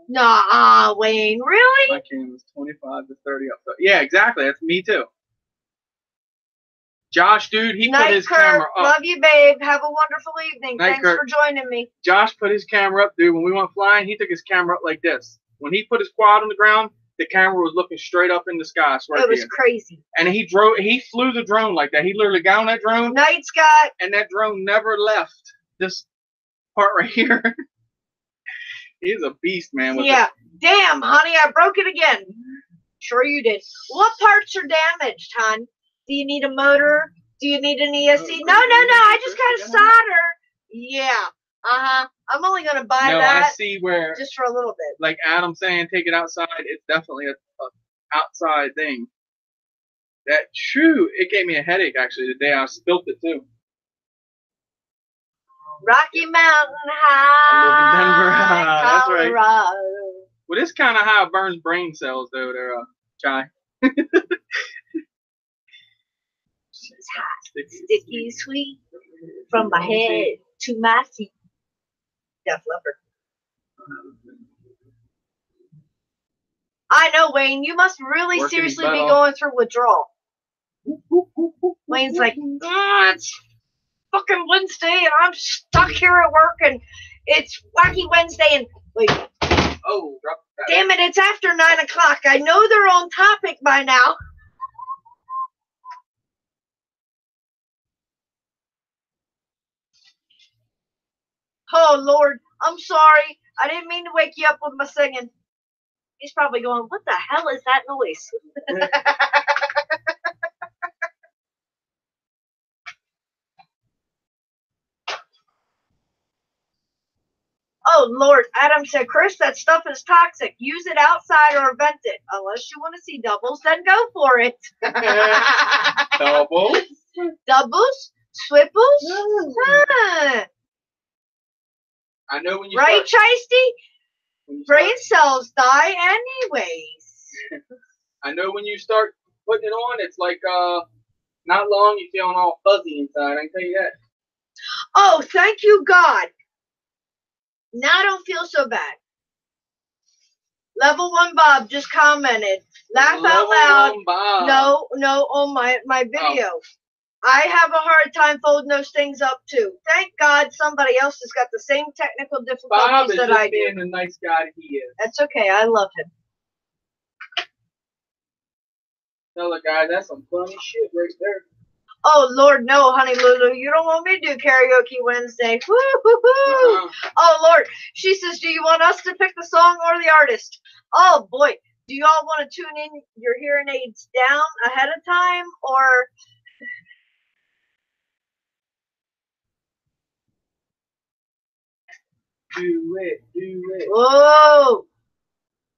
A: Nah, Wayne, really?
B: My cam was 25 to 30 up. Yeah, exactly. That's me too. Josh, dude, he
A: Night,
B: put his
A: Kurt.
B: camera up.
A: Love you, babe. Have a wonderful evening.
B: Night,
A: Thanks
B: Kurt.
A: for joining me.
B: Josh put his camera up, dude. When we went flying, he took his camera up like this. When he put his quad on the ground, the camera was looking straight up in the sky. I swear
A: It was crazy.
B: And he flew the drone like that. He literally got on that drone.
A: Night, Scott.
B: And that drone never left this part right here. He's a beast, man.
A: Yeah. Damn, honey, I broke it again. Sure you did. What parts are damaged, hon? Do you need a motor? Do you need an ESC? No. I just got a solder. Yeah. I'm only going to buy that.
B: I see where.
A: Just for a little bit.
B: Like Adam saying, take it outside. It's definitely a outside thing. That true. It gave me a headache actually the day I spilt it too.
A: Rocky Mountain High.
B: I live in Denver. That's
A: Colorado.
B: right. Well, this kind of how it burns brain cells, though. There, Chai.
A: She's hot, sticky, sweet, from my head to my feet. Def Leppard. I know, Wayne. You must really seriously be going through withdrawal. Wayne's like, it's fucking Wednesday, and I'm stuck here at work, and it's Wacky Wednesday, and wait.
B: Oh, drop that.
A: Damn it! It's after 9 o'clock. I know they're on topic by now. Oh, Lord. I'm sorry. I didn't mean to wake you up with my singing. He's probably going, what the hell is that noise? Oh, Lord. Adam said, Chris, that stuff is toxic. Use it outside or vent it. Unless you want to see doubles, then go for it.
B: Doubles?
A: Doubles? Swipples? Huh.
B: I know when you
A: right, Shiesty? Brain cells die anyways.
B: I know when you start putting it on, it's like not long you're feeling all fuzzy inside. I can tell you that.
A: Oh, thank you, God. Now I don't feel so bad. Level 1 Bob just commented. Laugh out loud.
B: Bob.
A: No, on my video. I have a hard time folding those things up too. Thank God somebody else has got the same technical
B: Bob
A: difficulties
B: is
A: that
B: just
A: I do.
B: being the nice guy that he is.
A: That's okay. I love him.
B: Tell the guy that's some funny shit right there.
A: Oh Lord, no, honey Lulu, you don't want me to do karaoke Wednesday. Woo hoo hoo. Oh Lord, she says, do you want us to pick the song or the artist? Oh boy, do you all want to tune in your hearing aids down ahead of time or?
B: Do it.
A: Whoa!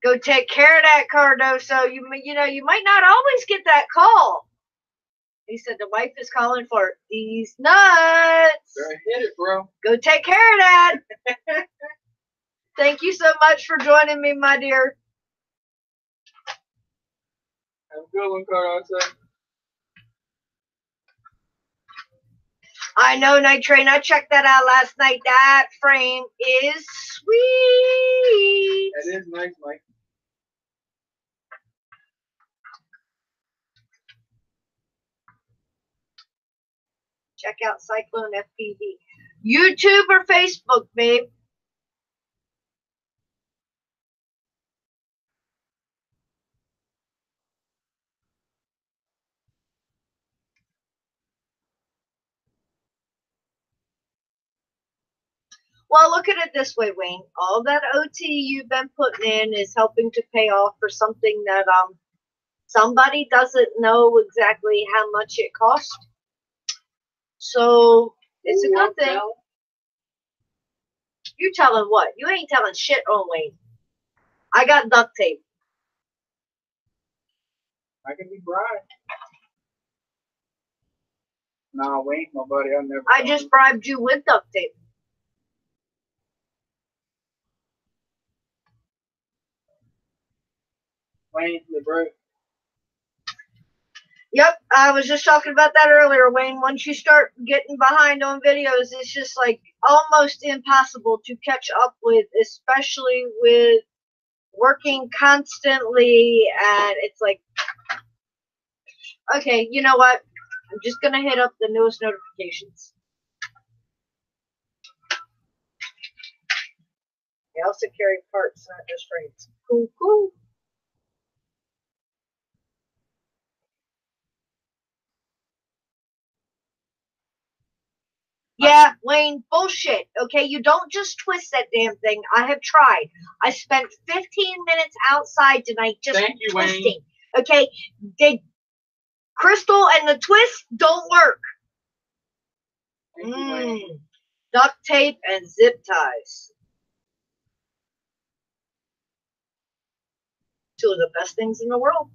A: Go take care of that, Cardoso. You know, you might not always get that call. He said the wife is calling for these nuts.
B: Better hit it, bro.
A: Go take care of that. Thank you so much for joining me, my dear.
B: Have a good one, Cardoso.
A: I know, Night Train. I checked that out last night. That frame is sweet.
B: That is nice, Mike.
A: Check out Cyclone FPV. YouTube or Facebook, babe? Well, look at it this way, Wayne. All that OT you've been putting in is helping to pay off for something that somebody doesn't know exactly how much it cost. So it's a good thing. You telling what? You ain't telling shit on Wayne. I got duct tape.
B: I can be bribed. Nah, Wayne, my buddy, I never.
A: I just bribed you with duct tape.
B: Wayne, the bro.
A: Yep, I was just talking about that earlier, Wayne. Once you start getting behind on videos, it's just like almost impossible to catch up with, especially with working constantly. And it's like, okay, you know what? I'm just going to hit up the newest notifications. They also carry parts, not just frames. Cool, cool. Yeah, Wayne, bullshit. Okay, you don't just twist that damn thing. I have tried. I spent 15 minutes outside tonight just
B: Thank you,
A: twisting.
B: Wayne.
A: Okay, the crystal and the twist don't work.
B: Thank you, Wayne.
A: Duct tape and zip ties. Two of the best things in the world.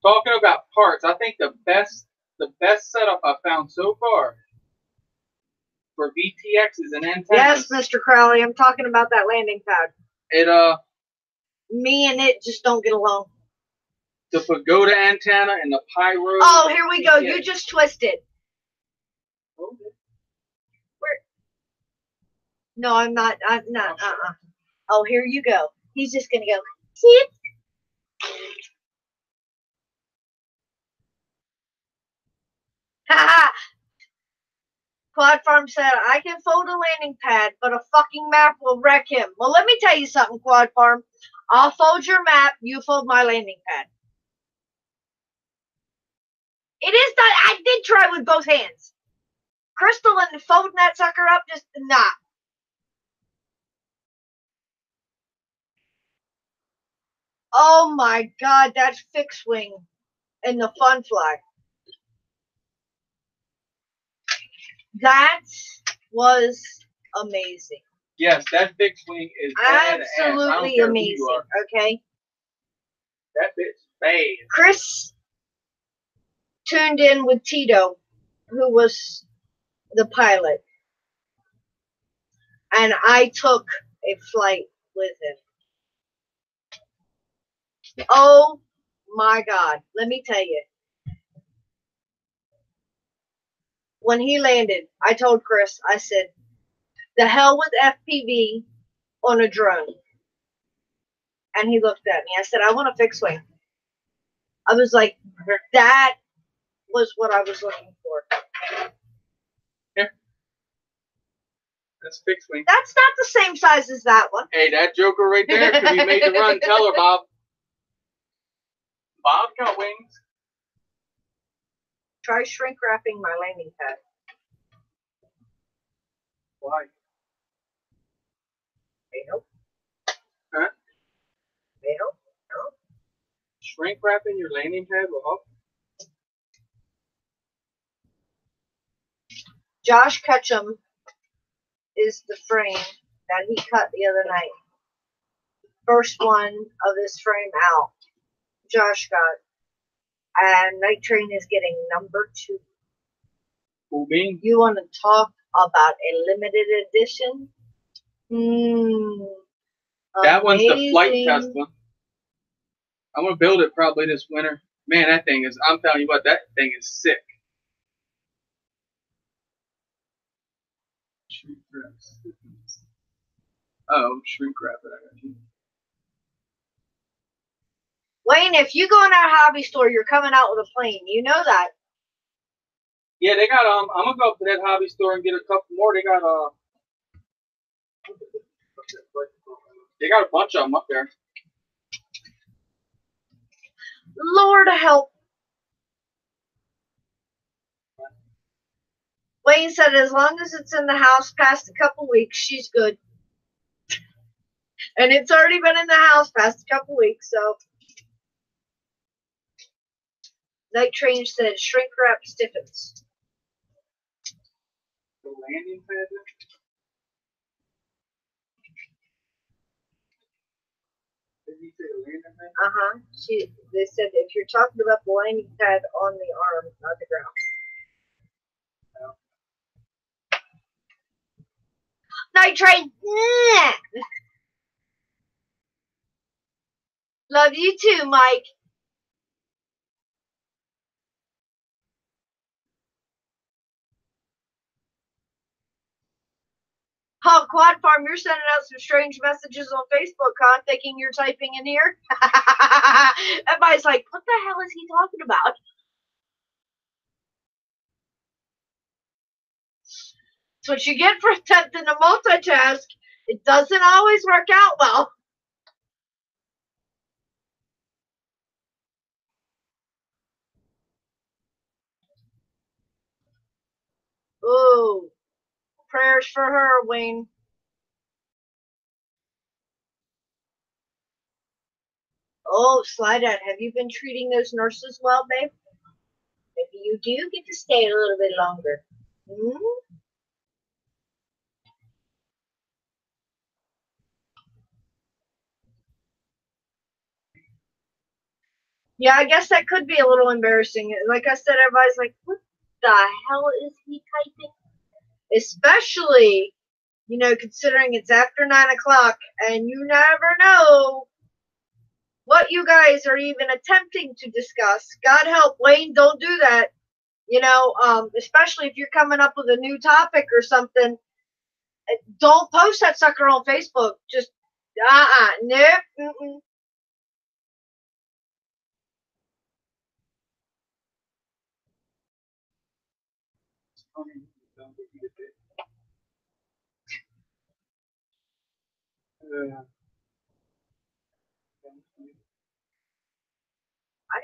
B: Talking about parts, I think the best setup I've found so far for VTX is an antenna.
A: Yes, Mr. Crowley, I'm talking about that landing pad. Me and it just don't get along.
B: The pagoda antenna and the pyro.
A: Oh, here we go. You just twisted.
B: Okay.
A: Where? No, I'm not. I'm not. Oh, here you go. He's just gonna go. See? Ha! Quad Farm said, I can fold a landing pad, but a fucking map will wreck him. Well, let me tell you something, Quad Farm. I'll fold your map, you fold my landing pad. It is not, I did try with both hands. Crystal and folding that sucker up, just not. Oh my God, that's fixed wing and the fun fly. That was amazing.
B: Yes, that fixed wing is
A: absolutely amazing. Okay.
B: That bitch bad.
A: Chris tuned in with Tito, who was the pilot, and I took a flight with him. Oh my God, let me tell you. when he landed, I told Chris, I said, the hell with FPV on a drone. And he looked at me. I said, I want a fixed wing. I was like, that was what I was looking for.
B: Here. That's fixed wing.
A: That's not the same size as that one.
B: Hey, that joker right there could be made to run. Tell her, Bob. Bob got wings.
A: Try shrink wrapping my landing pad.
B: Why?
A: May help.
B: Huh?
A: May help. No.
B: Shrink wrapping your landing pad will help.
A: Josh Ketchum is the frame that he cut the other night. First one of his frame out. Josh got. And Night Train is getting number 2.
B: Cool bean.
A: You want to talk about a limited edition?
B: That one's the flight
A: Amazing.
B: test one. I'm gonna build it probably this winter. Man, that thing is, I'm telling you what, that thing is sick. Shrink wrap. Oh, shrink wrap it. I got you.
A: Wayne, if you go in our hobby store, you're coming out with a plane. You know that.
B: Yeah, they got I'm gonna go up to that hobby store and get a couple more. They got a bunch of them up there.
A: Lord help. Wayne said as long as it's in the house past a couple weeks, she's good. And it's already been in the house past a couple weeks, so. Night Train said shrink wrap stiffens.
B: The landing pad. Did he say the landing pad?
A: They said if you're talking about the landing pad on the arm, not the ground. Night Train. Love you too, Mike. Oh, Quad Farm, you're sending out some strange messages on Facebook, huh? Thinking you're typing in here? Everybody's like, what the hell is he talking about? That's what you get for attempting to multitask. It doesn't always work out well. Ooh. Prayers for her, Wayne. Oh, Slydad, have you been treating those nurses well, babe? Maybe you do get to stay a little bit longer. Yeah, I guess that could be a little embarrassing. Like I said, everybody's like, what the hell is he typing? Especially, considering it's after 9 o'clock and you never know what you guys are even attempting to discuss. God help, Wayne, don't do that. Especially if you're coming up with a new topic or something. Don't post that sucker on Facebook. Just, nope. I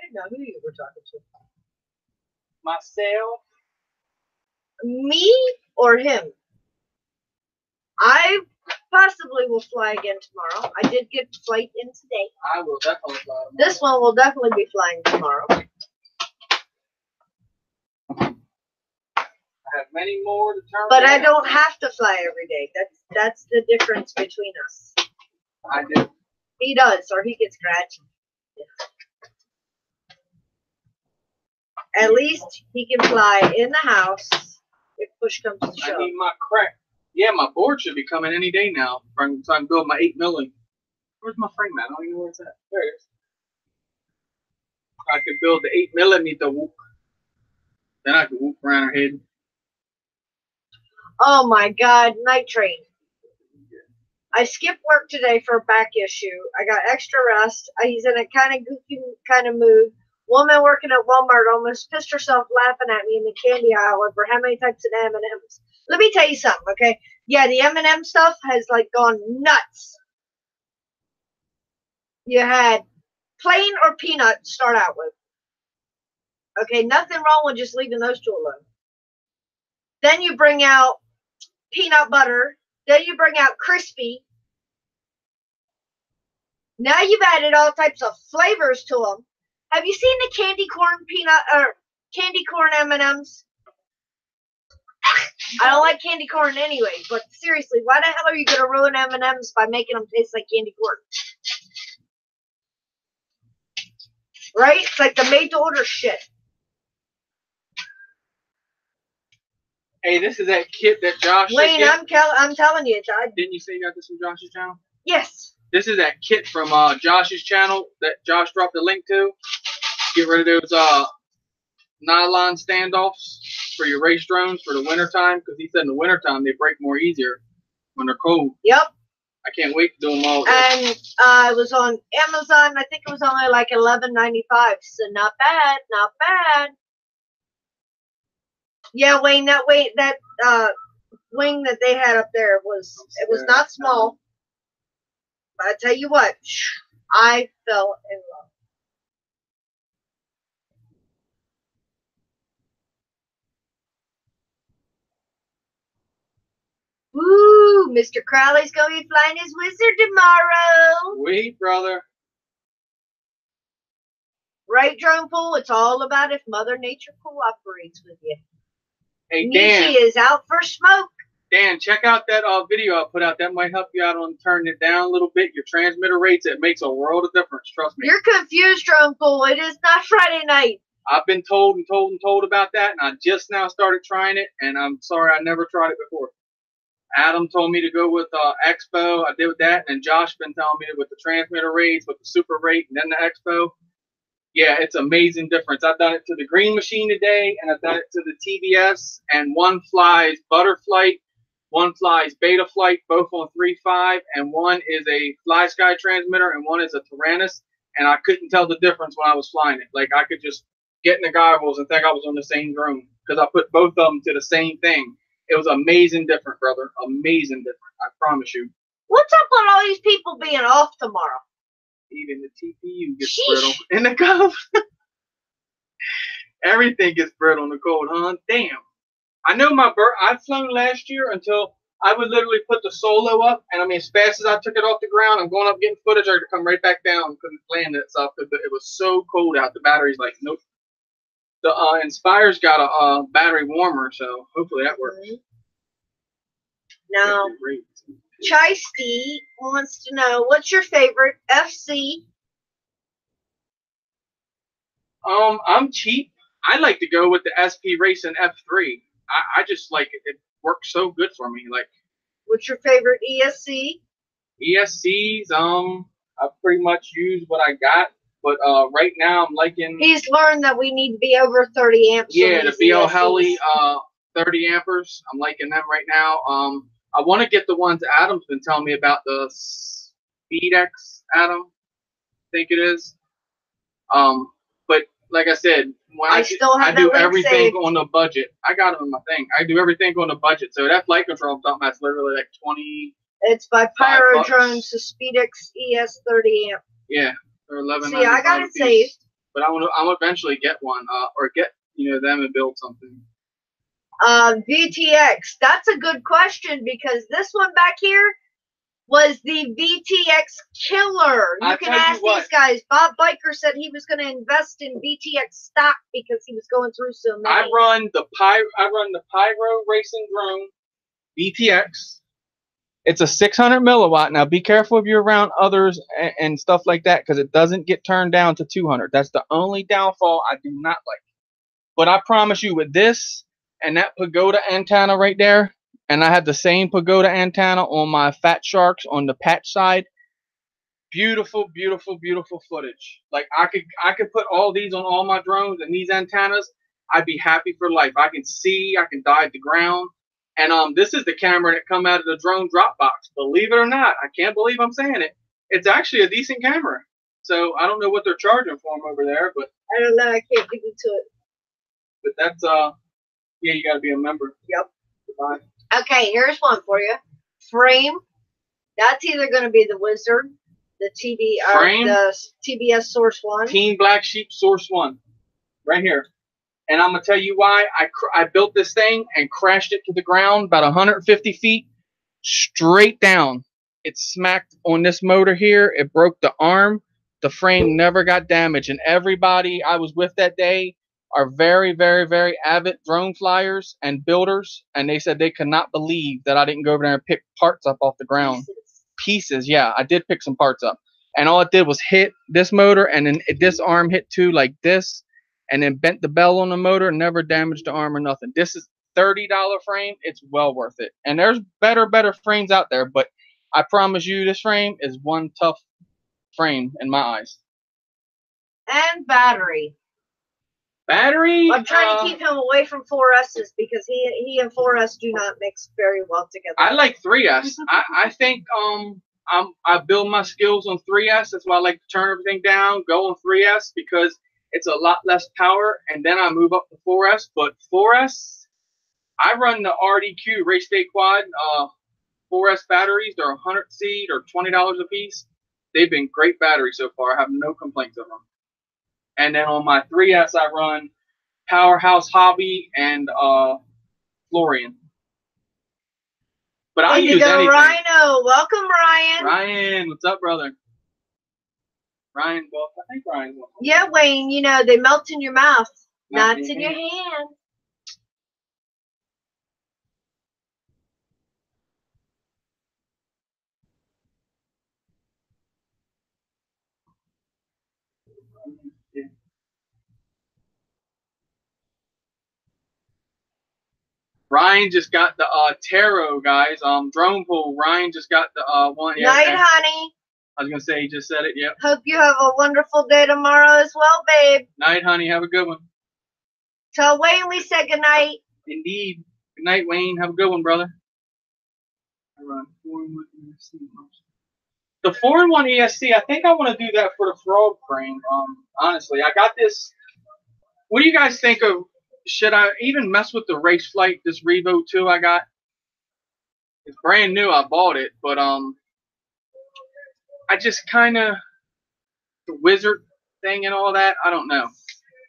A: didn't know who you were talking to.
B: Myself.
A: Me or him? I possibly will fly again tomorrow. I did get the flight in today.
B: I will definitely fly tomorrow.
A: This one will definitely be flying tomorrow.
B: I have many more to turn.
A: But I don't have to fly every day. That's the difference between us.
B: I do.
A: He does, or he gets scratched. At least he can fly in the house if push comes to shove.
B: I need my crack. Yeah, my board should be coming any day now. So I can build my 8 milli. Where's my frame at? I don't even know where it's at. There it is. I could build the 8 millimeter whoop. Then I could whoop around her head.
A: Oh my God, Night Train. I skipped work today for a back issue. I got extra rest. He's in a kind of goofy kind of mood. Woman working at Walmart almost pissed herself laughing at me in the candy aisle over how many types of M&Ms. Let me tell you something, okay? Yeah, the M&M stuff has like gone nuts. You had plain or peanut to start out with. Okay, nothing wrong with just leaving those two alone. Then you bring out peanut butter. Then you bring out crispy. Now you've added all types of flavors to them. Have you seen the candy corn peanut or candy corn M&Ms? I don't like candy corn anyway, but seriously, why the hell are you gonna ruin M&Ms by making them taste like candy corn? Right? It's like the made-to-order shit.
B: Hey, this is that kit that Josh.
A: Wayne, I'm telling you,
B: didn't you say you got this from Josh's channel?
A: Yes.
B: This is that kit from Josh's channel that Josh dropped the link to. Get rid of those nylon standoffs for your race drones for the wintertime, because he said in the wintertime they break more easier when they're cold.
A: Yep.
B: I can't wait to do them all.
A: And it was on Amazon. I think it was only like $11.95. So not bad, not bad. Yeah, Wayne, that wing that they had up there was not small. But I tell you what, I fell in love. Woo! Mr. Crowley's going to be flying his wizard tomorrow.
B: Sweet, brother.
A: Right, Drone Pool? It's all about if Mother Nature cooperates with you.
B: Hey, Dan.
A: Nietzsche is out for smoke.
B: Dan, check out that video I put out. That might help you out on turning it down a little bit. Your transmitter rates, it makes a world of difference. Trust me.
A: You're confused, Drone Pool. It is not Friday night.
B: I've been told and told and told about that, and I just now started trying it, and I'm sorry I never tried it before. Adam told me to go with Expo. I did with that, and Josh been telling me with the transmitter rates, with the super rate, and then the Expo. Yeah, it's amazing difference. I've done it to the Green Machine today, and I've done it to the TBS, and one flies Butterflight, one flies Beta Flight, both on 3.5, and one is a Fly Sky transmitter, and one is a Tyrannus, and I couldn't tell the difference when I was flying it. Like, I could just get in the goggles and think I was on the same drone, because I put both of them to the same thing. It was amazing different, brother. Amazing different. I promise you.
A: What's up with all these people being off tomorrow?
B: Even the TPU gets brittle in the cold. Everything gets brittle in the cold, huh? Damn. I know I've flown last year until I would literally put the solo up, and I mean, as fast as I took it off the ground, I'm going up getting footage, I had to come right back down because it landed itself because it was so cold out. The battery's like, nope. The Inspire's got a battery warmer, so hopefully that works.
A: Now, Chysty wants to know, what's your favorite FC?
B: I'm cheap. I like to go with the SP Racing F3. I just like it. It works so good for me. Like,
A: what's your favorite ESC?
B: ESCs, I pretty much use what I got, but right now I'm liking.
A: He's learned that we need to be over 30 amps.
B: Yeah, the BL Heli 30 amperes. I'm liking them right now. I want to get the ones Adam's been telling me about, the SpeedX, Adam, I think it is. But like I said, when I do everything saved on the budget. I got them in my thing. I do everything on the budget. So that flight control I'm talking about is literally like 20.
A: It's by Pyro Drones, the SpeedX ES 30 amp.
B: Yeah, they're 11.
A: See, I got it saved.
B: But I'll eventually get one, or get them and build something.
A: VTX. That's a good question, because this one back here was the VTX killer. You can ask these guys. Bob Biker said he was going to invest in VTX stock because he was going through so many.
B: I run the Pyro Racing Drone VTX. It's a 600 milliwatt. Now be careful if you're around others and stuff like that, because it doesn't get turned down to 200. That's the only downfall I do not like. But I promise you, with this and that Pagoda antenna right there, and I had the same Pagoda antenna on my Fat Sharks on the patch side. Beautiful, beautiful, beautiful footage. Like, I could put all these on all my drones and these antennas. I'd be happy for life. I can see, I can dive the ground. And this is the camera that come out of the drone drop box. Believe it or not, I can't believe I'm saying it. It's actually a decent camera. So I don't know what they're charging for them over there, but
A: I don't know. I can't get into it.
B: But that's yeah, you got to be a member.
A: Yep.
B: Goodbye.
A: Okay, here's one for you. Frame. That's either going to be the Wizard, the
B: Frame?
A: the TBS Source One.
B: Team Black Sheep Source 1. Right here. And I'm going to tell you why. I built this thing and crashed it to the ground about 150 feet straight down. It smacked on this motor here. It broke the arm. The frame never got damaged. And everybody I was with that day are very, very, very avid drone flyers and builders. And they said they could not believe that I didn't go over there and pick parts up off the ground. Pieces, yeah. I did pick some parts up. And all it did was hit this motor, and then this arm hit too, like this. And then bent the bell on the motor, never damaged the arm or nothing. This is $30 frame. It's well worth it. And there's better frames out there, but I promise you this frame is one tough frame in my eyes.
A: And battery.
B: Battery?
A: I'm trying to keep him away from 4S's because he and 4S do not mix very well together.
B: I like 3S. I think I build my skills on 3S. That's why I like to turn everything down, go on 3S, because it's a lot less power, and then I move up to 4S. But 4S, I run the RDQ Race Day Quad 4S batteries. They're 100C. They're $20 a piece. They've been great batteries so far. I have no complaints of them. And then on my 3S, I run Powerhouse Hobby and Florian. But I use anything.
A: Rhino. Welcome, Ryan.
B: Ryan, what's up, brother? Ryan, well, I think Ryan's one.
A: Yeah, Wayne, you know, they melt in your mouth, not in your hand.
B: Ryan just got the Tarot, guys. Drone pool. Ryan just got the one. Yeah,
A: Night,
B: okay.
A: honey.
B: I was gonna say he just said it. Yep.
A: Hope you have a wonderful day tomorrow as well, babe.
B: Night, honey. Have a good one.
A: Tell Wayne we said good night.
B: Indeed. Good night, Wayne. Have a good one, brother. The 4-in-1 ESC. I think I want to do that for the frog frame. Honestly, I got this. What do you guys think of? Should I even mess with the Race Flight? This Revo 2 I got. It's brand new. I bought it, but I just kind of the Wizard thing and all that. I don't know.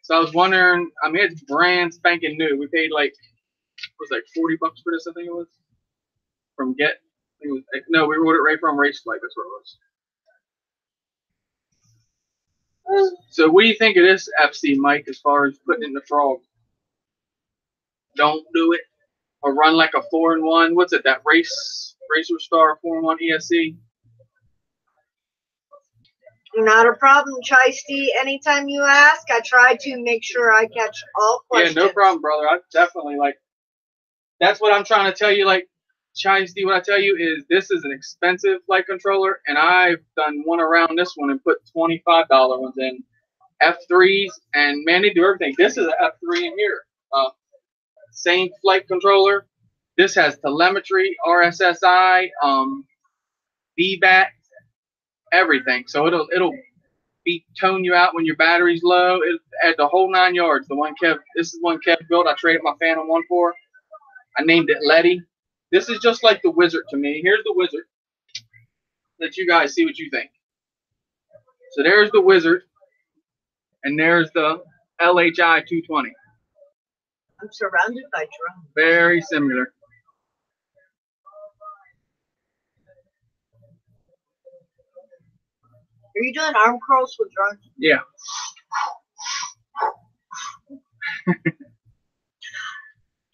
B: So I was wondering. I mean, it's brand spanking new. We paid like it was like $40 for this. I think it was from Get. I think it was, no, we ordered it right from Race Flight. That's what it was. So what do you think of this FC, Mike? As far as putting in the frog, don't do it or run like a 4-in-1. What's it? That Racer Star 4-in-1 ESC.
A: Not a problem, Chisty. Anytime you ask, I try to make sure I catch all questions.
B: Yeah, no problem, brother. I definitely like. That's what I'm trying to tell you. Like, Chisty, what I tell you is this is an expensive flight controller, and I've done one around this one and put $25 ones in F3s, and man, they do everything. This is an F3 in here. Same flight controller. This has telemetry, RSSI, VBAT, everything. So it'll be tone you out when your battery's low. It at the whole 9 yards. This is one Kev built. I traded my Phantom 1 for. I named it Letty. This is just like the Wizard to me. Here's the Wizard. Let you guys see what you think. So there's the Wizard, and there's the LHI 220.
A: I'm surrounded by drones.
B: Very similar.
A: Are you doing arm curls with drones?
B: Yeah.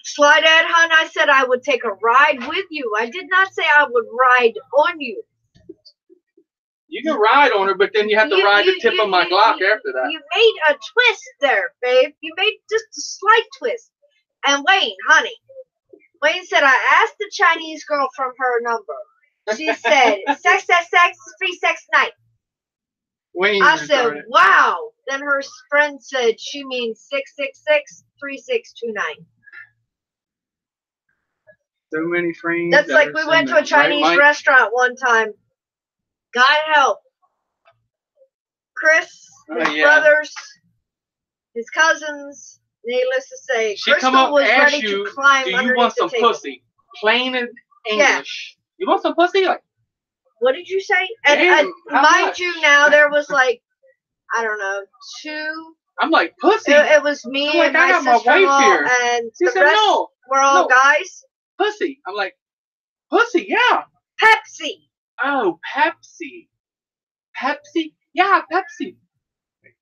A: Slide Ed, hon, I said I would take a ride with you. I did not say I would ride on you.
B: You can ride on her, but then you have to ride the tip of my Glock after that.
A: You made a twist there, babe. You made just a slight twist. And Wayne, honey, Wayne said, I asked the Chinese girl from her number. She said, sex, free sex night.
B: Wayne,
A: I said, wow. Then her friend said she means 666-3629.
B: So many frames.
A: That's like we went to a Chinese restaurant one time. God help. Chris, his brothers, his cousins, needless to say,
B: she
A: Crystal
B: come up
A: was
B: ask
A: ready
B: you,
A: to climb
B: do you
A: underneath
B: want
A: the
B: some
A: table.
B: pussy? Plain in English. Yeah. You want some pussy? Like,
A: what did you say? And mind you, now there was like, I don't know, 2.
B: I'm like, pussy.
A: It was me and my sister-in-law, and the rest were all guys.
B: Pussy. I'm like, pussy, yeah.
A: Pepsi.
B: Oh, Pepsi. Pepsi? Yeah, Pepsi.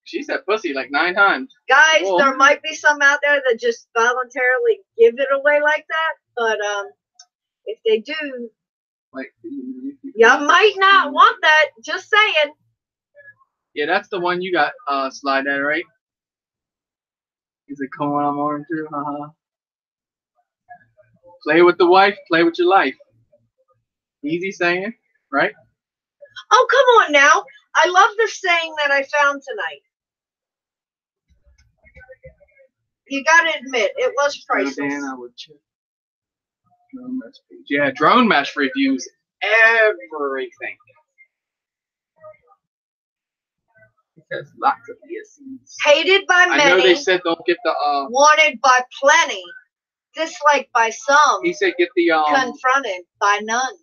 B: She said pussy like 9 times.
A: Guys, there might be some out there that just voluntarily give it away like that, but if they do,
B: like,
A: you might not want that. Just saying.
B: Yeah, that's the one you got slide at, right? Is it corn I'm on too? Play with the wife, play with your life. Easy saying, right?
A: Oh, come on now. I love the saying that I found tonight. You gotta admit, it was priceless. Dan, I would check.
B: Drone mesh page. Yeah, drone mesh reviews everything. It has lots of ESCs.
A: Hated by many.
B: I know they said don't get the
A: wanted by plenty. Disliked by some.
B: He said get the
A: confronted by none.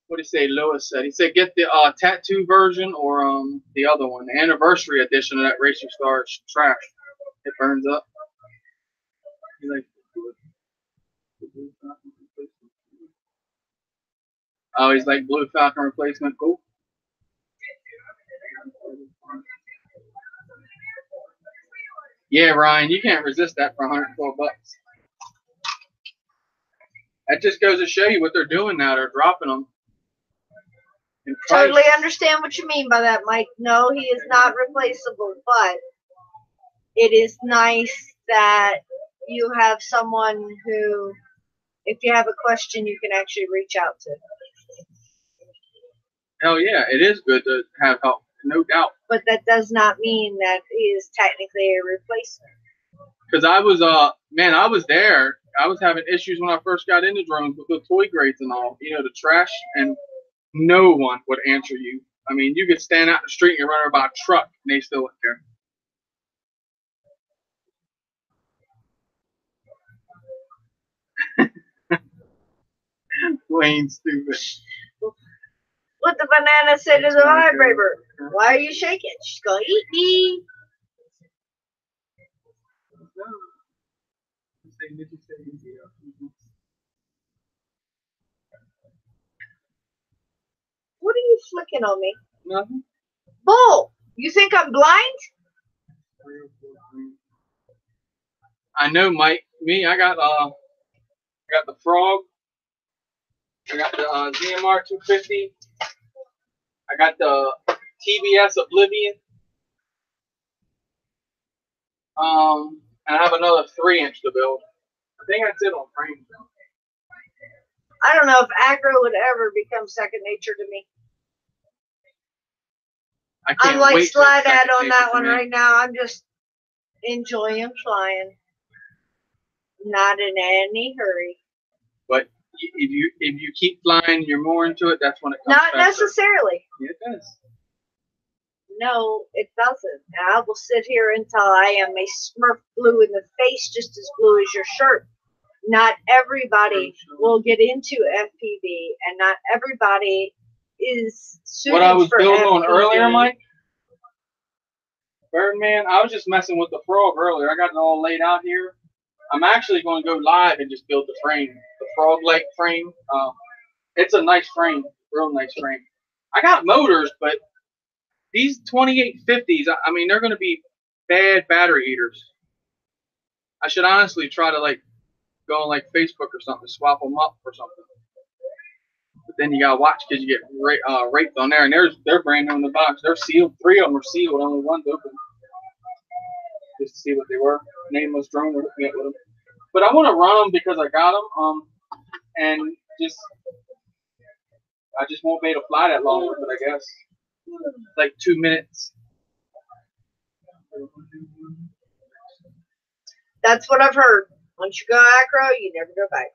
B: What did he say? Lewis said. He said get the tattoo version or the other one, the anniversary edition of that Racer Star trash. It burns up. He like. Oh, he's like Blue Falcon replacement. Cool. Yeah, Ryan, you can't resist that for $112. That just goes to show you what they're doing now. They're dropping them.
A: Totally understand what you mean by that, Mike. No, he is not replaceable, but it is nice that you have someone who, if you have a question, you can actually reach out to.
B: Hell yeah, it is good to have help, no doubt.
A: But that does not mean that he is technically a replacement.
B: Because I was, I was there. I was having issues when I first got into drones with the toy grades and all, you know, the trash, and no one would answer you. I mean, you could stand out in the street and run over by a truck, and they still wouldn't care. Plain stupid.
A: What the banana said to the vibrator? Why are you shaking? She's going, eat me. What are you flicking on me?
B: Nothing.
A: Bull, you think I'm blind?
B: I know, Mike. Me, I got the Frog. I got the ZMR 250. I got the TBS Oblivion. And I have another 3-inch to build. I think that's it on frames.
A: I don't know if acro would ever become second nature to me. I'm like slide ad on that one right now. I'm just enjoying flying. Not in any hurry.
B: But if you keep flying, you're more into it. That's when it comes.
A: Not necessarily.
B: Yeah, it does.
A: No, it doesn't. I will sit here until I am a Smurf blue in the face, just as blue as your shirt. Not everybody will get into FPV, and not everybody is suited for
B: what I was building
A: FPV.
B: on earlier, Mike? Birdman, I was just messing with the Frog earlier. I got it all laid out here. I'm actually going to go live and just build the frame. The Frog leg frame. It's a nice frame. Real nice frame. I got motors, but these 2850s, I mean, they're going to be bad battery eaters. I should honestly try to, like, go on, like, Facebook or something, swap them up or something. But then you got to watch because you get raped on there. And they're brand new in the box. They're sealed. 3 of them are sealed. Only one's open. Just to see what they were. Nameless drone we're looking at with them. But I want to run them because I got them. And I just won't be able to fly that long with it, I guess. Like 2 minutes.
A: That's what I've heard. Once you go acro, you never go back.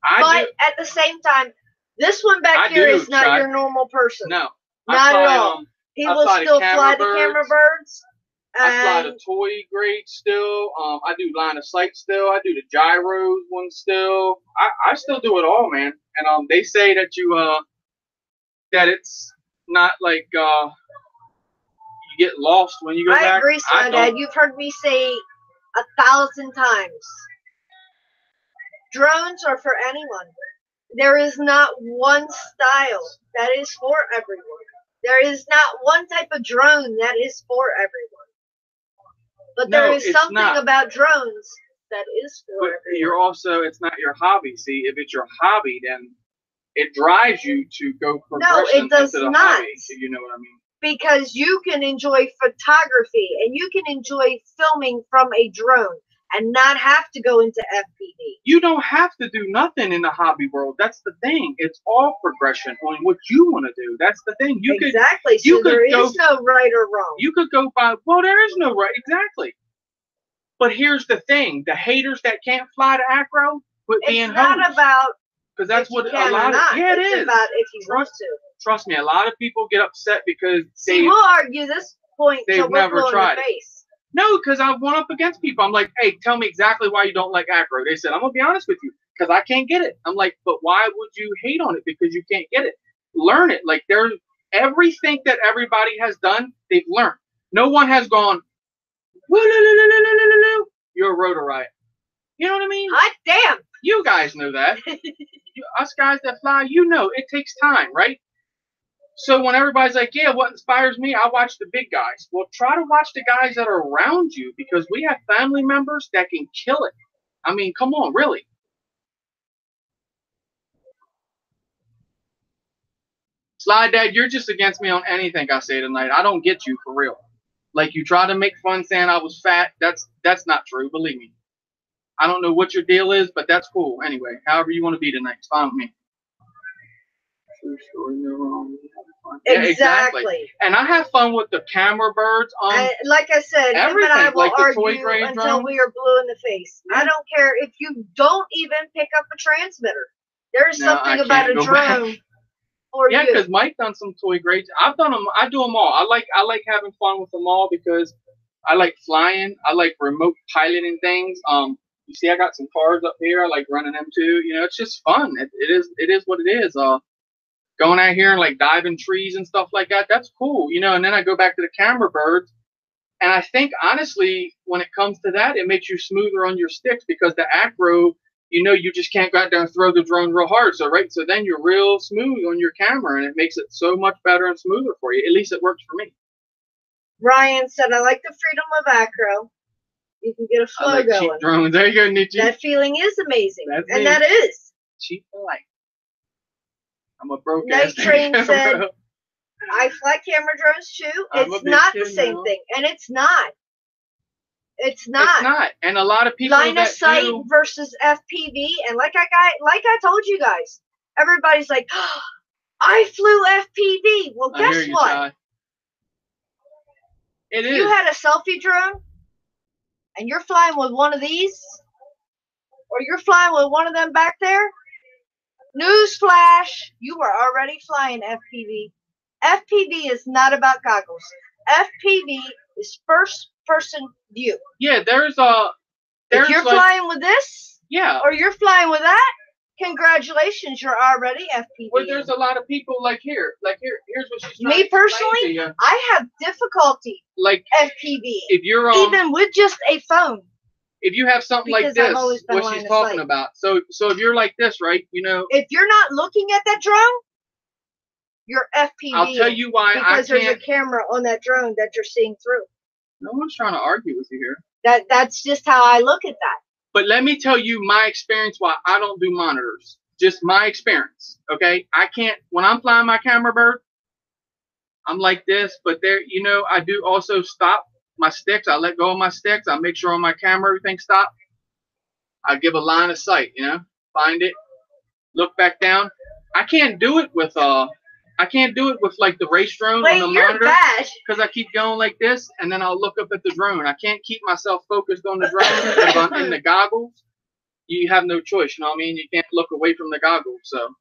A: But at the same time, this one back here is not your normal person.
B: No.
A: Not at all. He will still fly the camera birds.
B: I fly the toy grade still. I do line of sight still. I do the gyros one still. I still do it all, man. And they say that you that it's not like you get lost when you go back.
A: I agree, Dad. You've heard me say 1,000 times. Drones are for anyone. There is not one style that is for everyone. There is not one type of drone that is for everyone. But there is something about drones that is for everyone.
B: You're also, it's not your hobby. See, if it's your hobby, then it drives you to go progression into the hobby. You know what I mean?
A: Because you can enjoy photography and you can enjoy filming from a drone and not have to go into FPV.
B: You don't have to do nothing in the hobby world. That's the thing. It's all progression on what you want to do. That's the thing.
A: Exactly. So there is no right or wrong.
B: You could go by, well, there is no right. Exactly. But here's the thing. The haters that can't fly to acro quit being hoes.
A: It's not about
B: because that's what a lot of, yeah, it is.
A: It's about if you want to.
B: Trust me, a lot of people get upset because
A: we'll argue this point
B: they've never tried
A: it.
B: Face. No, because I've went up against people. I'm like, hey, tell me exactly why you don't like acro. They said, I'm going to be honest with you, because I can't get it. I'm like, but why would you hate on it? Because you can't get it. Learn it. Like, there's everything that everybody has done, they've learned. No one has gone, you're a rotor riot. You know what I mean?
A: Hot damn.
B: You guys know that. Us guys that fly, you know, it takes time, right? So when everybody's like, yeah, what inspires me? I watch the big guys. Well, try to watch the guys that are around you because we have family members that can kill it. I mean, come on, really. Sly Dad, you're just against me on anything I say tonight. I don't get you for real. Like you try to make fun saying I was fat. That's not true. Believe me. I don't know what your deal is, but that's cool. Anyway, however you want to be tonight, it's fine with me. True story, no wrong.
A: Yeah, exactly.
B: And I have fun with the camera birds.
A: Like I said, him and I will argue until we are blue in the face. Yeah. I don't care if you don't even pick up a transmitter. There's something about a drone for you.
B: Yeah, because Mike done some toy grades. I've done them. I do them all. I like having fun with them all because I like flying. I like remote piloting things. You see, I got some cars up here. I like running them too. You know, it's just fun. It is what it is. Going out here and like diving trees and stuff like that, that's cool, you know. And then I go back to the camera birds, and I think honestly, when it comes to that, it makes you smoother on your sticks because the acro, you know, you just can't go out there and throw the drone real hard. So so then you're real smooth on your camera, and it makes it so much better and smoother for you. At least it works for me.
A: Ryan said, "I like the freedom of acro. You can get a flow
B: like
A: going."
B: Cheap drones. There you go, Nietzsche.
A: That feeling is amazing, that is
B: cheap light. I'm a broke
A: Night Train said, I fly camera drones too. It's not the same thing. And it's not. It's not.
B: It's not. And a lot of people
A: line of sight versus FPV. And like I told you guys, everybody's like, oh, I flew FPV. Well, guess what?
B: It is.
A: You had a selfie drone and you're flying with one of these, or you're flying with one of them back there. Newsflash, you were already flying FPV. FPV is not about goggles. FPV is first-person view.
B: Yeah, there's
A: if you're flying with this,
B: yeah,
A: or you're flying with that, congratulations, you're already FPV.
B: Well, there's a lot of people here's what she's trying
A: Me personally, I have difficulty
B: like
A: FPV.
B: If you're
A: even with just a phone.
B: If you have something like this, what she's talking about. So if you're like this, right, you know.
A: If you're not looking at that drone, you're FPV.
B: I'll tell you why
A: because there's a camera on that drone that you're seeing through.
B: No one's trying to argue with you here.
A: That's just how I look at that.
B: But let me tell you my experience why I don't do monitors. Just my experience, okay? I can't, when I'm flying my camera bird, I'm like this, but there, you know, I do also stop my sticks. I let go of my sticks. I make sure on my camera everything stops. I give a line of sight, you know, find it, look back down. I can't do it with like the race drone on the monitor because I keep going like this and then I'll look up at the drone. I can't keep myself focused on the drone because I'm in the goggles. you have no choice. You know what I mean? You can't look away from the goggles. So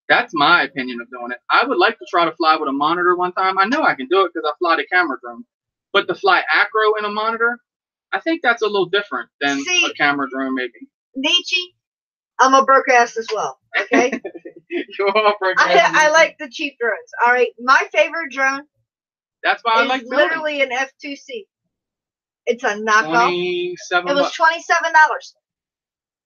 B: that's my opinion of doing it. I would like to try to fly with a monitor one time. I know I can do it because I fly the camera drone. But to fly acro in a monitor, I think that's a little different than a camera drone, maybe.
A: Nietzsche, I'm a broke ass as well. Okay.
B: You're a broke ass.
A: I like the cheap drones. All right, my favorite drone.
B: That's why I like
A: literally an F2C. It's a knockoff.
B: $27.
A: It was $27.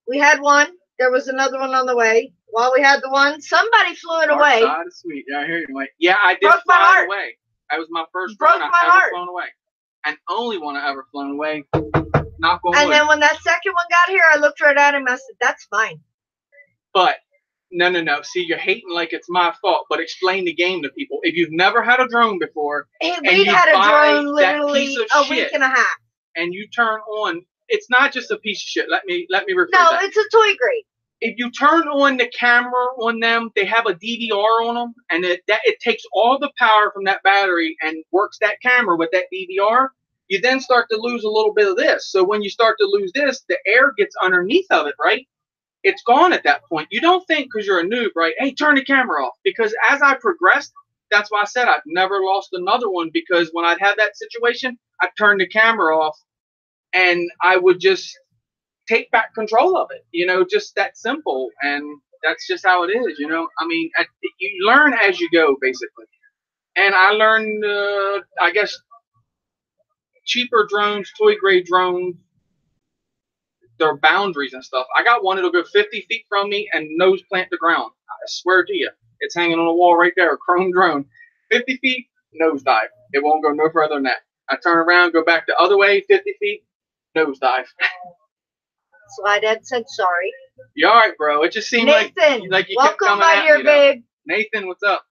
A: We had one. There was another one on the way. While we had the one, somebody flew it away.
B: Sweet. Yeah, I hear you, Mike. Yeah, I did
A: Broke my
B: fly
A: heart.
B: it away. That was my first
A: Broke
B: drone
A: my
B: I ever
A: heart.
B: flown away. And only one I ever flown away. Knock on wood.
A: And then when that second one got here, I looked right at him. I said, "That's mine."
B: But no. See, you're hating like it's my fault. But explain the game to people. If you've never had a drone before,
A: we had a drone literally a week and a half,
B: and you turn on, it's not just a piece of shit. Let me rephrase
A: No,
B: that.
A: it's a toy grade.
B: If you turn on the camera on them, they have a DVR on them, and it takes all the power from that battery and works that camera with that DVR. You then start to lose a little bit of this. So when you start to lose this, the air gets underneath of it, right? It's gone at that point. You don't think because you're a noob, right? Hey, turn the camera off. Because as I progressed, that's why I said I've never lost another one, because when I'd have that situation, I'd turn the camera off and I would just take back control of it, just that simple. And that's just how it is, I mean, you learn as you go, basically. And I learned, I guess, cheaper drones, toy grade drones, their boundaries and stuff. I got one that'll go 50 feet from me and nose plant the ground. I swear to you, it's hanging on the wall right there, a chrome drone. 50 feet, nose dive. It won't go no further than that. I turn around, go back the other way, 50 feet, nose dive.
A: So my dad said sorry.
B: You all right, bro? It just seemed
A: Nathan,
B: like you kept
A: welcome
B: coming
A: by
B: at
A: here,
B: me,
A: babe.
B: Nathan, what's up?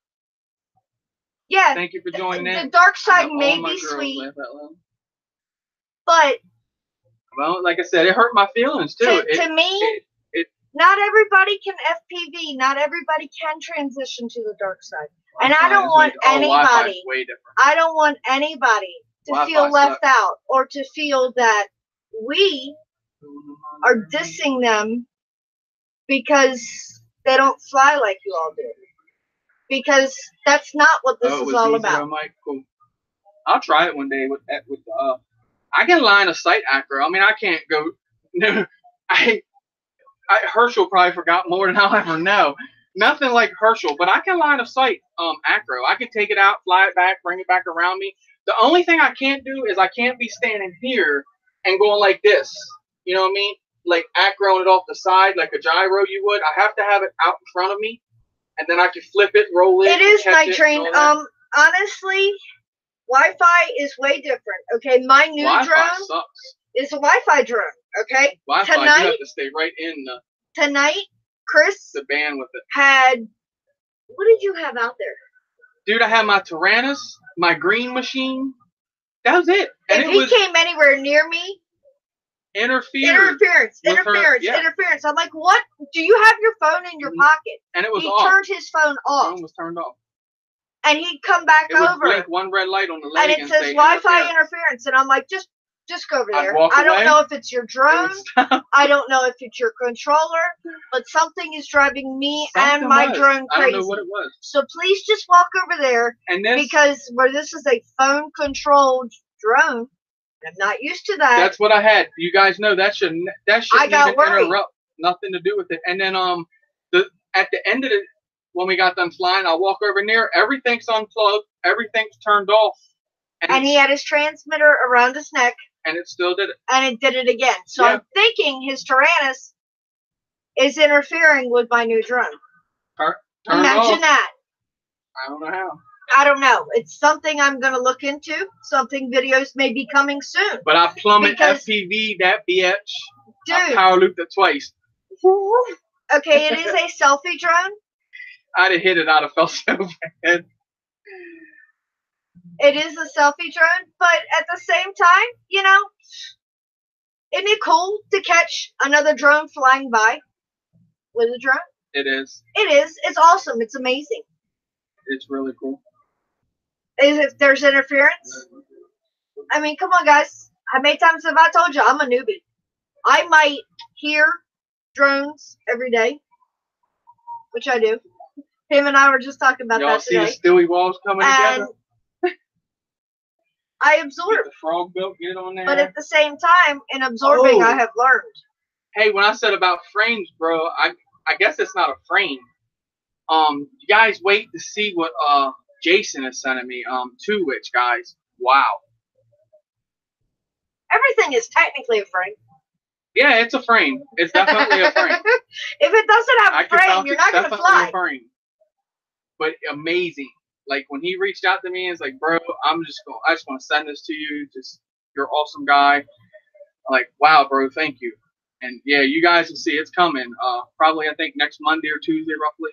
A: Yeah.
B: Thank you for joining in.
A: The dark side may be sweet, but
B: well, like I said, it hurt my feelings too.
A: To me, not everybody can FPV. Not everybody can transition to the dark side, and I don't want anybody.
B: Way different.
A: I don't want anybody to feel left out or to feel that we are dissing them because they don't fly like you all do. Because that's not what this is all about.
B: Mike? Cool. I'll try it one day with I can line of sight acro. I mean, I can't go. No, Herschel probably forgot more than I'll ever know. Nothing like Herschel, but I can line of sight acro. I can take it out, fly it back, bring it back around me. The only thing I can't do is I can't be standing here and going like this. You know what I mean? Like acroing it off the side like a gyro you would. I have to have it out in front of me, and then I can flip it, roll it.
A: It is night train. Honestly, Wi-Fi is way different. Okay, my new drone is a Wi-Fi drone. Okay,
B: Wi-Fi,
A: tonight
B: you have to stay right in
A: tonight. Chris
B: the band with it.
A: Had what did you have out there?
B: Dude, I had my Tyrannus, my green machine. That was it. And
A: if he came anywhere near me, interference. I'm like, what? Do you have your phone in your pocket?
B: And it was
A: he
B: off.
A: Turned his phone off.
B: The phone was turned off.
A: And he'd come back over.
B: Blink one red light on the leg
A: and it says Wi-Fi interference. And I'm like, just go over there. I don't know if it's your drone. I don't know if it's your controller, but something is driving me and my drone crazy.
B: I don't know what it was.
A: So please just walk over there, because where this is a phone-controlled drone, I'm not used to that.
B: That's what I had. You guys know that shouldn't even interrupt. Nothing to do with it. And then at the end of it, when we got done flying, I walk over near. Everything's unplugged. Everything's turned off.
A: And he had his transmitter around his neck.
B: And it still did it.
A: And it did it again. So I'm thinking his Tyrannus is interfering with my new drone. Imagine that.
B: I don't know how.
A: I don't know. It's something I'm going to look into. Something videos may be coming soon.
B: But I plummet FPV that bitch. Dude. I power looped it twice.
A: Okay, it is a selfie drone.
B: I'd have hit it. I'd have felt so bad.
A: It is a selfie drone, but at the same time, isn't it cool to catch another drone flying by with a drone?
B: It is.
A: It is. It's awesome. It's amazing.
B: It's really cool.
A: If there's interference, I mean, come on, guys. How many times have I told you I'm a newbie? I might hear drones every day, which I do. Him and I were just talking about
B: Y'all
A: that
B: see
A: today.
B: the Stewie walls coming
A: And
B: together?
A: I
B: Get
A: absorb.
B: the frog milk, get on there.
A: But at the same time, in absorbing, I have learned.
B: Hey, when I said about frames, bro, I guess it's not a frame. You guys wait to see what Jason is sending me. To which guys, wow.
A: Everything is technically a frame.
B: Yeah, it's a frame. It's definitely a frame.
A: If it doesn't have a frame, you're not gonna fly.
B: A frame. But amazing. Like when he reached out to me, it's like, bro, I just want to send this to you. Just you're an awesome guy. Like, wow, bro, thank you. And yeah, you guys will see it's coming. Probably I think next Monday or Tuesday, roughly.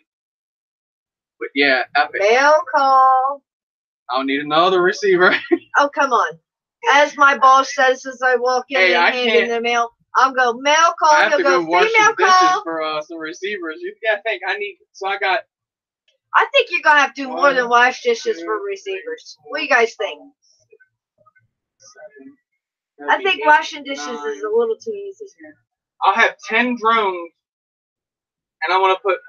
B: But yeah, epic.
A: Mail call.
B: I'll need another receiver.
A: Oh, come on. As my boss says as I walk in and hand in the mail, I'll go mail call.
B: I have to go wash
A: female
B: some dishes
A: call.
B: for some receivers. You gotta think I need. So I got.
A: I think you're gonna have to do more than wash dishes for receivers. What do you guys think? I think washing dishes is a little too easy.
B: I'll have 10 drones, and I want to put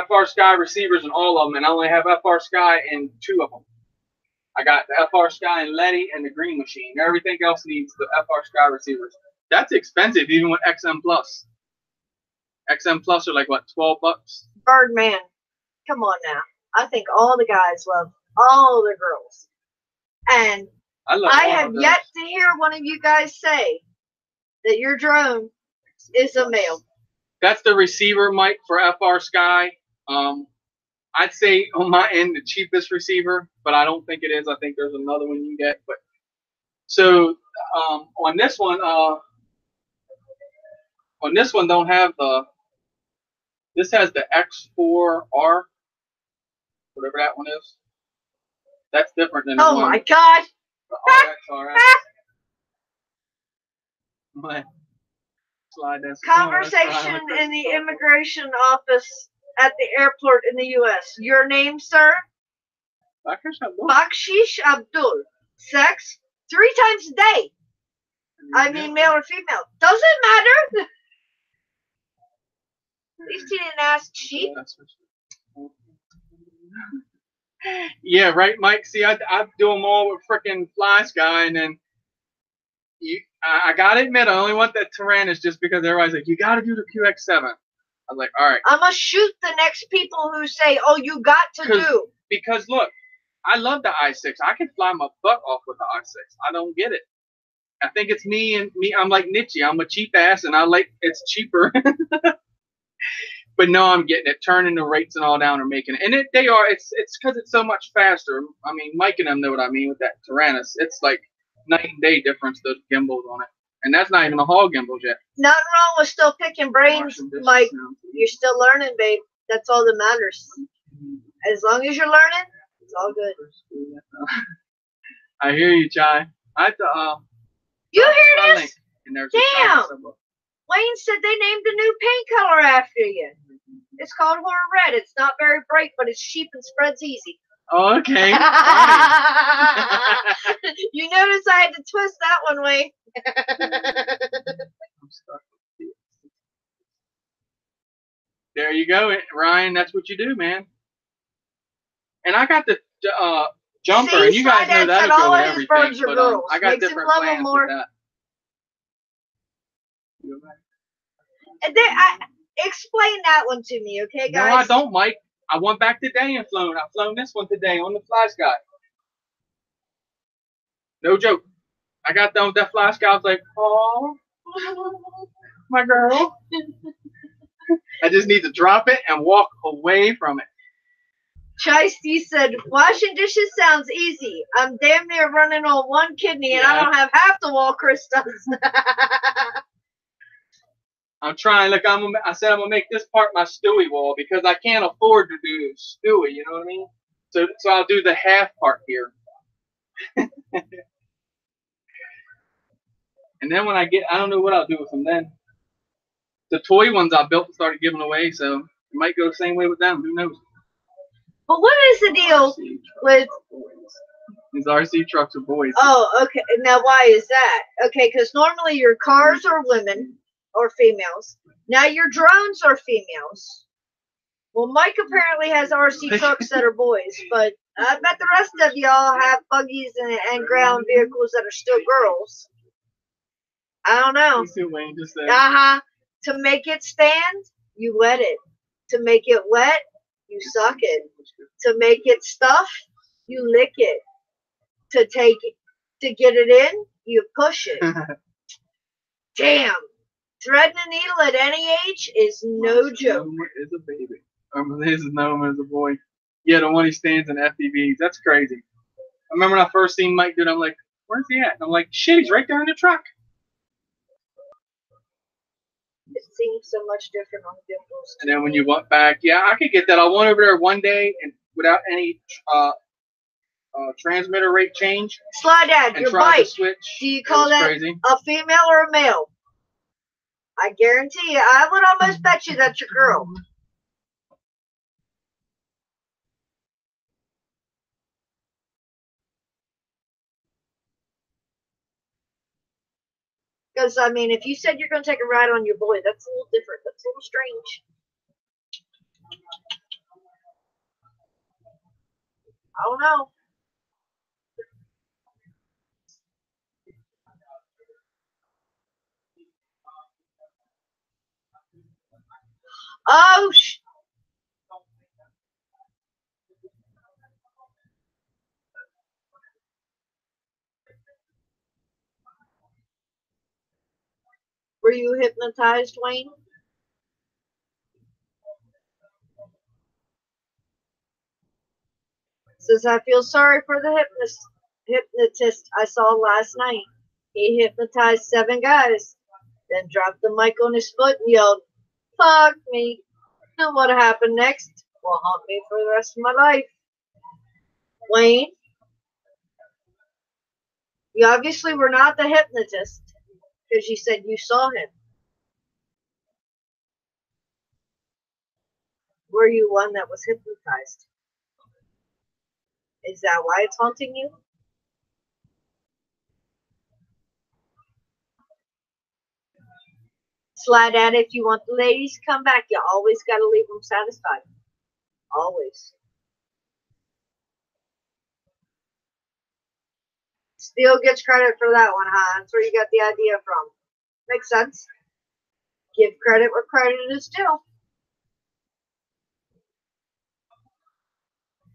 B: FR Sky receivers in all of them, and I only have FR Sky in 2 of them. I got the FR Sky and Letty and the Green Machine. Everything else needs the FR Sky receivers. That's expensive, even with XM Plus. XM Plus are like what, $12?
A: Birdman, come on now. I think all the guys love all the girls, and I have yet to hear one of you guys say that your drone is a male.
B: That's the receiver mic for FR Sky. I'd say on my end the cheapest receiver, but I don't think it is. I think there's another one you get. But so on this one don't have the. This has the X4R, whatever that one is. That's different than the
A: oh
B: one.
A: My God!
B: The RX. What? Slide that.
A: Conversation in the immigration office at the airport in the U.S. Your name, sir? Bakshish Abdul. Sex? 3 times a day. I mean, male or female. Doesn't matter. At least he didn't ask sheep.
B: Yeah, right, Mike. See, I do them all with freaking Fly Sky, and then I gotta admit, I only want that Tyrannus just because everybody's like, you gotta do the QX7. I was like, all right.
A: I'm gonna shoot the next people who say, oh, you got to do.
B: Because look, I love the i6. I can fly my butt off with the i6. I don't get it. I think it's me. I'm like Nietzsche. I'm a cheap ass, and I like it's cheaper. But no, I'm getting it, turning the rates and all down or making it. And it's because it's so much faster. I mean, Mike and them know what I mean with that Tyrannus. It's like night and day difference, those gimbals on it. And that's not even a Hall gimbal yet.
A: Nothing wrong with still picking brains, Mike. You're still learning, babe. That's all that matters. As long as you're learning, it's all good.
B: I hear you, Chai.
A: You hear this?
B: Damn!
A: Wayne said they named a new paint color after you. It's called Horror Red. It's not very bright, but it's cheap and spreads easy.
B: Oh, okay.
A: You notice I had to twist that one, Wayne.
B: There you go, Ryan. That's what you do, man. And I got the jumper, and you guys know that'll go with everything. But I got different plans with that.
A: And then, explain that one to me, okay, guys?
B: No, I don't, Mike. I went back today and flown. I've flown this one today on the Fly Sky. No joke. I got done with that Fly Sky. I was like, oh, my girl. I just need to drop it and walk away from it.
A: Shiesty said, washing dishes sounds easy. I'm damn near running on 1 kidney, and I don't have half the wall Chris does.
B: I'm trying. Look, I said I'm gonna make this part my Stewie wall because I can't afford to do Stewie. You know what I mean? So I'll do the half part here. And then when I don't know what I'll do with them then. The toy ones I built and started giving away, so it might go the same way with them. Who knows?
A: But what is the deal with
B: these RC trucks are boys?
A: Oh, okay. Now why is that? Okay, because normally your cars are women. or females. Now your drones are females. Well, Mike apparently has RC trucks that are boys, but I bet the rest of y'all have buggies and ground vehicles that are still girls. I don't know.
B: You see what Wayne just said?
A: To make it stand, you wet it. To make it wet, you suck it. To make it stuff, you lick it. To get it in, you push it. Damn. Threading a needle at any age is no joke.
B: Is a baby. This is known as a boy. Yeah, the one who stands in FPVs. That's crazy. I remember when I first seen Mike do it, I'm like, where's he at? And I'm like, shit, he's right there in the truck.
A: It seems so much different on vehicles.
B: And then when you went back, yeah, I could get that. I went over there one day and without any transmitter rate change.
A: Slide Dad, your bike.
B: Switch.
A: Do you call that
B: crazy.
A: A female or a male? I guarantee you, I would almost bet you that's your girl. Because, I mean, if you said you're going to take a ride on your boy, that's a little different. That's a little strange. I don't know. Oh, were you hypnotized, Wayne? Says, I feel sorry for the hypnotist I saw last night. He hypnotized 7 guys, then dropped the mic on his foot and yelled, "Fuck me." And what happened next will haunt me for the rest of my life. Wayne, you obviously were not the hypnotist because you said you saw him. Were you one that was hypnotized? Is that why it's haunting you? Slide at it if you want the ladies to come back. You always got to leave them satisfied. Always. Steele gets credit for that one, huh? That's where you got the idea from. Makes sense. Give credit where credit is due.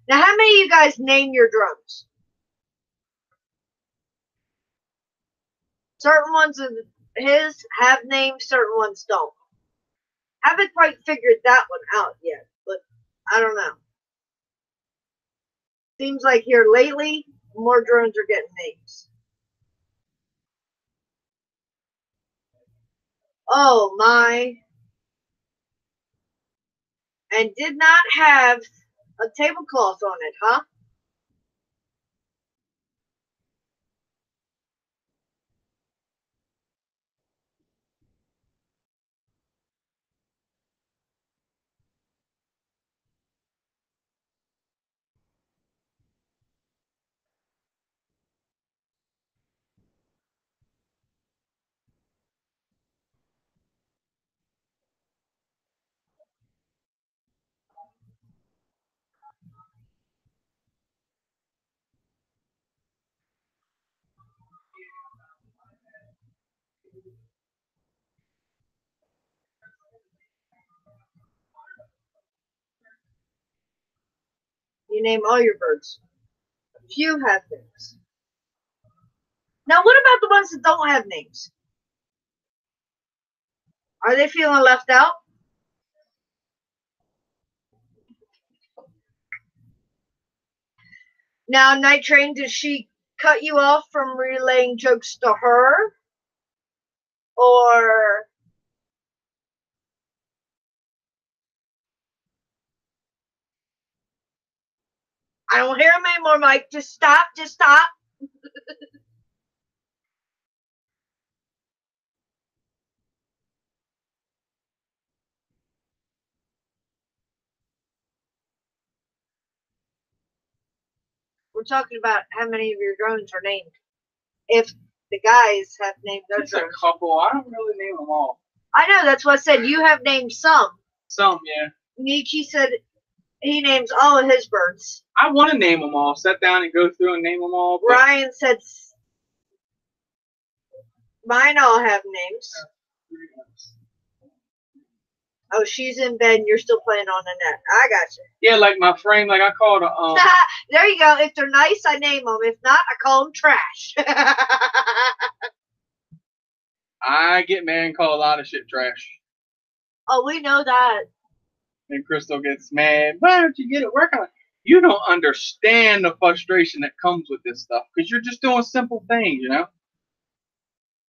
A: Now, how many of you guys name your drones? Certain ones of his have names, certain ones don't. Haven't quite figured that one out yet, but I don't know. Seems like here lately, more drones are getting names. Oh my. And did not have a tablecloth on it, huh? You name all your birds. A few have names. Now, what about the ones that don't have names? Are they feeling left out? Now, Night Train, did she cut you off from relaying jokes to her? Or I don't hear him anymore, Mike. Just stop. Just stop. We're talking about how many of your drones are named. If the guys have named their
B: Just a
A: drones.
B: couple. I don't really name them all.
A: I know, that's what I said. You have named some.
B: Some, yeah.
A: Nietzsche said he names all of his birds.
B: I want to name them all. Sit down and go through and name them all. But
A: Ryan said mine all have names. Oh, she's in bed and you're still playing on the net. I got you.
B: yeah, like my frame, like I called
A: There you go. If they're nice, I name them. If not, I call them trash.
B: I get mad and call a lot of shit trash.
A: Oh, we know that.
B: And Crystal gets mad. Why don't you get it working? You don't understand the frustration that comes with this stuff because you're just doing simple things, you know?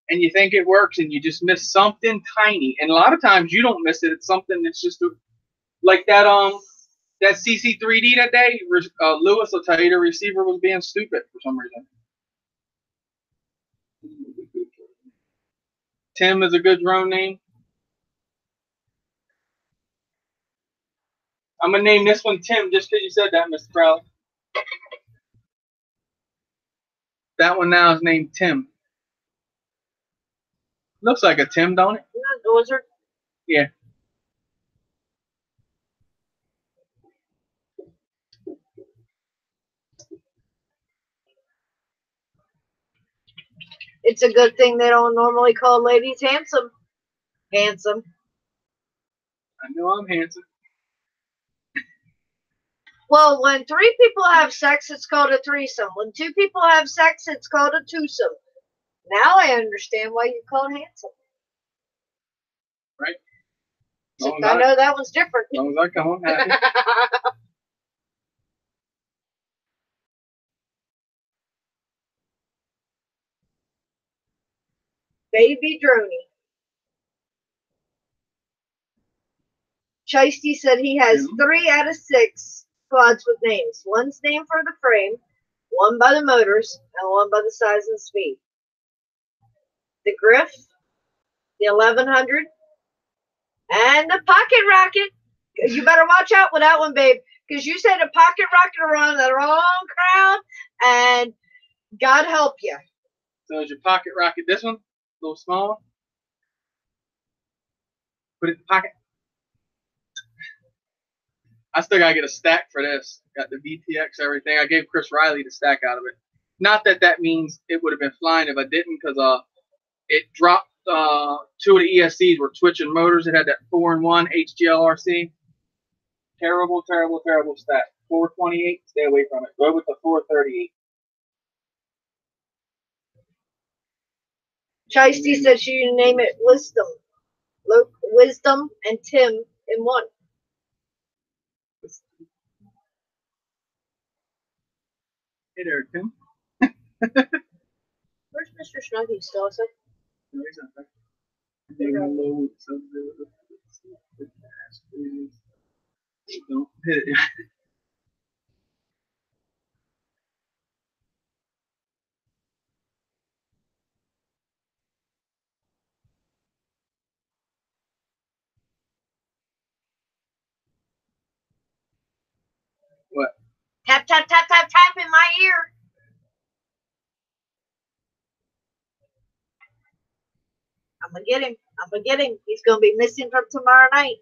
B: And you think it works and you just miss something tiny. And a lot of times you don't miss it. It's something that's just like that CC3D that day. Lewis will tell you the receiver was being stupid for some reason. Tim is a good drone name. I'm going to name this one Tim just because you said that, Mr. Crowley. That one now is named Tim. Looks like a Tim, don't it?
A: The wizard?
B: Yeah.
A: It's a good thing they don't normally call ladies handsome. Handsome.
B: I know I'm handsome.
A: Well, when 3 people have sex, it's called a threesome. When 2 people have sex, it's called a twosome. Now I understand why you call it handsome.
B: Right.
A: So I know that one's different.
B: As long as I come home happy.
A: Baby Droney. Shiesty said he has 3 out of 6 quads with names. One's named for the frame, one by the motors, and one by the size and speed. The Griff, the 1100, and the Pocket Rocket. You better watch out with that one, babe, because you said a Pocket Rocket around the wrong crowd, and God help you.
B: So is your Pocket Rocket this one? A little small? Put it in the pocket. I still gotta get a stack for this. Got the VTX, everything. I gave Chris Riley the stack out of it. Not that that means it would have been flying if I didn't, because it dropped 2 of the ESCs were twitching motors. It had that 4-in-1 HGLRC. Terrible, terrible, terrible stack. 428. Stay away from it. Go with the 438.
A: Shiesty said she would name it Wisdom. Wisdom and Tim in one.
B: Hey there, Tim.
A: Where's Mr. Snuggy still? Is it?
B: No, he's not there. Don't hit it. What?
A: Tap, tap, tap, tap, tap in my ear. I'm going to get him. I'm going to get him. He's going to be missing from tomorrow night.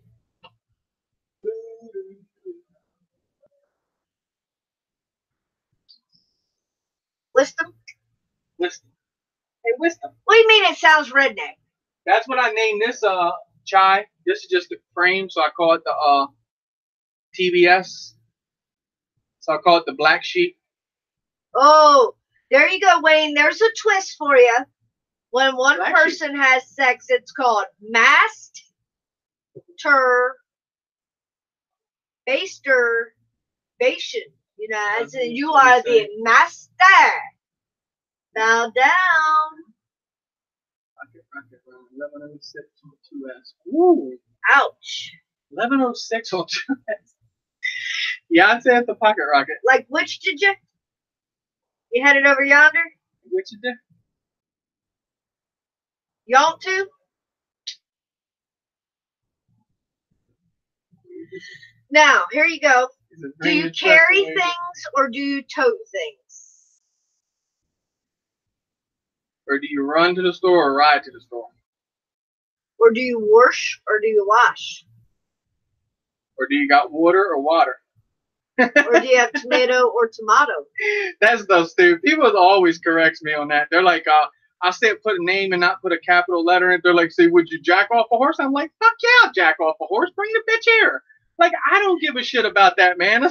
A: Wisdom?
B: Wisdom. Hey, Wisdom.
A: What do you mean it sounds redneck?
B: That's what I named this chai. This is just the frame, so I call it the TBS. So I call it the Black Sheep.
A: Oh, there you go, Wayne. There's a twist for you. When one
B: Black
A: person has sex, it's called masturbation. You know, as in you are the master. Bow down.
B: Rocket 1106 on 2S. Woo!
A: Ouch.
B: 1106 on 2S. Yeah, I'd say it's the Pocket Rocket.
A: Like which did you? You headed over yonder?
B: Which you did?
A: Y'all too? Now, here you go. Do you carry things or do you tote things?
B: Or do you run to the store or ride to the store?
A: Or do you wash or do you wash?
B: Or do you got water or water?
A: Or do you have tomato or tomato?
B: That's so stupid. People always corrects me on that. They're like, I said put a name and not put a capital letter in. They're like, say, would you jack off a horse? I'm like, fuck yeah, I'll jack off a horse. Bring the bitch here. Like, I don't give a shit about that, man.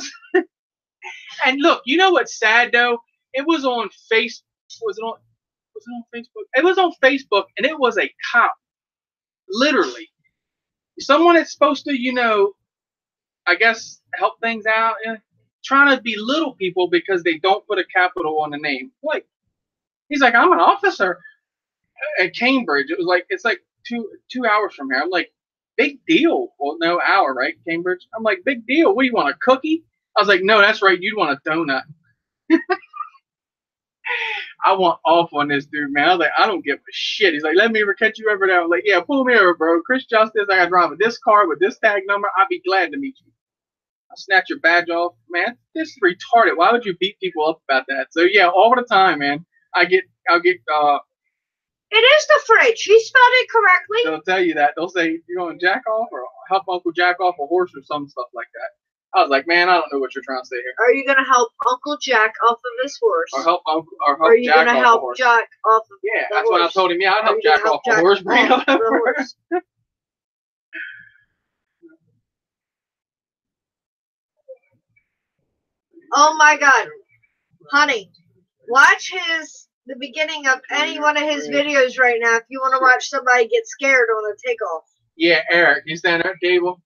B: And look, you know what's sad though? It was on Facebook. Was it on Facebook? It was on Facebook, and it was a cop. Literally, someone that's supposed to, you know, I guess help things out, trying to belittle people because they don't put a capital on the name. Like, he's like, I'm an officer at Cambridge. It was like, it's like two hours from here. I'm like, big deal. Well, no, hour, right? Cambridge. I'm like, big deal. What do you want, a cookie? I was like, no, that's right. You'd want a donut. I want off on this dude, man. I was like, I don't give a shit. He's like, let me ever catch you ever there. I'm like, yeah, pull me over, bro. Chris Justice, I got to drive with this car with this tag number. I'd be glad to meet you. I'll snatch your badge off. Man, this is retarded. Why would you beat people up about that? So, yeah, all the time, man. I'll get,
A: it is the fridge. He spelled it correctly.
B: They'll tell you that. They'll say, you're going to jack off or help Uncle jack off a horse or some stuff like that. I was like, man, I don't know what you're trying to say here.
A: Are you going to help Uncle Jack off of his horse?
B: Or help Uncle, or
A: are you going to help
B: horse?
A: Jack off of
B: yeah,
A: the
B: that's
A: horse?
B: what I told him. Yeah, I'd help Jack off a horse. Bring him
A: the horse. Oh my God, honey, watch the beginning of any one of his videos right now if you want to watch somebody get scared on a takeoff.
B: Yeah, Eric, you standing there at the table.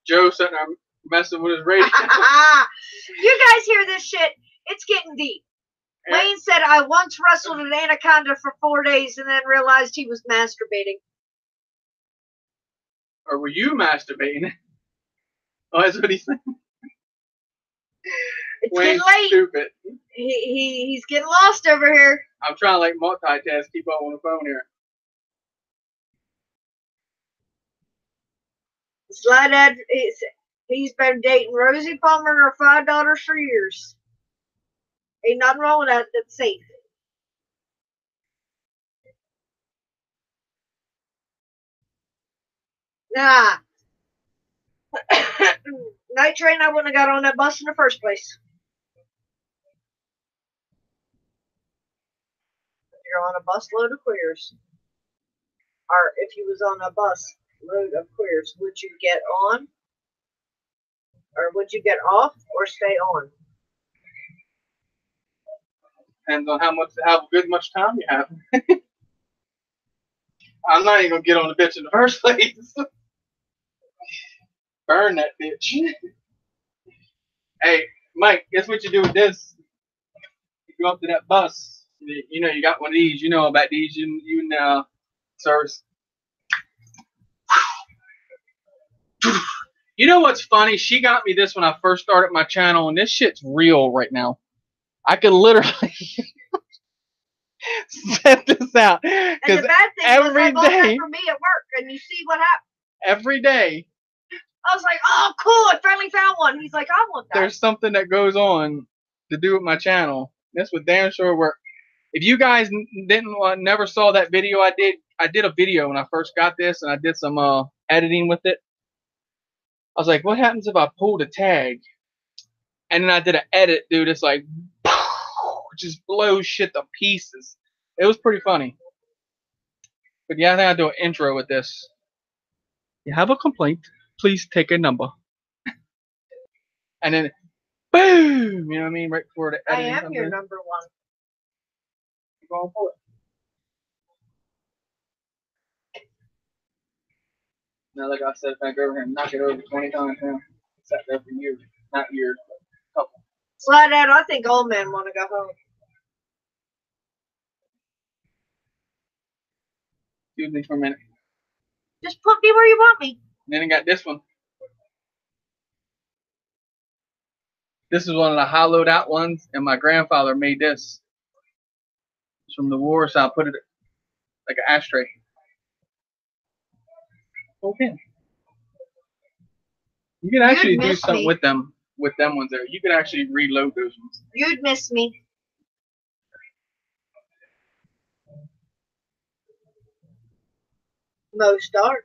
B: Joe sitting there messing with his radio.
A: You guys hear this shit? It's getting deep. Eric. Wayne said, I once wrestled an anaconda for 4 days and then realized he was masturbating.
B: Or were you masturbating? Oh, that's what he said.
A: It's
B: Wayne's
A: getting late.
B: Stupid.
A: He's getting lost over here.
B: I'm trying to like multitask, keep up on the phone here.
A: Slide ad. He's been dating Rosie Palmer and her 5 daughters for years. Ain't nothing wrong with that. That's safe. Nah. Night train, I wouldn't have got on that bus in the first place. You're on a bus load of queers. Or if you was on a bus load of queers, would you get on? Or would you get off or stay on?
B: Depends on how much time you have. I'm not even gonna get on the bitch in the first place. Burn that bitch. Hey, Mike, guess what you do with this? You go up to that bus. You know, you got one of these. You know about these. You know, service. You know what's funny? She got me this when I first started my channel, and this shit's real right now. I could literally set this out.
A: And the bad thing was I bought that for me at work, and you see what happened.
B: Every day.
A: I was like, oh, cool, I finally found one. He's like, I want that.
B: There's something that goes on to do with my channel. This would damn sure work. If you guys never saw that video I did a video when I first got this, and I did some editing with it. I was like, what happens if I pull the tag? And then I did an edit, dude. It's like, just blows shit to pieces. It was pretty funny. But yeah, I think I'll do an intro with this. You have a complaint? Please take a number. And then, boom! You know what I mean? Right before the editing.
A: I am your number one.
B: Go on, pull it. Now, like I said, if I go over here and knock it over 20 times now, it's sat there for years. Not years, but a couple.
A: Slide out. I think all men want to go home.
B: Excuse me for a minute.
A: Just put me where you want me.
B: And then I got this one. This is one of the hollowed out ones, and my grandfather made this. It's from the war, so I put it like an ashtray. Okay. You can actually do something with them ones there. You could actually reload those ones.
A: You'd miss me. Most are.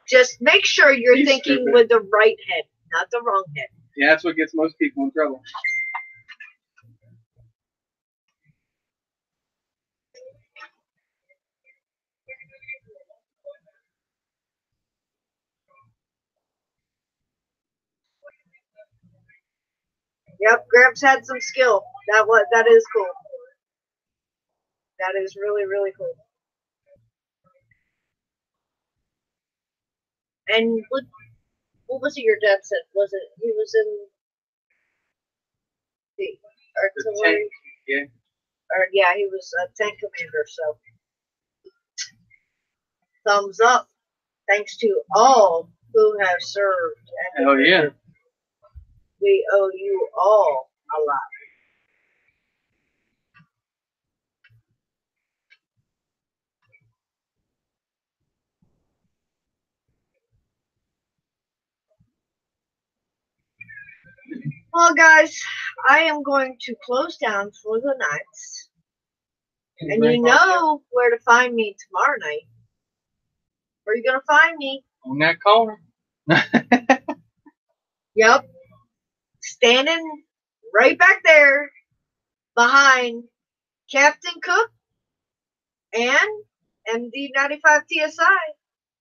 A: Just make sure you're
B: He's
A: thinking
B: stupid.
A: with the right head, not the wrong head.
B: Yeah, that's what gets most people in trouble.
A: Yep, Gramps had some skill. That is cool. That is really, really cool. And what was it your dad said? Was it he was in the artillery?
B: Yeah.
A: Or yeah, he was a tank commander. So thumbs up. Thanks to all who have served. And
B: Hell yeah.
A: we owe you all a lot. Well, guys, I am going to close down for the night. And you know where to find me tomorrow night. Where are you going to find me?
B: On that corner.
A: Yep. Standing right back there behind Captain Cook and MD95 TSI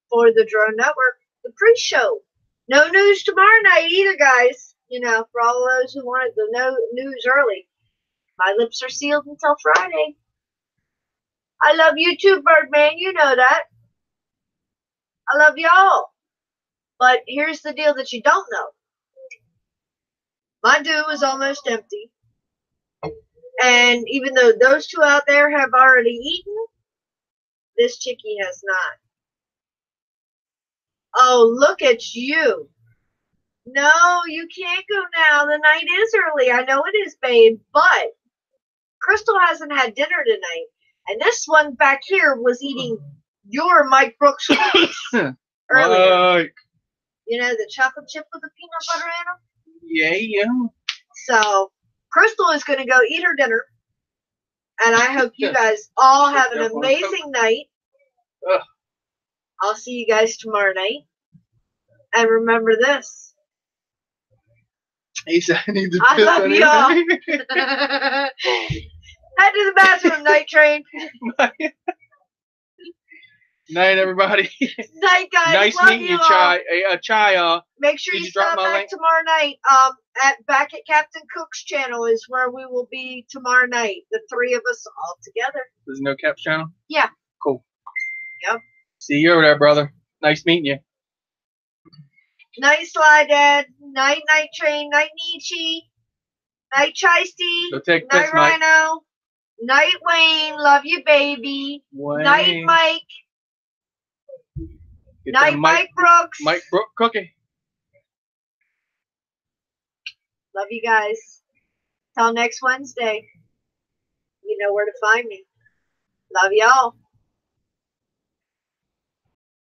A: for the Drone Network, the pre-show. No news tomorrow night either, guys. You know, for all those who wanted the news early. My lips are sealed until Friday. I love you too, Birdman. You know that. I love y'all. But here's the deal that you don't know. My dew is almost empty. And even though those two out there have already eaten, this chickie has not. Oh, look at you. No, you can't go now. The night is early. I know it is, babe. But Crystal hasn't had dinner tonight. And this one back here was eating your Mike Brooks cookies earlier. You know, the chocolate chip with the peanut butter in them?
B: Yeah, yeah.
A: So, Crystal is going to go eat her dinner. And I hope you guys all have an amazing night. I'll see you guys tomorrow night. And remember this.
B: He said I need to
A: I
B: piss
A: love
B: on
A: y'all.
B: anything.
A: Head to the bathroom, Night Train.
B: Night, everybody.
A: Night, guys.
B: Nice
A: love
B: meeting you,
A: all.
B: Chai.
A: Make sure
B: did
A: you
B: you drop
A: stop
B: my
A: back
B: link?
A: tomorrow night. Back at Captain Cook's channel is where we will be tomorrow night. The three of us all together.
B: There's no Caps channel?
A: Yeah.
B: Cool.
A: Yep.
B: See you over there, brother. Nice meeting you.
A: Night, Sly Dad. Night, Night Train. Night, Nietzsche. Night, Chisty.
B: Go take
A: Night,
B: piss, Mike.
A: Rhino. Night, Wayne. Love you, baby.
B: Wayne.
A: Night, Mike.
B: Get
A: Night,
B: that
A: Mike Brooks.
B: Mike Brooks cookie.
A: Love you guys. Till next Wednesday. You know where to find me. Love y'all.